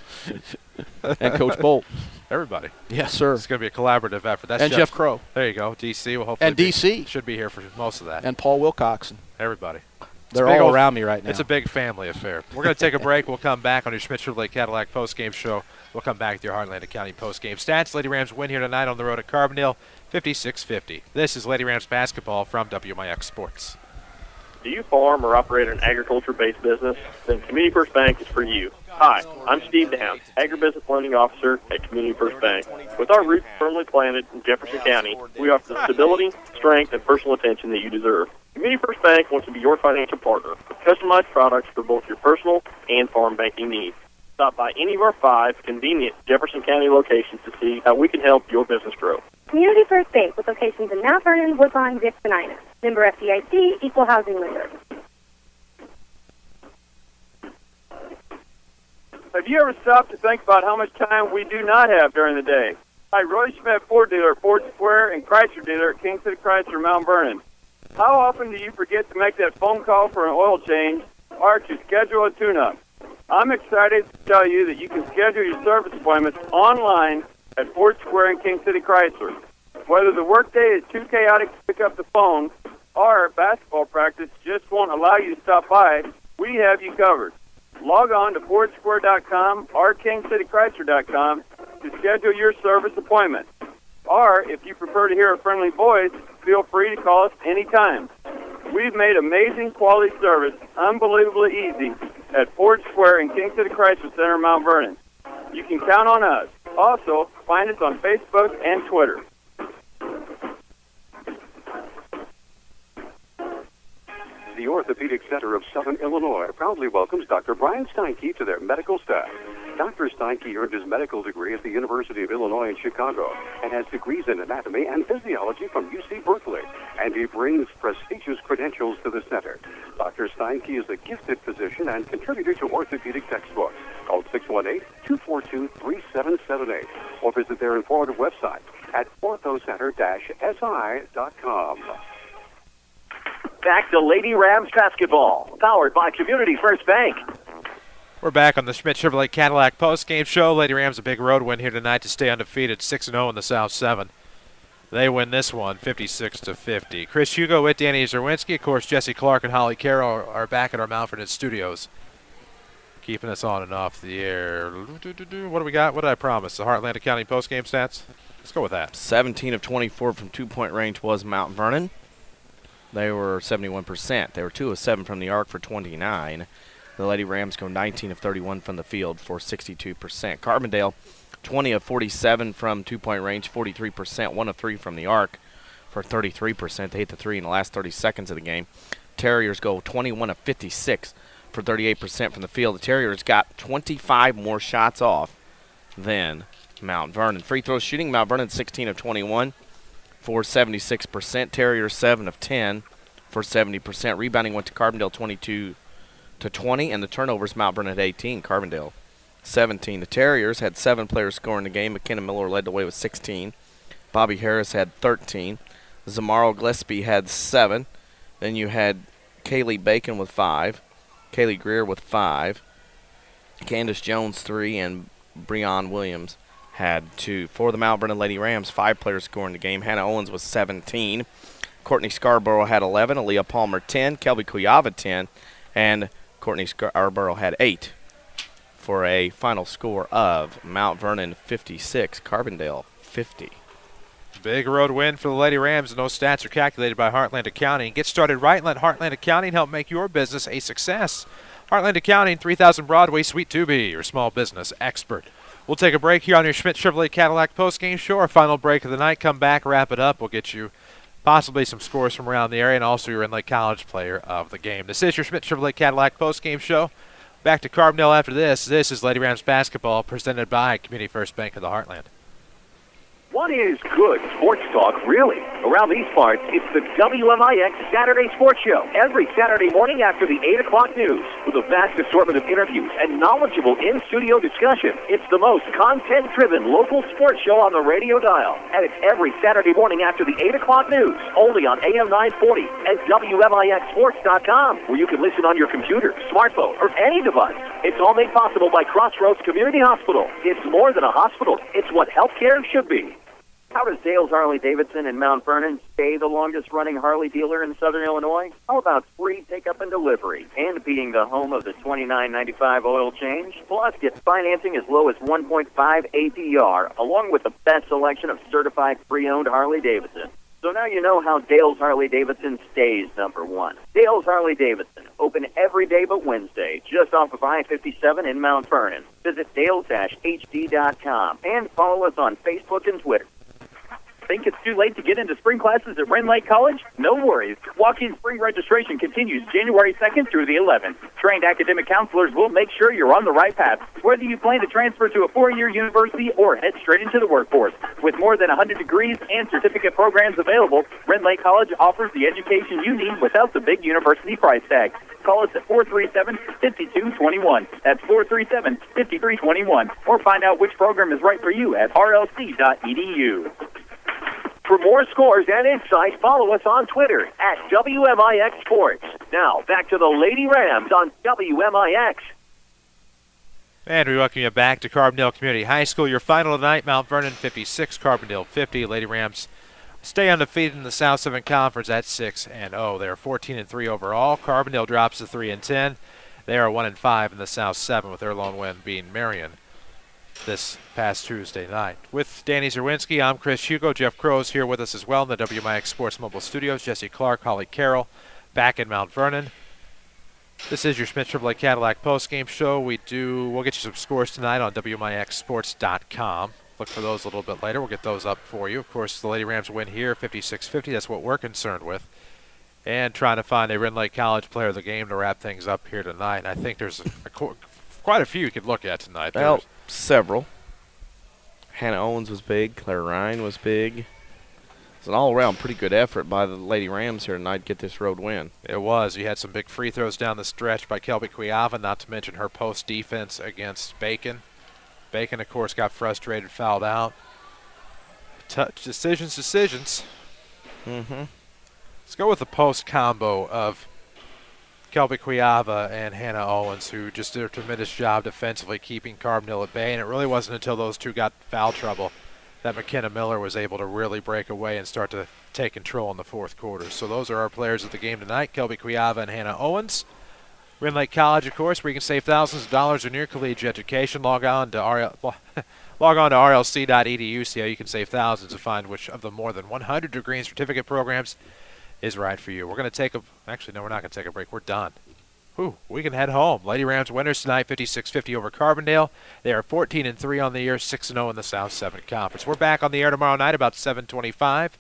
and Coach Bolt. Everybody. Yes, sir. It's going to be a collaborative effort. That's and Jeff Crow. There you go. DC will hopefully. And DC should be here for most of that. And Paul Wilcoxon. Everybody. They're all around me right now. It's a big family affair. We're going to take a break. We'll come back on your Schmidt-Chevrolet Cadillac postgame show. We'll come back with your Heartland County postgame stats. Lady Rams win here tonight on the road at Carbondale, 56-50. This is Lady Rams basketball from WMIX Sports. Do you farm or operate an agriculture-based business? Then Community First Bank is for you. Hi, I'm Steve Downs, Agribusiness Lending Officer at Community First Bank. With our roots firmly planted in Jefferson County, we offer the stability, strength, and personal attention that you deserve. Community First Bank wants to be your financial partner with customized products for both your personal and farm banking needs. Stop by any of our 5 convenient Jefferson County locations to see how we can help your business grow. Community First Bank with locations in Mount Vernon, Woodlawn, Dix, and Ina. Member FDIC, Equal Housing Lender. Have you ever stopped to think about how much time we do not have during the day? Hi, Roy Schmidt, Ford dealer at Ford Square and Chrysler dealer at King City Chrysler, Mount Vernon. How often do you forget to make that phone call for an oil change or to schedule a tune-up? I'm excited to tell you that you can schedule your service appointments online at Ford Square and King City Chrysler. Whether the workday is too chaotic to pick up the phone or basketball practice just won't allow you to stop by, we have you covered. Log on to FordSquare.com or KingCityChrysler.com to schedule your service appointment. Or, if you prefer to hear a friendly voice, feel free to call us anytime. We've made amazing quality service unbelievably easy at Ford Square in King City Chrysler Center, Mount Vernon. You can count on us. Also, find us on Facebook and Twitter. The Orthopedic Center of Southern Illinois proudly welcomes Dr. Brian Steinke to their medical staff. Dr. Steinke earned his medical degree at the University of Illinois in Chicago and has degrees in anatomy and physiology from UC Berkeley, and he brings prestigious credentials to the center. Dr. Steinke is a gifted physician and contributor to orthopedic textbooks. Call 618-242-3778 or visit their informative website at orthocenter-si.com. Back to Lady Rams basketball, powered by Community First Bank. We're back on the Schmidt Chevrolet Cadillac postgame show. Lady Rams a big road win here tonight to stay undefeated, 6-0 in the South 7. They win this one, 56-50. Chris Hugo with Danny Zerwinski. Of course, Jesse Clark and Holly Carroll are back at our Mount Vernon studios, keeping us on and off the air. What do we got? What did I promise? The Heartland Accounting postgame stats? Let's go with that. 17 of 24 from two-point range was Mount Vernon. They were 71%. They were 2 of 7 from the arc for 29. The Lady Rams go 19 of 31 from the field for 62%. Carbondale, 20 of 47 from two-point range, 43%. 1 of 3 from the arc for 33%. They hit the 3 in the last 30 seconds of the game. Terriers go 21 of 56 for 38% from the field. The Terriers got 25 more shots off than Mount Vernon. Free throw shooting, Mount Vernon 16 of 21. For 76%, Terriers 7 of 10 for 70%. Rebounding went to Carbondale 22 to 20, and the turnovers Mount Vernon at 18, Carbondale 17. The Terriers had 7 players scoring the game. McKenna Miller led the way with 16. Bobby Harris had 13. Zamaro Gillespie had 7. Then you had Kaylee Bacon with 5. Kaylee Greer with 5. Candace Jones 3, and Breon Williams had 2. For the Mount Vernon Lady Rams, 5 players scoring the game. Hannah Owens was 17. Courtney Scarborough had 11. Aaliyah Palmer 10. Kelby Kuyava 10. And Courtney Scarborough had 8 for a final score of Mount Vernon 56, Carbondale 50. Big road win for the Lady Rams. No stats are calculated by Heartland Accounting. Get started right and let Heartland Accounting help make your business a success. Heartland Accounting, 3000 Broadway, Suite 2B, your small business expert. We'll take a break here on your Schmidt Chevrolet Cadillac postgame show. Our final break of the night. Come back, wrap it up. We'll get you possibly some scores from around the area and also your Inlake College player of the game. This is your Schmidt Chevrolet Cadillac postgame show. Back to Carbondale after this. This is Lady Rams basketball presented by Community First Bank of the Heartland. What is good sports talk, really? Around these parts, it's the WMIX Saturday Sports Show. Every Saturday morning after the 8 o'clock news. With a vast assortment of interviews and knowledgeable in-studio discussion. It's the most content-driven local sports show on the radio dial. And it's every Saturday morning after the 8 o'clock news. Only on AM 940 and WMIXSports.com, where you can listen on your computer, smartphone, or any device. It's all made possible by Crossroads Community Hospital. It's more than a hospital. It's what healthcare should be. How does Dale's Harley-Davidson in Mount Vernon stay the longest-running Harley dealer in Southern Illinois? How about free pickup and delivery and being the home of the $29.95 oil change? Plus, get financing as low as 1.5 APR, along with the best selection of certified pre-owned Harley-Davidson. So now you know how Dale's Harley-Davidson stays number one. Dale's Harley-Davidson, open every day but Wednesday, just off of I-57 in Mount Vernon. Visit dales-hd.com and follow us on Facebook and Twitter. Think it's too late to get into spring classes at Rend Lake College? No worries. Walk-in spring registration continues January 2nd through the 11th. Trained academic counselors will make sure you're on the right path, whether you plan to transfer to a 4-year university or head straight into the workforce. With more than 100 degrees and certificate programs available, Rend Lake College offers the education you need without the big university price tag. Call us at 437-5221. That's 437-5321. Or find out which program is right for you at rlc.edu. For more scores and insights, follow us on Twitter at WMIX Sports. Now, back to the Lady Rams on WMIX. And we welcome you back to Carbondale Community High School. Your final tonight, Mount Vernon 56, Carbondale 50. Lady Rams stay undefeated in the South 7 Conference at 6-0. They are 14-3 overall. Carbondale drops to 3-10. They are 1-5 in the South 7 with their lone win being Marion this past Tuesday night. With Danny Zerwinski, I'm Chris Hugo. Jeff Crow's here with us as well in the WMIX Sports Mobile Studios. Jesse Clark, Holly Carroll back in Mount Vernon. This is your Schmidt Chevrolet Cadillac postgame show. We'll get you some scores tonight on WMIXsports.com. Look for those a little bit later. We'll get those up for you. Of course, the Lady Rams win here, 56-50. That's what we're concerned with. And trying to find a Rend Lake College player of the game to wrap things up here tonight. And I think there's quite a few you could look at tonight. Well, several. Hannah Owens was big. Claire Ryan was big. It's an all-around pretty good effort by the Lady Rams here tonight to get this road win. It was. You had some big free throws down the stretch by Kelby Quiava, not to mention her post defense against Bacon. Bacon, of course, got frustrated, fouled out. Decisions. Mm-hmm. Let's go with the post combo of Kelby Quiava and Hannah Owens, who just did a tremendous job defensively keeping Carbondale at bay. And it really wasn't until those two got foul trouble that McKenna Miller was able to really break away and start to take control in the fourth quarter. So those are our players of the game tonight, Kelby Quiava and Hannah Owens. Rend Lake College, of course, where you can save thousands of dollars in your collegiate education. Log on to rlc.edu, see how you can save thousands to find which of the more than 100 degree and certificate programs is right for you. We're going to take actually, no, we're not going to take a break. We're done. We can head home. Lady Rams winners tonight, 56-50 over Carbondale. They are 14-3 on the year, 6-0 in the South 7 Conference. We're back on the air tomorrow night about 7:25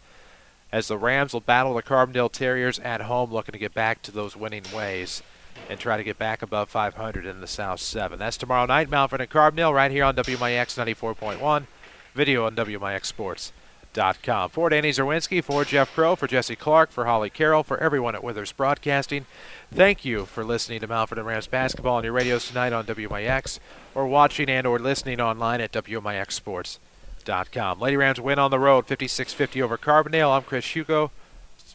as the Rams will battle the Carbondale Terriers at home, looking to get back to those winning ways and try to get back above 500 in the South 7. That's tomorrow night, Mount Vernon Carbondale, right here on WMIX 94.1, video on WMIXsports.com. For Danny Zerwinski, for Jeff Crow, for Jesse Clark, for Holly Carroll, for everyone at Withers Broadcasting, thank you for listening to Mount Vernon Rams basketball on your radios tonight on WMIX, or watching and or listening online at WMIXsports.com. Lady Rams win on the road, 56-50 over Carbondale. I'm Chris Hugo.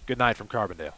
Good night from Carbondale.